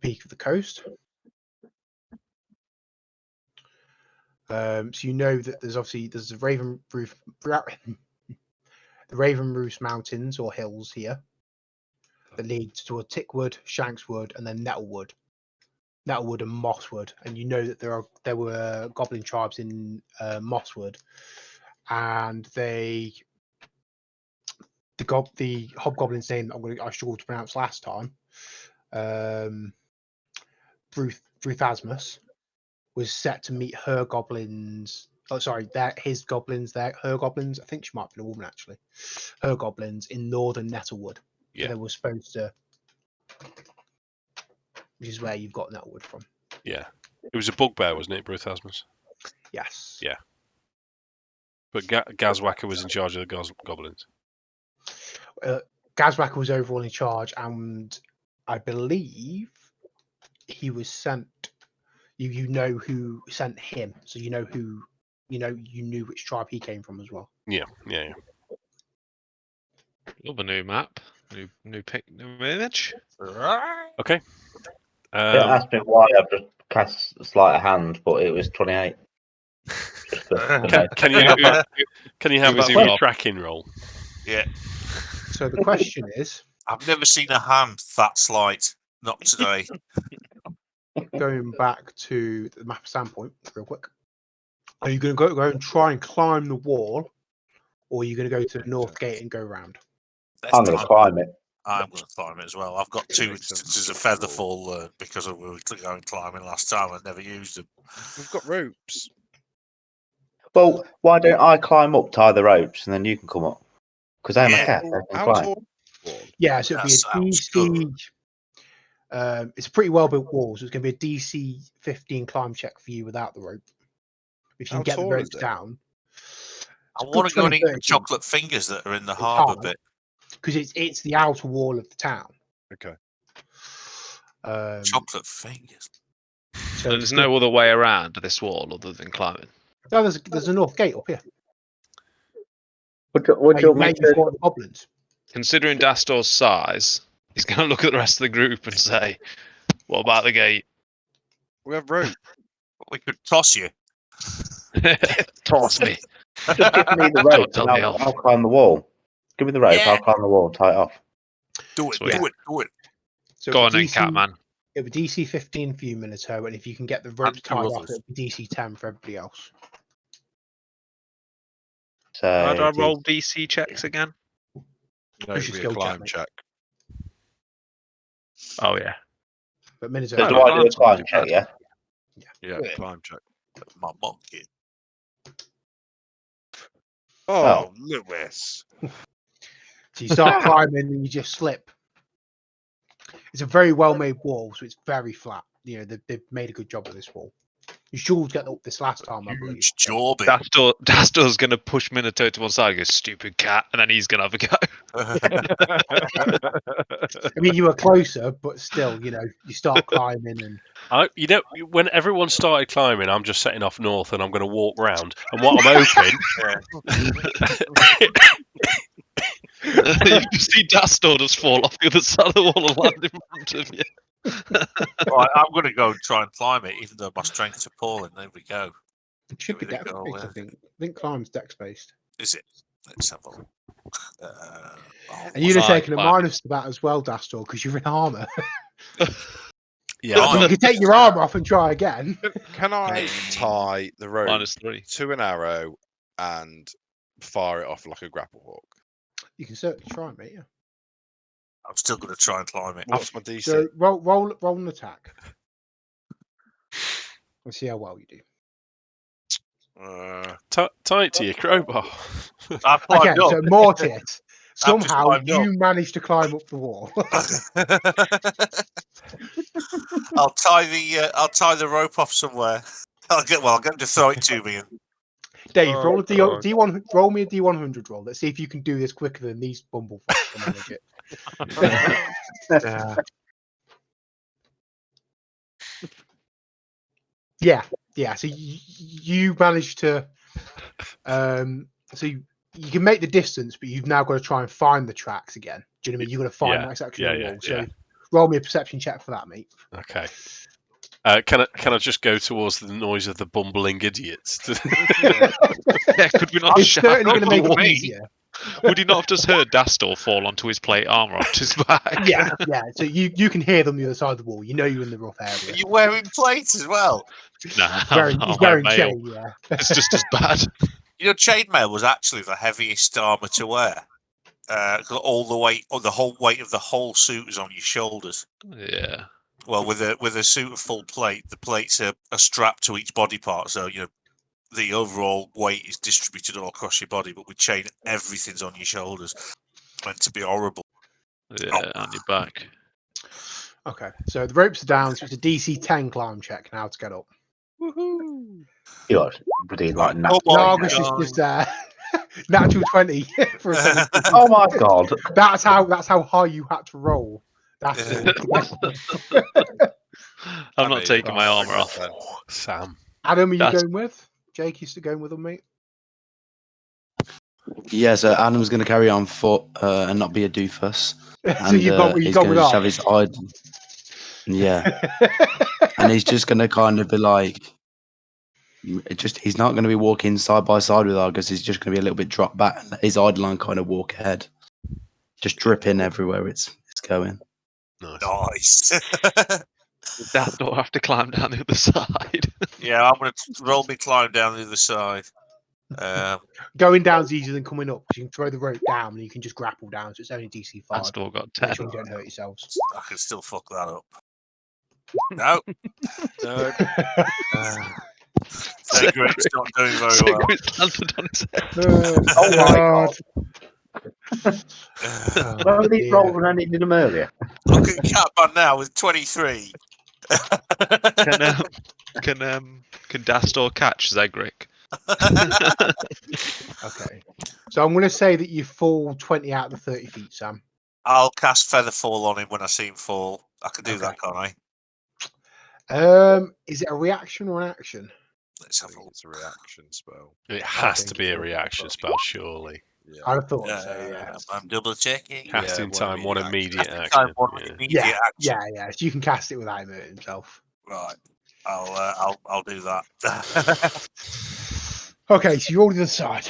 peak of the coast. So you know that there's the Raven Roof, the Raven Roost Mountains or hills here that lead to a Tickwood, Shankswood, and then Nettlewood and Mosswood. And you know that there were goblin tribes in Mosswood, and the hobgoblin's name that I struggled to pronounce last time, Bruthasmus, was set to meet her goblins. Oh, sorry, his goblins. Her goblins. I think she might have been a woman actually. Her goblins in northern Nettlewood. Yeah. So they were supposed to, which is where you've got Nettlewood from. Yeah. It was a bugbear, wasn't it, Bruthasmus? Yes. Yeah. But Gazwacker was in charge of the goblins. Gazwacker was overall in charge, and I believe he was sent. You know who sent him, so you know who. You knew which tribe he came from as well. Yeah. Love a new map. New pic, new image. Okay. Don't ask me why I've just cast sleight of hand, but it was 28. Can you have a Who was he quick robbed? tracking roll? Yeah. So the question is, I've never seen a hand that slight. Not today. going back to the map standpoint, real quick, are you going to go and try and climb the wall, or are you going to go to the north gate and go round? I'm going to climb it. I'm going to climb it as well. I've got 2 instances of Featherfall because we were going climbing last time. I never used them. We've got ropes. Well, why don't I climb up, tie the ropes, and then you can come up? Because I'm a cat. I can How climb. tall? Yeah, so it'll be a sounds DC. It's a pretty well built wall, so it's going to be a DC 15 climb check for you without the rope. If you How can get the tall is ropes it? down. I want to go and eat the chocolate fingers that are in the harbour bit. Because it's the outer wall of the town. Okay. Chocolate fingers. So there's no other way around this wall other than climbing. No, there's a north gate up here. Would you want me to... The goblins. Considering Dastor's size, he's going to look at the rest of the group and say, "What about the gate?" We have rope. We could toss you. Toss me. Just give me the rope and I'll climb the wall. Give me the rope, I'll climb the wall, tie it off. Do it, Sweet. do it. So Go on then, Catman. It'll be DC 15 for you, Minato, and if you can get the ropes tied off, it'll be DC 10 for everybody else. So How do I roll DC checks again? No, it'd be a climb check. Oh, yeah. But Minato, So do I do a climb check, yeah? Yeah, climb check. My monkey. Oh, Lewis. So you start climbing and you just slip. It's a very well made wall, so it's very flat. You know, they've made a good job of this wall. You should get up this last time, I believe. Dastor's going to push Minato to one side and go, "Stupid cat," and then he's going to have a go. I mean, you were closer, but still, you know, you start climbing and. When everyone started climbing, I'm just setting off north and I'm going to walk round. And what I'm hoping, you just see Dastor just fall off the other side of the wall and land in front of you. Right, I'm going to go and try and climb it, even though my strength's appalling. There we go. It should be dex based, I think. I think climb's dex based. Is it? Let's have a look. And you'd have taken a minus to that as well, Dastor, because you're in armor. Yeah, you can take your armor off and try again. Can I tie the rope -3 to an arrow and fire it off like a grapple hook? You can certainly try, mate. Yeah. I'm still going to try and climb it. What's my DC? So roll an attack. Let's see how well you do. tie it to your crowbar. Okay, so Mortis, somehow you managed to climb up the wall. I'll tie the rope off somewhere. I'll get him to throw it to me. Dave, roll a D1. Roll me a D100 roll. Let's see if you can do this quicker than these bumblefucks can manage it. Yeah. So you managed to. So you can make the distance, but you've now got to try and find the tracks again. Do you know what I mean? You've got to find that section of the wall. So roll me a perception check for that, mate. Okay. Can I just go towards the noise of the bumbling idiots? Could we not? It's certainly going to make it easier. Would he not have just heard Dastor fall onto his plate armor off his back? Yeah. So you can hear them the other side of the wall. You know you're in the rough area. Are you wearing plates as well? Nah, he's wearing chain. Yeah, it's just as bad. You know, chainmail was actually the heaviest armor to wear. All the weight, or the whole weight of the whole suit is on your shoulders. Yeah. Well, with a suit of full plate, the plates are strapped to each body part, so you know the overall weight is distributed all across your body. But with chain, everything's on your shoulders. It's meant to be horrible. Yeah, on your back. Okay, so the ropes are down, so it's a DC 10 climb check now to get up. Woohoo! You're pretty like Nargus is just natural 20 for a second. Oh my god! That's how high you had to roll. That's I'm not taking my armor off. Sam. Addam, are you going with? Jake used to going with them, mate. Yeah, so Adam's going to carry on foot and not be a doofus. So you've got he's going going to to have his yeah, and he's just going to kind of be like, He's not going to be walking side by side with Argus. He's just going to be a little bit dropped back. And his Eidolon kind of walk ahead, just dripping everywhere it's going. Nice. Nice. Dastor have to climb down the other side. Yeah, I'm going to roll me climb down the other side. Going down's easier than coming up because you can throw the rope down and you can just grapple down. So it's only DC 5. Dastor got Make 10. sure you don't hurt yourselves. I can still fuck that up. No. No. Zegric's not doing very well. Zegric's landed on his head. Oh my god! Oh, Where were these dear. rolls when I needed them earlier? Look at Catman now with 23. Can Dastor catch Zegric? Okay. So I'm going to say that you fall 20 out of the 30 feet, Sam. I'll cast Featherfall on him when I see him fall. I can do Okay. that, can't I? Is it a reaction or an action? Let's I have a think look. it's a reaction spell. It has to think be a so. reaction spell, surely. Yeah. I'd have thought so, yeah. I'm double checking. Casting time, one immediate Casting action. time, one Yeah. immediate Yeah, action. yeah. So you can cast it without him hurting himself. Right. I'll do that. Okay, so you're all to the side.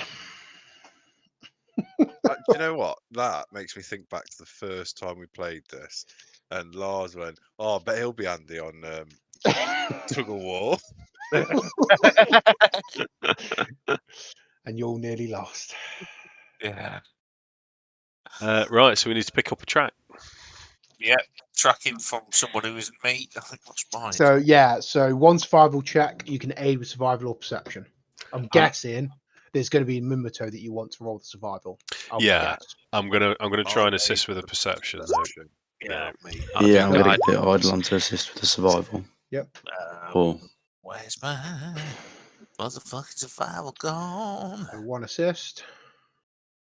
Do you know what? That makes me think back to the first time we played this, and Lars went, "Oh, but he'll be handy on tug of war." And you're nearly lost. Yeah. Right, so we need to pick up a track. Yeah. Tracking from someone who isn't me. I think that's mine. So yeah, so one survival check, you can aid with survival or perception. I'm guessing there's going to be a Minato that you want to roll the survival. I would Yeah. guess. I'm gonna try and I'll assist aid with a the perception. perception. Yeah, me. I'll Yeah, do I'm going to guidance. get Eidolon to assist with the survival. Yep. Oh, Where's my motherfucking survival gone? So one assist.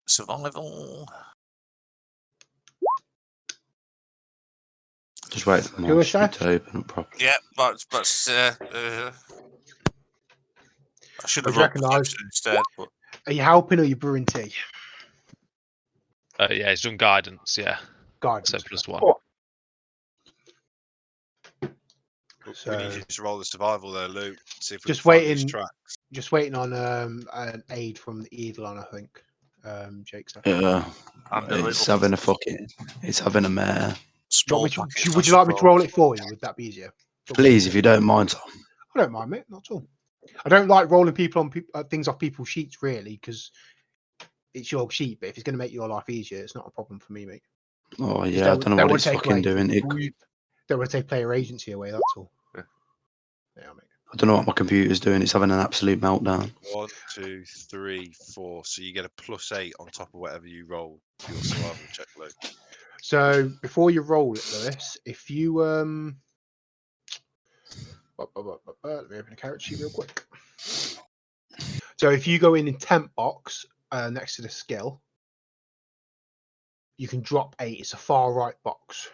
Survival. just wait for Who my was sheet that? to open up properly. Yeah, but I should have Would you rolled recognise- perception instead. But Are you helping or are you brewing tea? Yeah, he's done guidance. Yeah, Guidance. so +1. So- We need you to roll the survival there, Luke. See if we Just can find these waiting. tracks. Just waiting on an aid from the Eidolon, I think. Jake said. Yeah, and a it's little having a fucking, it's having a mare. small Would packet you of like me to roll survival. it for you? Would that be easier? Please, if you don't mind, Tom. I don't mind, mate. Not at all. I don't like rolling people on things off people's sheets, really, because it's your sheet. But if it's going to make your life easier, it's not a problem for me, mate. Oh Just yeah, I don't know what wanna it's take fucking away- doing. Don't want to take player agency away. That's all. Yeah. Yeah, mate. I don't know what my computer's doing. It's having an absolute meltdown. 1, 2, 3, 4. So you get a +8 on top of whatever you roll for your survival check, Luke. So before you roll it, Lewis, if you let me open a character sheet real quick. So if you go in temp box next to the skill, you can drop 8. It's a far right box.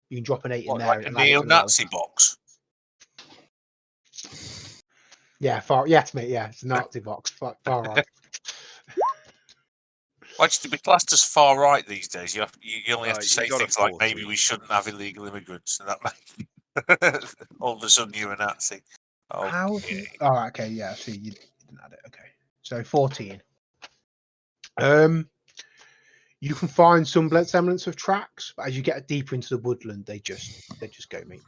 You can drop an 8 in What, there. like a and add it to the roll. neo-Nazi box? Yeah, far. Yes, mate. Yeah, it's a Nazi box. Far right. Why should it be classed as far right these days? You only have to You say got a things like 14. maybe we shouldn't have illegal immigrants, and that all of a sudden you're a Nazi. How? Okay. Oh, okay. Yeah. See, you didn't add it. Okay. So 14. You can find some semblance of tracks, but as you get deeper into the woodland, they just go, mate.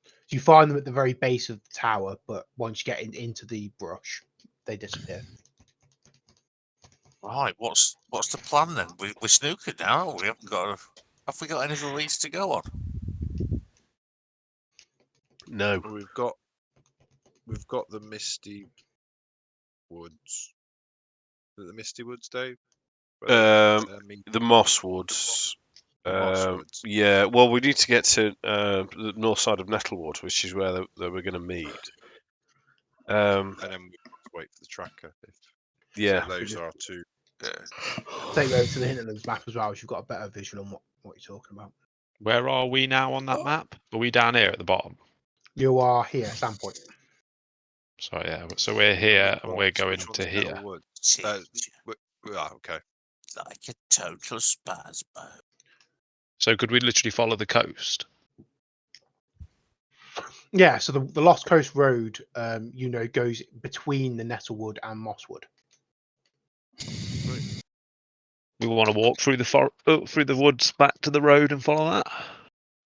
So you find them at the very base of the tower, but once you get into the brush, they disappear. Right, what's the plan then? We're snookered now. We haven't got. Have we got any other leads to go on? No. We've got the Misty Woods. Is it the Misty Woods, Dave? The Moss Woods. Moss Woods. Yeah, well, we need to get to the north side of Nettlewood, which is where they were going to meet. And then we wait for the tracker. Yeah. So those are our two. Take you over to the Hinterlands map as well, so you've got a better vision on what you're talking about. Where are we now on that map? Are we down here at the bottom? You are here, standpoint. So yeah, so we're here and we're going Which one's to here. Nettlewoods? Change Okay. like a total spasmo. So could we literally follow the coast? Yeah, so the Lost Coast Road, goes between the Nettlewood and Mosswood. We want to walk through through the woods back to the road and follow that.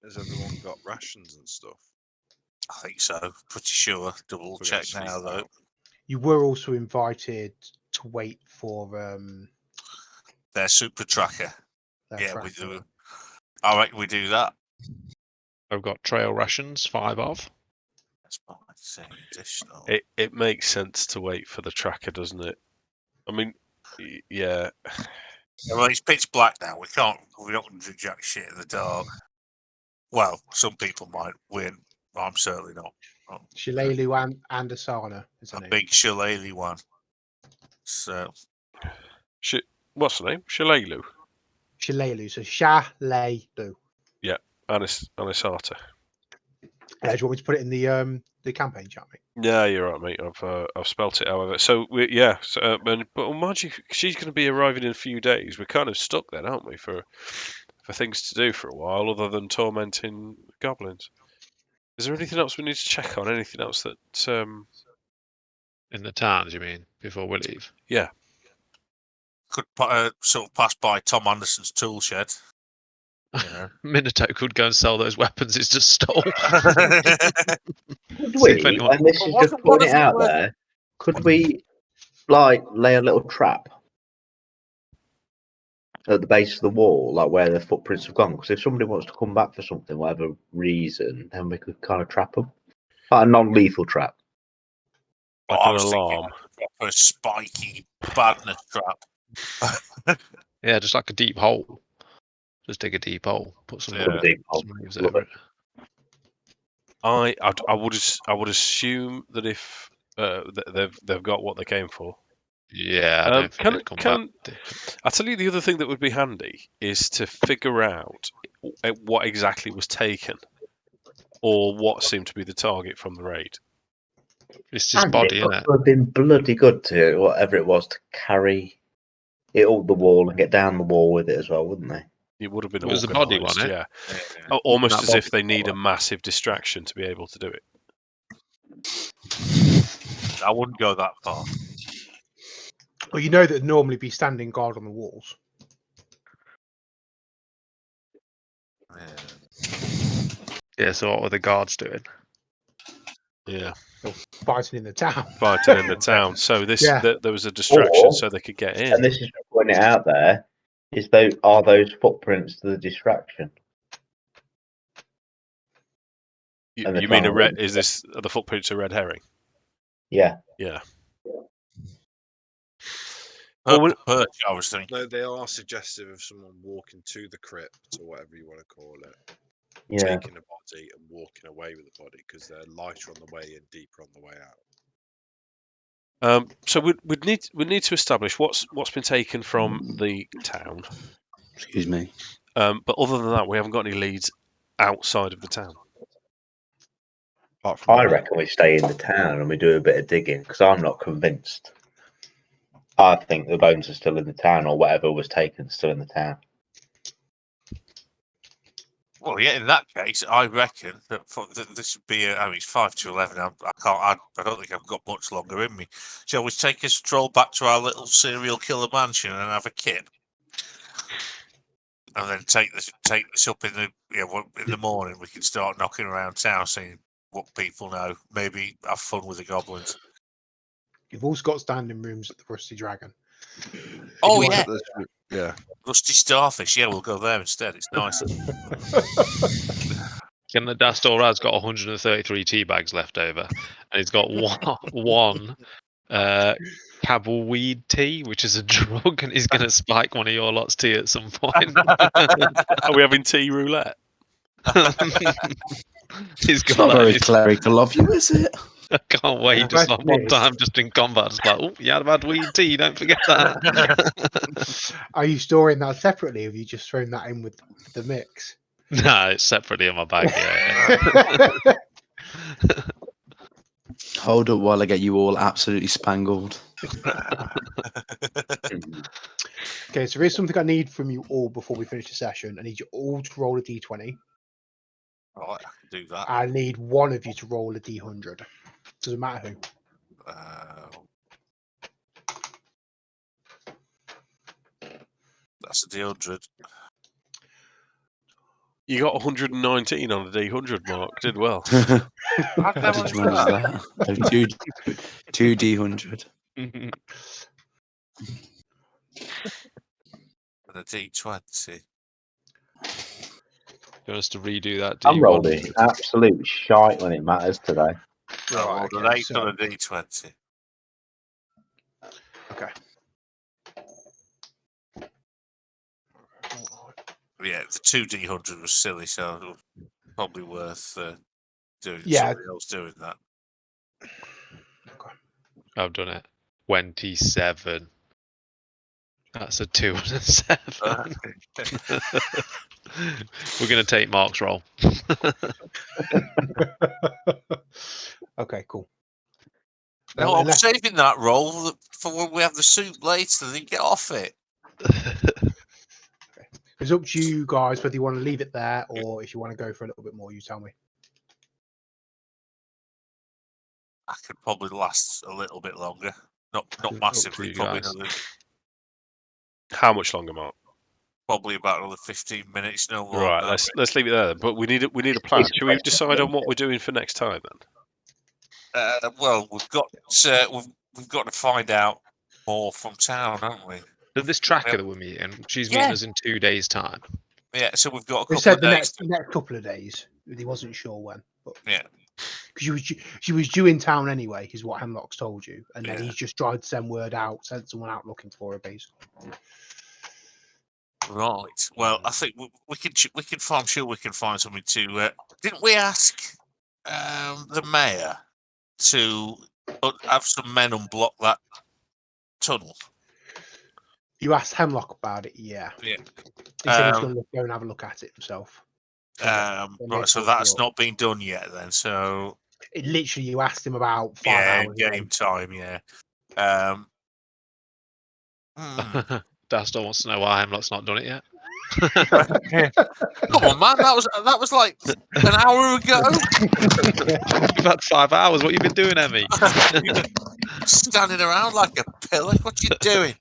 Has everyone got rations and stuff? I think so. Pretty sure. Double We're gonna check now, sleep though. out. You were also invited to wait for Their super tracker. their Yeah, tracker. we do. I reckon we do that. I've got trail rations, 5 of. That's my saying additional. It makes sense to wait for the tracker, doesn't it? I mean, yeah. Well, it's pitch black now. We're not going to do jack shit in the dark. Well, some people might win. I'm certainly not. Shillelagh and Asana is A her name. big shillelagh one. So, What's the name? Shillelagh. Shillelagh, so Shallelagh. Yeah, Anisata. Do you want me to put it in the campaign chat, mate? Yeah, you're right, mate. I've spelt it, however. So but mind you, she's going to be arriving in a few days. We're kind of stuck then, aren't we, for things to do for a while, other than tormenting goblins? Is there anything else we need to check on? Anything else that In the towns, you mean, before we leave? Yeah. could sort of pass by Tom Anderson's tool shed. You know. Minato could go and sell those weapons it's just stole. Could See if we, anyone- and this is just putting it out there, could we, like, lay a little trap at the base of the wall, like where the footprints have gone? Because if somebody wants to come back for something, whatever reason, then we could kind of trap them. Like a non-lethal trap. Oh, Like I an was thinking alarm. like a proper spiky badness trap. Yeah, just like a deep hole. Just dig a deep hole, put some, Yeah. some leaves over it. I would assume that if they've got what they came for. Yeah, I don't think they'd come back. I tell you, the other thing that would be handy is to figure out what exactly was taken, or what seemed to be the target from the raid. It's his And body, it isn't it? would have been bloody good to, whatever it was, to carry it up the wall and get down the wall with it as well, wouldn't they? It would have been It was the body, organised, wasn't it? yeah. Almost That as if body. they need a massive distraction to be able to do it. I wouldn't go that far. Well, you know that normally be standing guard on the walls. Yeah, so what were the guards doing? Yeah, Fighting in the town. fighting in the town. So there was a distraction, Or- so they could get in. And this is putting it out there. Are those footprints the distraction? You and the mean a tunnel. red? Is this the footprints a red herring? Yeah. Yeah. Purple perch, I was thinking. No, they are suggestive of someone walking to the crypt or whatever you want to call it, Yeah. taking a body and walking away with the body because they're lighter on the way in, deeper on the way out. So we'd need to establish what's been taken from the town. Excuse me. But other than that, we haven't got any leads outside of the town. Apart from I reckon we stay in the town and we do a bit of digging because I'm not convinced. I think the bones are still in the town, or whatever was taken is still in the town. Well, yeah. In that case, I reckon that this would be. It's 5 to 11. I don't think I've got much longer in me. Shall we take a stroll back to our little serial killer mansion and have a kip, and then take this up in the morning? We can start knocking around town, seeing what people know. Maybe have fun with the goblins. You've also got standing rooms at the Rusty Dragon. Oh, you yeah. Yeah. Rusty Starfish. Yeah, we'll go there instead. It's nice. Can the Dastor has got 133 tea bags left over, and he's got one cabbleweed tea, which is a drug, and he's going to spike one of your lot's tea at some point. Are we having tea roulette? He's It's got not very that. clerical of you, is it? I can't wait. Just like one time, just in combat, just like, oh, you had bad weed tea. Don't forget that. Are you storing that separately, or have you just thrown that in with the mix? No, it's separately in my bag. Yeah. Hold up while I get you all absolutely spangled. Okay, so there is something I need from you all before we finish the session. I need you all to roll a d20. Right, I can do that. I need one of you to roll a d100. Doesn't matter who. That's a D100. You got 119 on the D100 mark. Did well. How did you manage that? So two D100. And a D20. You want us to redo that? I'm rolling absolute shite when it matters today. I rolled an 8 on a D20. Okay. Yeah, the 2 D100 was silly, so it was probably worth doing. Yeah. Somebody else doing that. Okay. I've done it. 27. That's a 2 and a 7. We're going to take Mark's roll. Okay, cool. No, I'm saving that roll for when we have the soup later. Then get off it. It's up to you guys whether you want to leave it there or if you want to go for a little bit more. You tell me. I could probably last a little bit longer. Not Up massively. to you Probably guys. How much longer, Mark? probably about another 15 minutes. No more. Right, than let's leave it there. Then. But we need a plan. Should we decide on what we're doing for next time then? well, we've got to find out more from town, haven't we? But this tracker that we're meeting, she's Yeah. meeting us in 2 days' time. Yeah, so we've got a They couple said of the days. next couple of days. He wasn't sure when. But Yeah. because she was due in town anyway, is what Hemlock's told you, and then Yeah. he's just tried to send someone out looking for her, basically. Right. Well, I think we can find. I'm sure we can find something to. Didn't we ask the mayor to have some men unblock that tunnel? You asked Hemlock about it, yeah. Yeah. He said he's going to go and have a look at it himself. Right. So that's not been done yet, then. So It literally, you asked him about 5 hours game ago. time. Yeah. Dastor wants to know why Hemlock's not done it yet. Come on, man. That was like an hour ago. You've had 5 hours. What you been doing, Emmy? Standing around like a pillar. What you doing?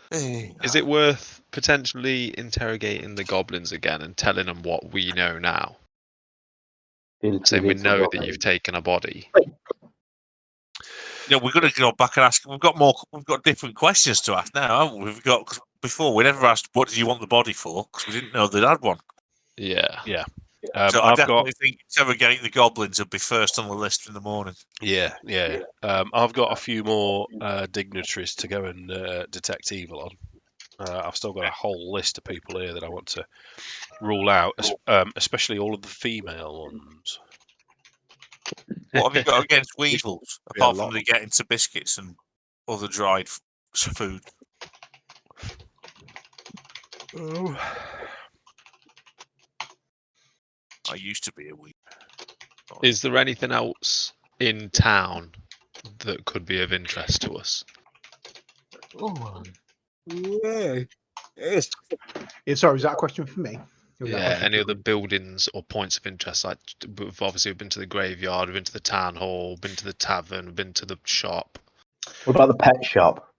Is it worth potentially interrogating the goblins again and telling them what we know now? Saying we know that you've taken a body. No, we're going to go back and ask. We've got different questions to ask now, haven't we? Before we never asked what did you want the body for, because we didn't know they'd had one. Yeah. Yeah. So I definitely think interrogating the goblins would be first on the list in the morning. Yeah. I've got a few more dignitaries to go and detect evil on. I've still got a whole list of people here that I want to rule out, especially all of the female ones. What have you got against weevils, apart from they get into biscuits and other dried food? Oh. I used to be a weevil. Is there anything else in town that could be of interest to us? Yeah. Sorry, was that a question for me? Yeah, any other buildings or points of interest? Like, we've obviously been to the graveyard, we've been to the town hall, been to the tavern, we've been to the shop. What about the pet shop?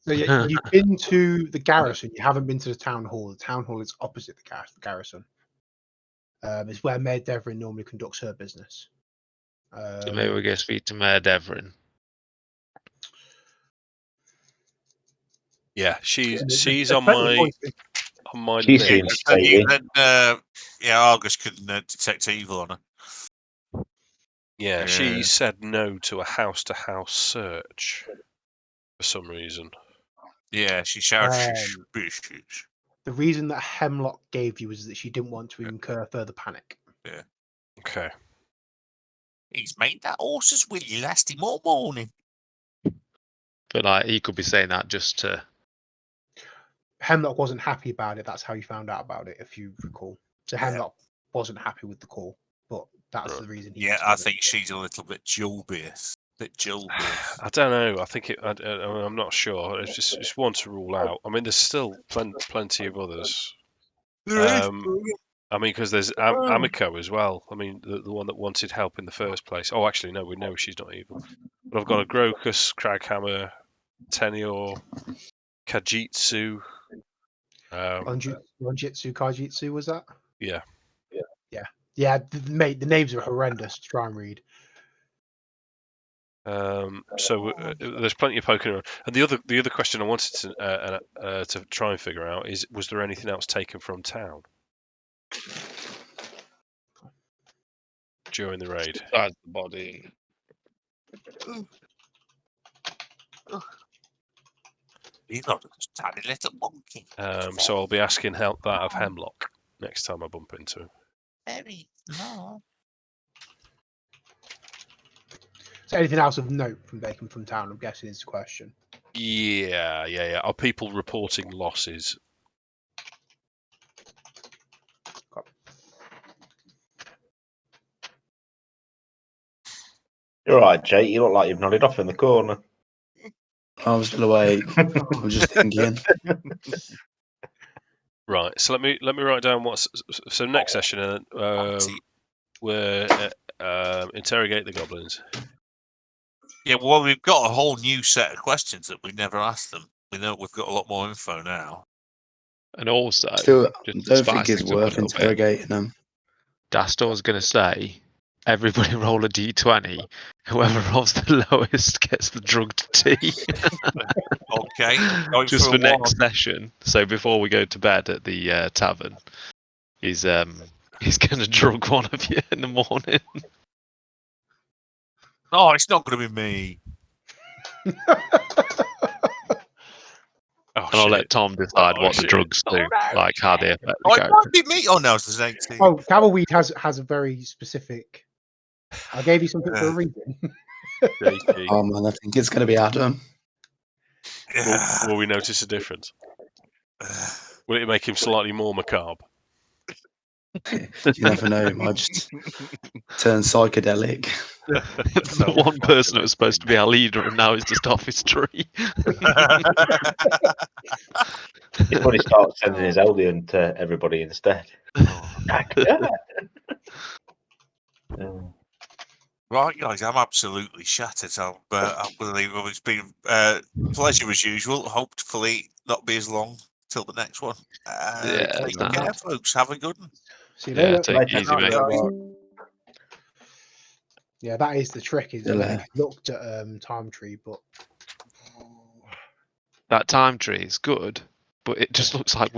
So yeah, you've been to the garrison. You haven't been to the town hall. The town hall is opposite the garrison. It's where Mayor Devrin normally conducts her business. So maybe we go speak to Mayor Devrin. Yeah, she's on my She list. seems shady. Argus can detect evil on her. Yeah, she said no to a house-to-house search for some reason. Yeah, she shouted. The reason that Hemlock gave you is that she didn't want to incur further panic. Yeah. Okay. He's made that horse's willy last him all morning. But like, he could be saying that just to. Hemlock wasn't happy about it. That's how you found out about it, if you recall. So Hemlock wasn't happy with the call, but that's the reason. I think she's a little bit dubious. I don't know. I think I'm not sure. It's one to rule out. I mean, there's still plenty of others. I mean, because there's Amiko as well. I mean, the one that wanted help in the first place. Oh, actually, no, we know she's not evil. But I've got a Grokus, Craghammer, Tenior, Kajitsu. Ranjitsu, Kaijitsu, was that? Yeah. Yeah, mate, the names are horrendous to try and read. So there's plenty of poking around. And the other question I wanted to try and figure out is, was there anything else taken from town during the raid? Besides the body. He's not just a tiny little monkey. So I'll be asking help that of Hemlock next time I bump into him. Very small. So anything else of note from town, I'm guessing, is the question. Yeah. Are people reporting losses? You're right, Jake. You look like you've nodded off in the corner. I was still awake. I was just thinking. Right. So let me write down what's so next session. We're interrogate the goblins. Yeah, well, we've got a whole new set of questions that we never asked them. We know we've got a lot more info now. And also, Still, just to don't spice think it's things up a worth little bit, interrogating them. Dastor's going to say, everybody roll a d20. Whoever rolls the lowest gets the drugged tea. Okay. Going Just for a next one. session. So before we go to bed at the tavern, he's going to drug one of you in the morning. No, it's not going to be me. Oh, And I'll let Tom decide what the drugs do, like how they affect the Oh, it character. might be me. Oh, no, it's the 18. Oh, Camelweed has a very specific. I gave you something for a reason. Oh man, I think it's going to be Addam. Will we notice a difference? Will it make him slightly more macabre? You never know. It might just turn psychedelic. The one person that was supposed to be our leader and now is just off his tree. It's when he starts sending his Eldian to everybody instead. Right, guys, I'm absolutely shattered. I believe it's been pleasure as usual. Hopefully not be as long till the next one. Take care, folks. Have a good one. See you later. Yeah, take it easy, mate. Yeah, that is the trick. Is Yeah. I looked at Time Tree, but That time tree is good, but it just looks like